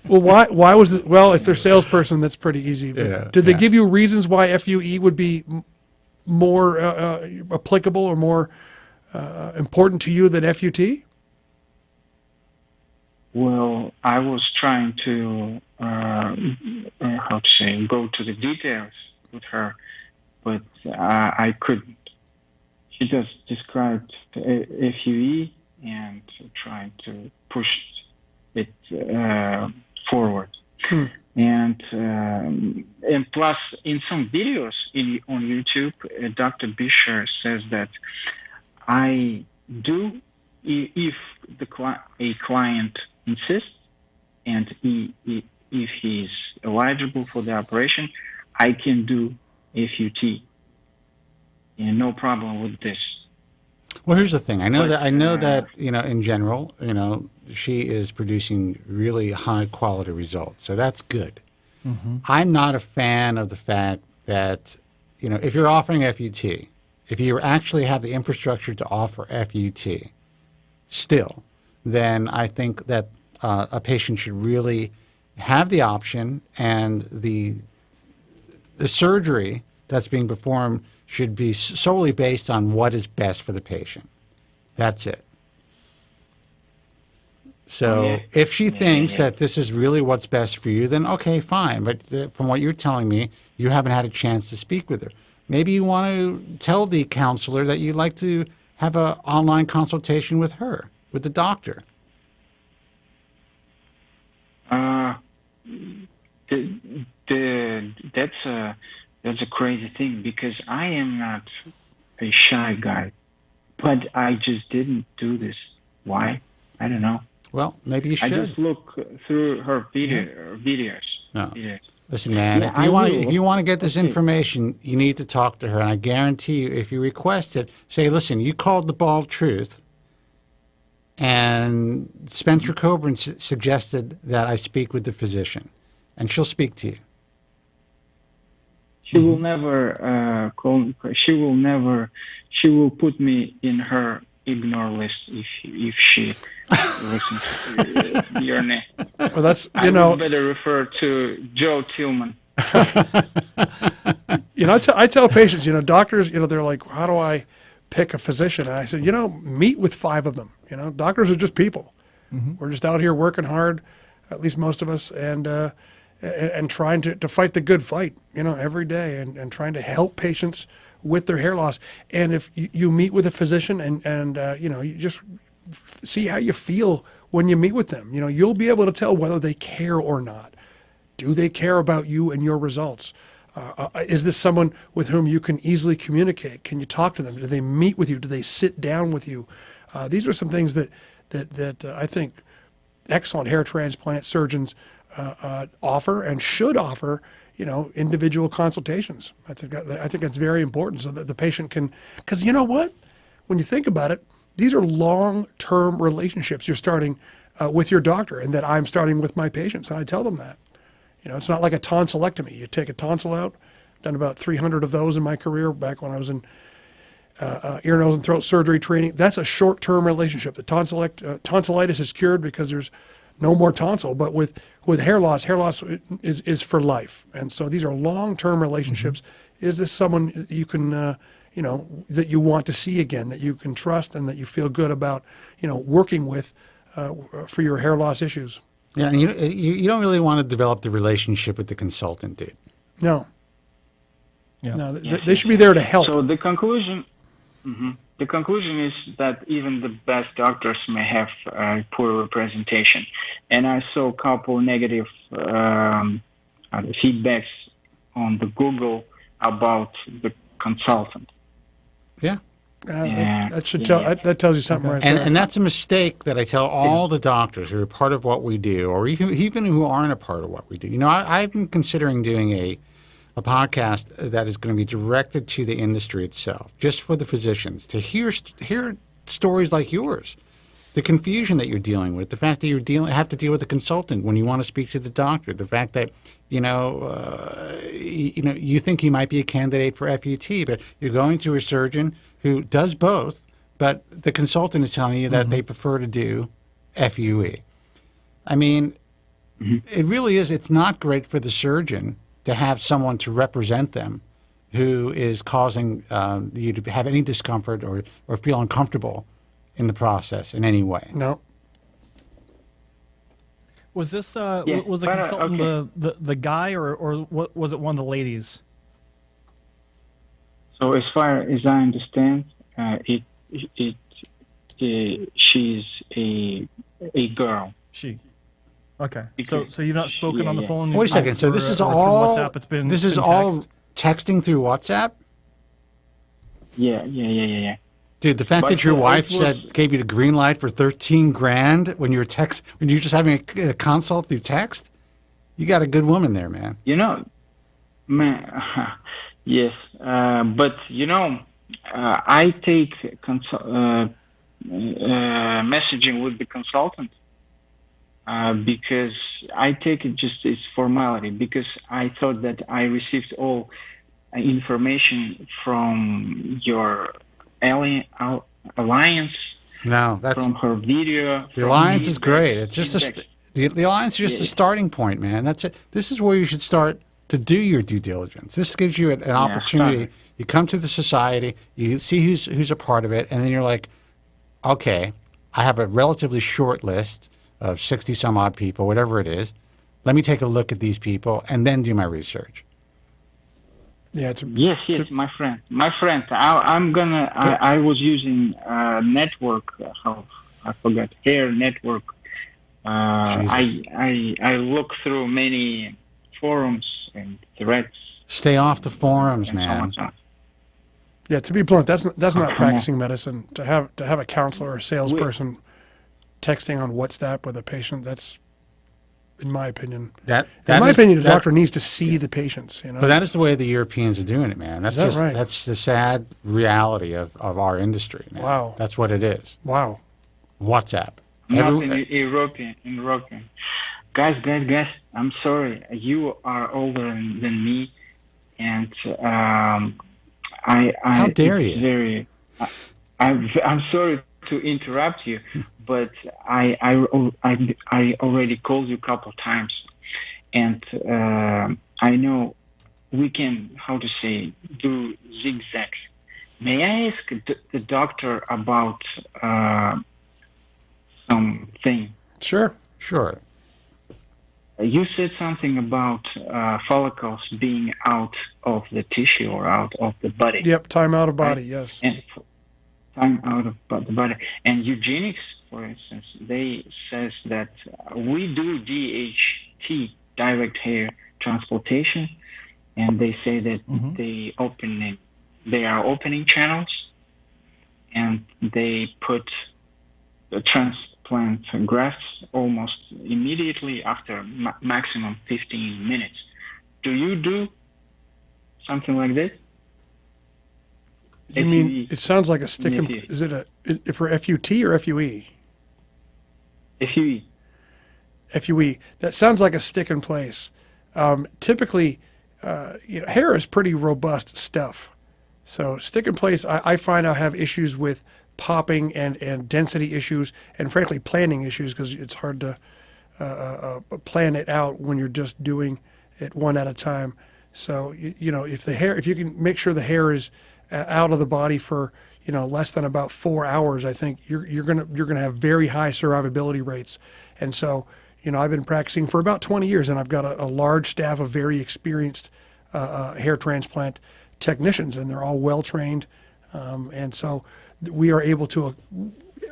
well, why was it? Well, if they're salesperson, that's pretty easy. But did they give you reasons why FUE would be more applicable or more important to you than FUT? Well, I was trying to, go to the details with her, but I couldn't. She just described FUE and trying to push it forward. And plus, in some videos on YouTube, Dr. Bisher says that I do, if a client insists, and if he's eligible for the operation, I can do FUT. no problem with this. Well, here's the thing. I know that in general, she is producing really high quality results. So that's good. Mm-hmm. I'm not a fan of the fact that, if you're offering FUT, if you actually have the infrastructure to offer FUT still, then I think that a patient should really have the option, and the surgery that's being performed should be solely based on what is best for the patient. That's it. So if she thinks that this is really what's best for you, then okay, fine. But from what you're telling me, you haven't had a chance to speak with her. Maybe you want to tell the counselor that you'd like to have an online consultation with her, with the doctor. That's a crazy thing, because I am not a shy guy, but I just didn't do this. Why? I don't know. Well, maybe you should. I just look through her videos. No. Videos. Listen, man, Yeah, if you want to get this information, you need to talk to her. And I guarantee you, if you request it, say, listen, you called the bald truth, and Spencer Kobren suggested that I speak with the physician, and she'll speak to you. She will never call. She will never. She will put me in her ignore list if she listens to your name. Well, that's I would better refer to Joe Tillman. I tell patients, doctors, they're like, how do I pick a physician? And I said, meet with 5 of them. Doctors are just people. Mm-hmm. We're just out here working hard, at least most of us, and trying to fight the good fight, every day, and trying to help patients with their hair loss. And if you meet with a physician and you just see how you feel when you meet with them, you'll be able to tell whether they care or not. Do they care about you and your results? Is this someone with whom you can easily communicate? Can you talk to them? Do they meet with you? Do they sit down with you? These are some things that I think excellent hair transplant surgeons offer and should offer, individual consultations. I think that's very important, so that the patient can, because you know what? When you think about it, these are long-term relationships you're starting with your doctor, and that I'm starting with my patients, and I tell them that. It's not like a tonsillectomy. You take a tonsil out. I've done about 300 of those in my career back when I was in ear, nose, and throat surgery training. That's a short-term relationship. The tonsillitis is cured because there's no more tonsil, but with hair loss is for life. And so these are long-term relationships. Mm-hmm. Is this someone you can, that you want to see again, that you can trust, and that you feel good about, working with for your hair loss issues? Yeah, and you don't really want to develop the relationship with the consultant, dude. No. Yeah. No, they should be there to help. So the conclusion is that even the best doctors may have poor representation. And I saw a couple negative feedbacks on the Google about the consultant. Yeah. That tells you something right and, there. And that's a mistake that I tell all the doctors who are part of what we do, or even who aren't a part of what we do. I've been considering doing a podcast that is going to be directed to the industry itself, just for the physicians, to hear stories like yours, the confusion that you're dealing with, the fact that have to deal with a consultant when you want to speak to the doctor, the fact that you think you might be a candidate for FUT, but you're going to a surgeon who does both, but the consultant is telling you that they prefer to do FUE. I mean, it really is. It's not great for the surgeon to have someone to represent them who is causing you to have any discomfort or feel uncomfortable in the process in any way. No. Was this was the consultant the guy, or what was it, one of the ladies? So as far as I understand, she's a girl. She. Okay. So you've not spoken on the phone. Wait a second. So this is all WhatsApp. It's been all texting through WhatsApp. Yeah. Dude, the fact that your wife gave you the green light for $13,000 when you're just having a consult through text, you got a good woman there, man. Man, yes, but I take messaging with the consultant because I take it just as formality, because I thought that I received all information from your alliance. No, that's from her video. The alliance is great. It's just the alliance is just a starting point, man. That's it. This is where you should start to do your due diligence. This gives you an opportunity. You come to the society, you see who's a part of it, and then you're like, okay, I have a relatively short list of 60 some odd people, whatever it is. Let me take a look at these people and then do my research. Yeah, yes, my friend. I was using network. I forgot hair network. I look through many forums and threads. Stay off the forums, man. Yeah, to be blunt, that's not practicing medicine. To have a counselor or a salesperson texting on WhatsApp with a patient, that's, in my opinion, the doctor needs to see the patients. You know, but that is the way the Europeans are doing it, man. That's just right? That's the sad reality of our industry. Man. Wow, that's what it is. Wow, WhatsApp. European. Guys, I'm sorry. You are older than me, and how dare you? I'm sorry to interrupt you, but I already called you a couple of times, and I know we can, do zigzags. May I ask the doctor about something? Sure. You said something about follicles being out of the tissue or out of the body. Yep, time out of body, yes. And time out of the body. And eugenics, for instance, they says that we do DHT, direct hair transplantation, and they say that they are opening channels, and they put the transplant grafts almost immediately after maximum 15 minutes. Do you do something like this? You mean, it sounds like a stick and... Is it for FUT or FUE? FUE. FUE. That sounds like a stick in place. Typically, hair is pretty robust stuff. So stick in place, I find I have issues with popping and density issues, and frankly planning issues, because it's hard to plan it out when you're just doing it one at a time. So if you can make sure the hair is out of the body for less than about 4 hours, I think you're gonna have very high survivability rates. And so I've been practicing for about 20 years, and I've got a large staff of very experienced hair transplant technicians, and they're all well trained, and so we are able to.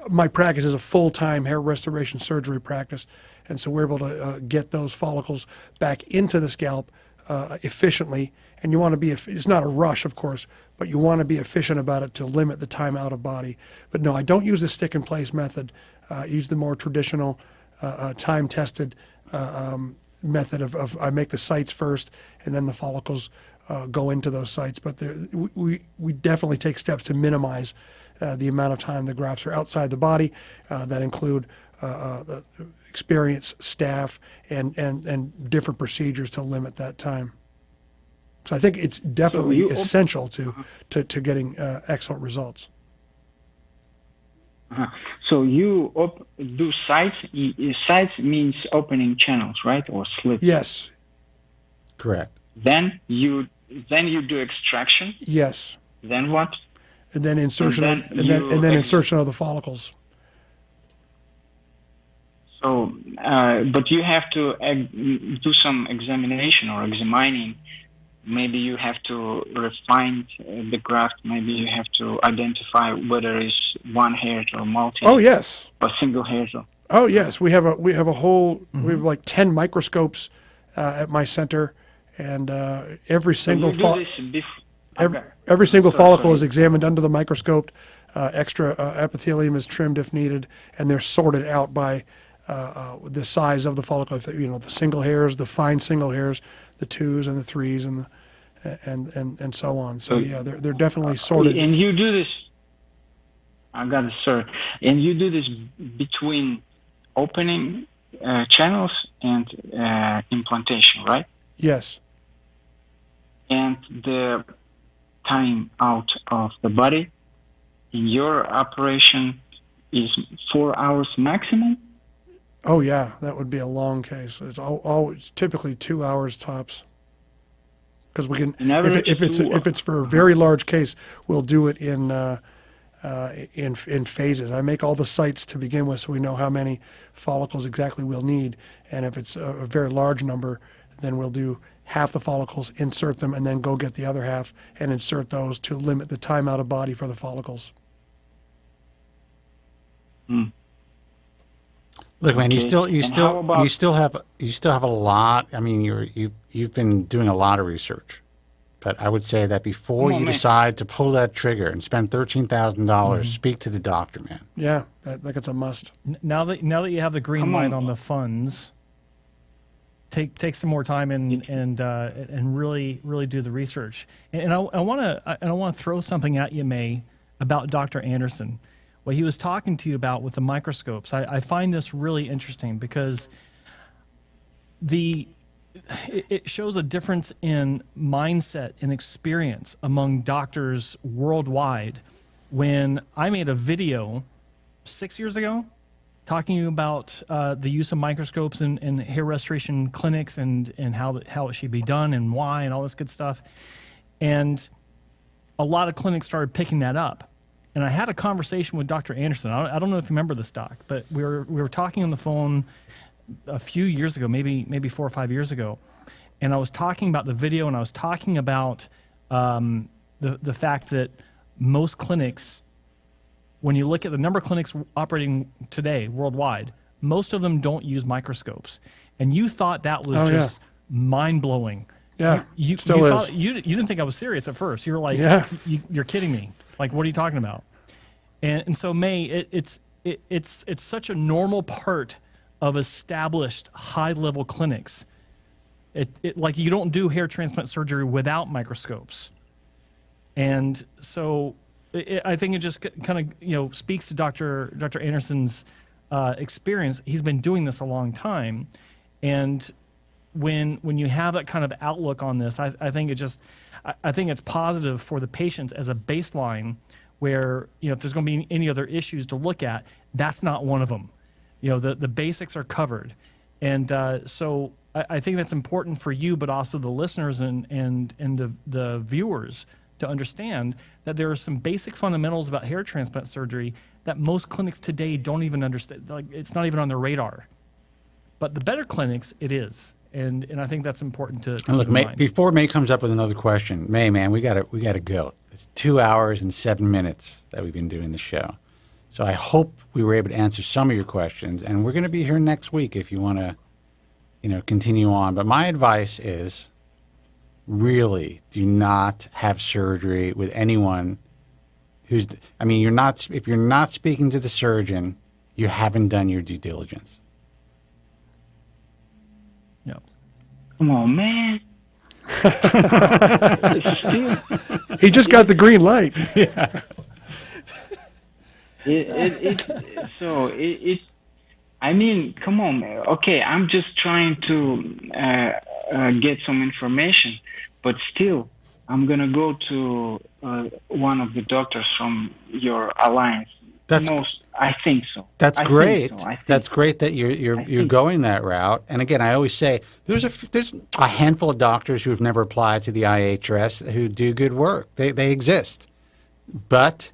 My practice is a full-time hair restoration surgery practice, and so we're able to get those follicles back into the scalp efficiently. And you want to be, it's not a rush, of course, but you want to be efficient about it to limit the time out of body. But no, I don't use the stick-in-place method. I use the more traditional, time-tested method of I make the sites first, and then the follicles go into those sites. But we definitely take steps to minimize the amount of time the grafts are outside the body. That include the experienced staff and different procedures to limit that time. So I think it's definitely essential to getting excellent results. So you do sites. Sites means opening channels, right, or slits? Yes. Correct. Then you do extraction. Yes. Then what? And then insertion, and then insertion of the follicles. So, but you have to do some examination or examining. Maybe you have to refine the graft. Maybe you have to identify whether it's one hair or multi. Oh yes. Or single hair. Oh yes, we have a whole we have like 10 microscopes at my center, and every single every single follicle is examined under the microscope. Extra epithelium is trimmed if needed, and they're sorted out by the size of the follicle. The single hairs, the fine single hairs, the 2s and the 3s, and and so on. So yeah, they're definitely sorted. And you do this. I got it, sir. And you do this between opening channels and implantation, right? Yes. And the time out of the body in your operation is 4 hours maximum? Oh yeah, that would be a long case. It's always typically 2 hours tops. Because we can, if it's for a very large case, we'll do it in phases. I make all the sites to begin with, so we know how many follicles exactly we'll need. And if it's a very large number, then we'll do half the follicles, insert them, and then go get the other half and insert those to limit the time out of body for the follicles. Look, man, you still have a lot. I mean, you've been doing a lot of research, but I would say that before you decide to pull that trigger and spend $13,000, speak to the doctor, man. Yeah, I think it's a must. Now that you have the green light on the funds, take some more time and really do the research. And I want to throw something at you, May, about Dr. Anderson. What he was talking to you about with the microscopes. I find this really interesting because it shows a difference in mindset and experience among doctors worldwide. When I made a video 6 years ago talking about the use of microscopes in hair restoration clinics and how it should be done and why and all this good stuff, and a lot of clinics started picking that up. And I had a conversation with Dr. Anderson. I don't know if you remember this, Doc, but we were talking on the phone a few years ago, maybe 4 or 5 years ago, and I was talking about the video, and I was talking about the fact that most clinics, when you look at the number of clinics operating today worldwide, most of them don't use microscopes, and you thought that was just mind blowing. Yeah, you still is. You didn't think I was serious at first. You were like, you're kidding me. Like, what are you talking about? And so, May, it's such a normal part of established high-level clinics. Like, you don't do hair transplant surgery without microscopes. And so I think it just kind of speaks to Dr. Anderson's experience. He's been doing this a long time. And when you have that kind of outlook on this, I think it's positive for the patients as a baseline, where if there's going to be any other issues to look at, that's not one of them. The basics are covered, and so I think that's important for you, but also the listeners and the viewers to understand that there are some basic fundamentals about hair transplant surgery that most clinics today don't even understand. Like, it's not even on their radar, but the better clinics, it is. And I think that's important to and look, keep in mind. Before May comes up with another question, May, man, we gotta go. It's 2 hours and 7 minutes that we've been doing the show, so I hope we were able to answer some of your questions. And we're going to be here next week if you want to, continue on. But my advice is, really, do not have surgery with anyone who's. I mean, if you're not speaking to the surgeon, you haven't done your due diligence. Come on, man. He just got the green light. Yeah. I mean, come on, man. Okay, I'm just trying to get some information, but still, I'm gonna go to one of the doctors from your alliance. I think so. That's great. That's great that you're going that route. And again, I always say there's a handful of doctors who have never applied to the IHRS who do good work. They exist, but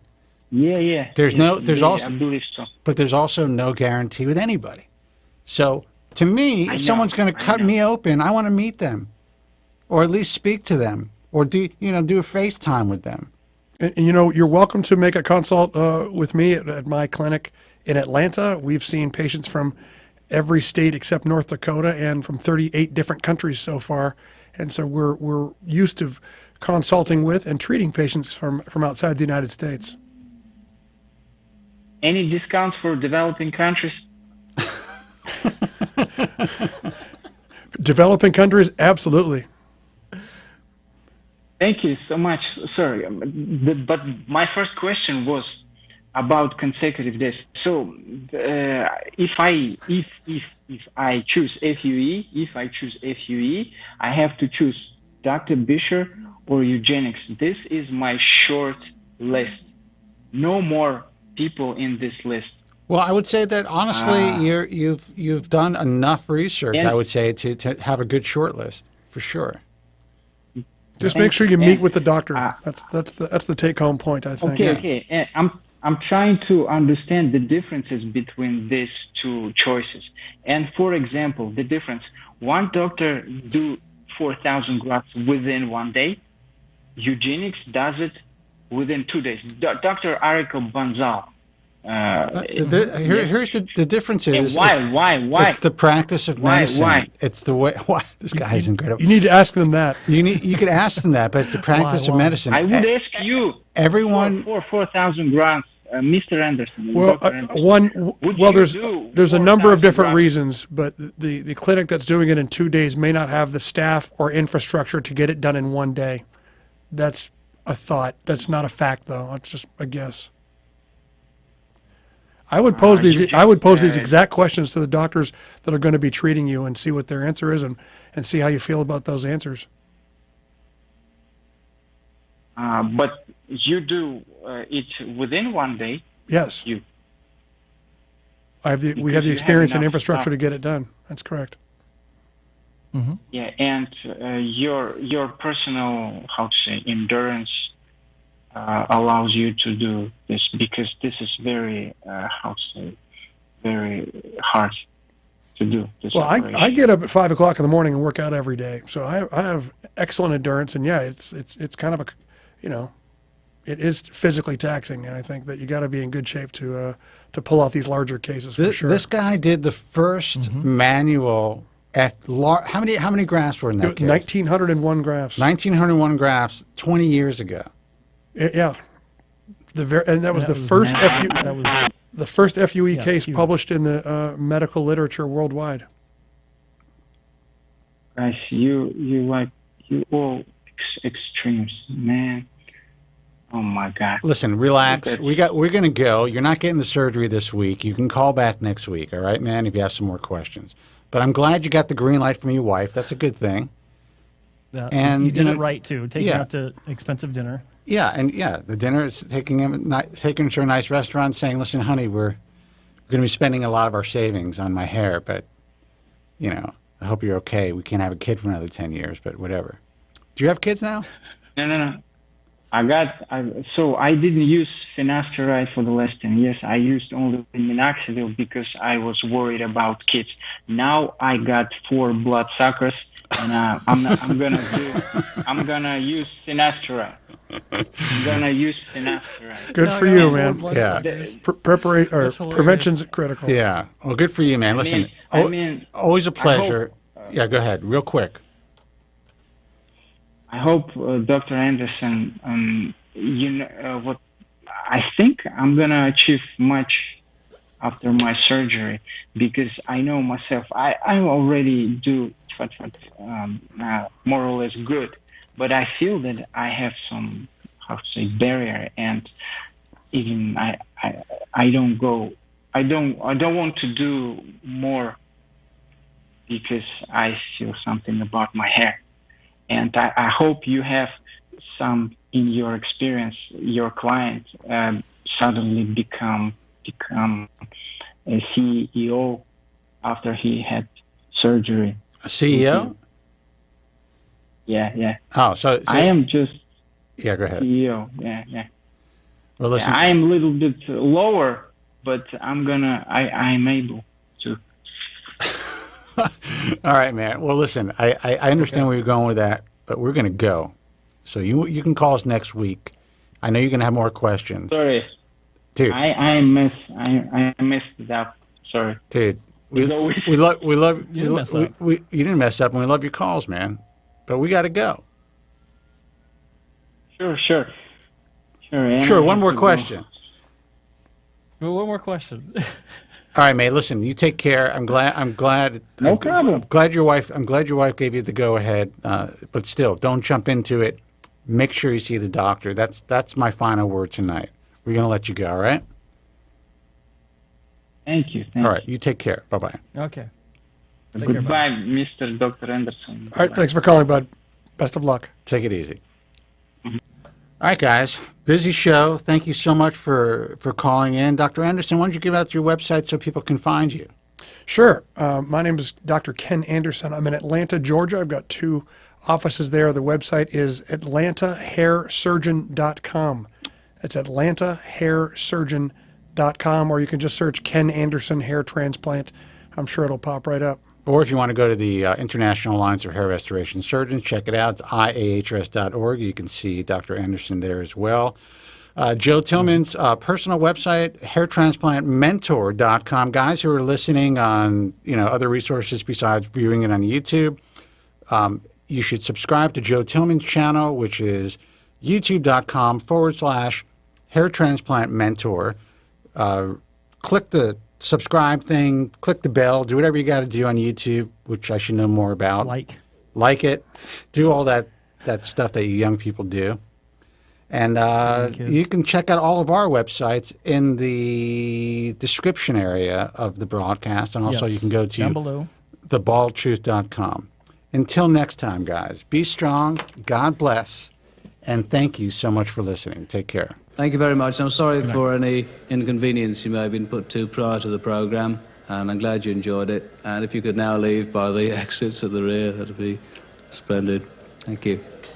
there's also, I believe so. But there's also no guarantee with anybody. So to me, if someone's going to cut me open, I want to meet them, or at least speak to them, or do a FaceTime with them. And you're welcome to make a consult with me at my clinic in Atlanta. We've seen patients from every state except North Dakota and from 38 different countries so far. And so we're used to consulting with and treating patients from outside the United States. Any discounts for developing countries? Developing countries, absolutely. Thank you so much. Sorry, but my first question was about consecutive days. So, if I choose FUE, I have to choose Dr. Bisher or eugenics. This is my short list. No more people in this list. Well, I would say that honestly, you've done enough research. I would say to have a good short list for sure. Just make sure you meet with the doctor. That's the take home point, I think. Okay. And I'm trying to understand the differences between these two choices. And for example, the difference: one doctor do 4,000 grafts within 1 day. Eugenics does it within 2 days. Dr. Ariko Banzal. Here's the difference is why? It's the practice of medicine. Why? It's the way. Why this guy is incredible. You need to ask them that. You could ask them that, but it's the practice of medicine. I would ask you. Everyone for 4,000 grafts, Mr. Anderson. Well, there's a number of different reasons, but the clinic that's doing it in 2 days may not have the staff or infrastructure to get it done in 1 day. That's a thought. That's not a fact, though. It's just a guess. I would pose these exact questions to the doctors that are going to be treating you and see what their answer is and see how you feel about those answers. But you do it within 1 day. Yes. We have the experience and infrastructure to get it done. That's correct. Mm-hmm. Yeah, and your personal, how to say, endurance allows you to do this, because this is very, very hard to do. This operation. I get up at 5 o'clock in the morning and work out every day, so I have excellent endurance, and yeah, it's kind of a, it is physically taxing, and I think that you got to be in good shape to pull off these larger cases for sure. This guy did the first manual. How many grafts were in that case? 1,901 grafts. 1,901 grafts 20 years ago. Yeah, and that was the first FUE case published in the medical literature worldwide. Guys, you all extremes, man. Oh my God! Listen, relax. We're gonna go. You're not getting the surgery this week. You can call back next week. All right, man. If you have some more questions. But I'm glad you got the green light from your wife. That's a good thing. And you did it right too. Taking out to expensive dinner. Yeah, and the dinner is taking her to a nice restaurant, saying, "Listen, honey, we're going to be spending a lot of our savings on my hair, but I hope you're okay. We can't have a kid for another 10 years, but whatever." Do you have kids now? No. So I didn't use finasteride for the last 10 years. I used only minoxidil because I was worried about kids. Now I got 4 bloodsuckers, and I'm gonna use finasteride. Good for you, man. Yeah. Prevention's critical. Yeah. Well, good for you, man. Listen, always a pleasure. Yeah, go ahead, real quick. I hope, Dr. Anderson, what I think I'm gonna achieve much after my surgery, because I know myself. I already do more or less good. But I feel that I have some, how to say, barrier, and even I don't go. I don't want to do more because I feel something about my hair, and I hope you have some in your experience. Your client suddenly become a CEO after he had surgery. A CEO? Yeah. Oh, so I am just. Yeah, go ahead. CEO. Yeah. Well, listen. I am a little bit lower, but I'm able to. All right, man. Well, listen. I understand where you're going with that, but we're gonna go. So you can call us next week. I know you're gonna have more questions. Sorry, dude. I messed it up. Sorry, dude. We love you didn't mess up, and we love your calls, man. But we got to go. Sure. One more question. Well, one more question. All right, mate. Listen, you take care. I'm glad. No problem. I'm glad your wife gave you the go ahead. But still, don't jump into it. make sure you see the doctor. That's my final word tonight. We're going to let you go, all right? Thank you. All right, you take care. Bye-bye. Okay. Goodbye, Mr. Dr. Anderson. All right, thanks for calling, bud. Best of luck. Take it easy. All right, guys. Busy show. Thank you so much for calling in. Dr. Anderson, why don't you give out your website so people can find you? Sure. My name is Dr. Ken Anderson. I'm in Atlanta, Georgia. I've got 2 offices there. The website is atlantahairsurgeon.com. It's atlantahairsurgeon.com, or you can just search Ken Anderson Hair Transplant. I'm sure it'll pop right up. Or if you want to go to the International Alliance of Hair Restoration Surgeons, check it out. It's iahrs.org. You can see Dr. Anderson there as well. Joe Tillman's personal website, hairtransplantmentor.com. Guys who are listening on other resources besides viewing it on YouTube, you should subscribe to Joe Tillman's channel, which is youtube.com/hairtransplantmentor. Click the subscribe thing, click the bell, do whatever you got to do on YouTube, which I should know more about. Like it, do all that stuff that you young people do. And you can check out all of our websites in the description area of the broadcast. And also you can go to down below. thebaldtruth.com. Until next time, guys, be strong, God bless, and thank you so much for listening. Take care. Thank you very much. I'm sorry for any inconvenience you may have been put to prior to the program, and I'm glad you enjoyed it. And if you could now leave by the exits at the rear, that'd be splendid. Thank you.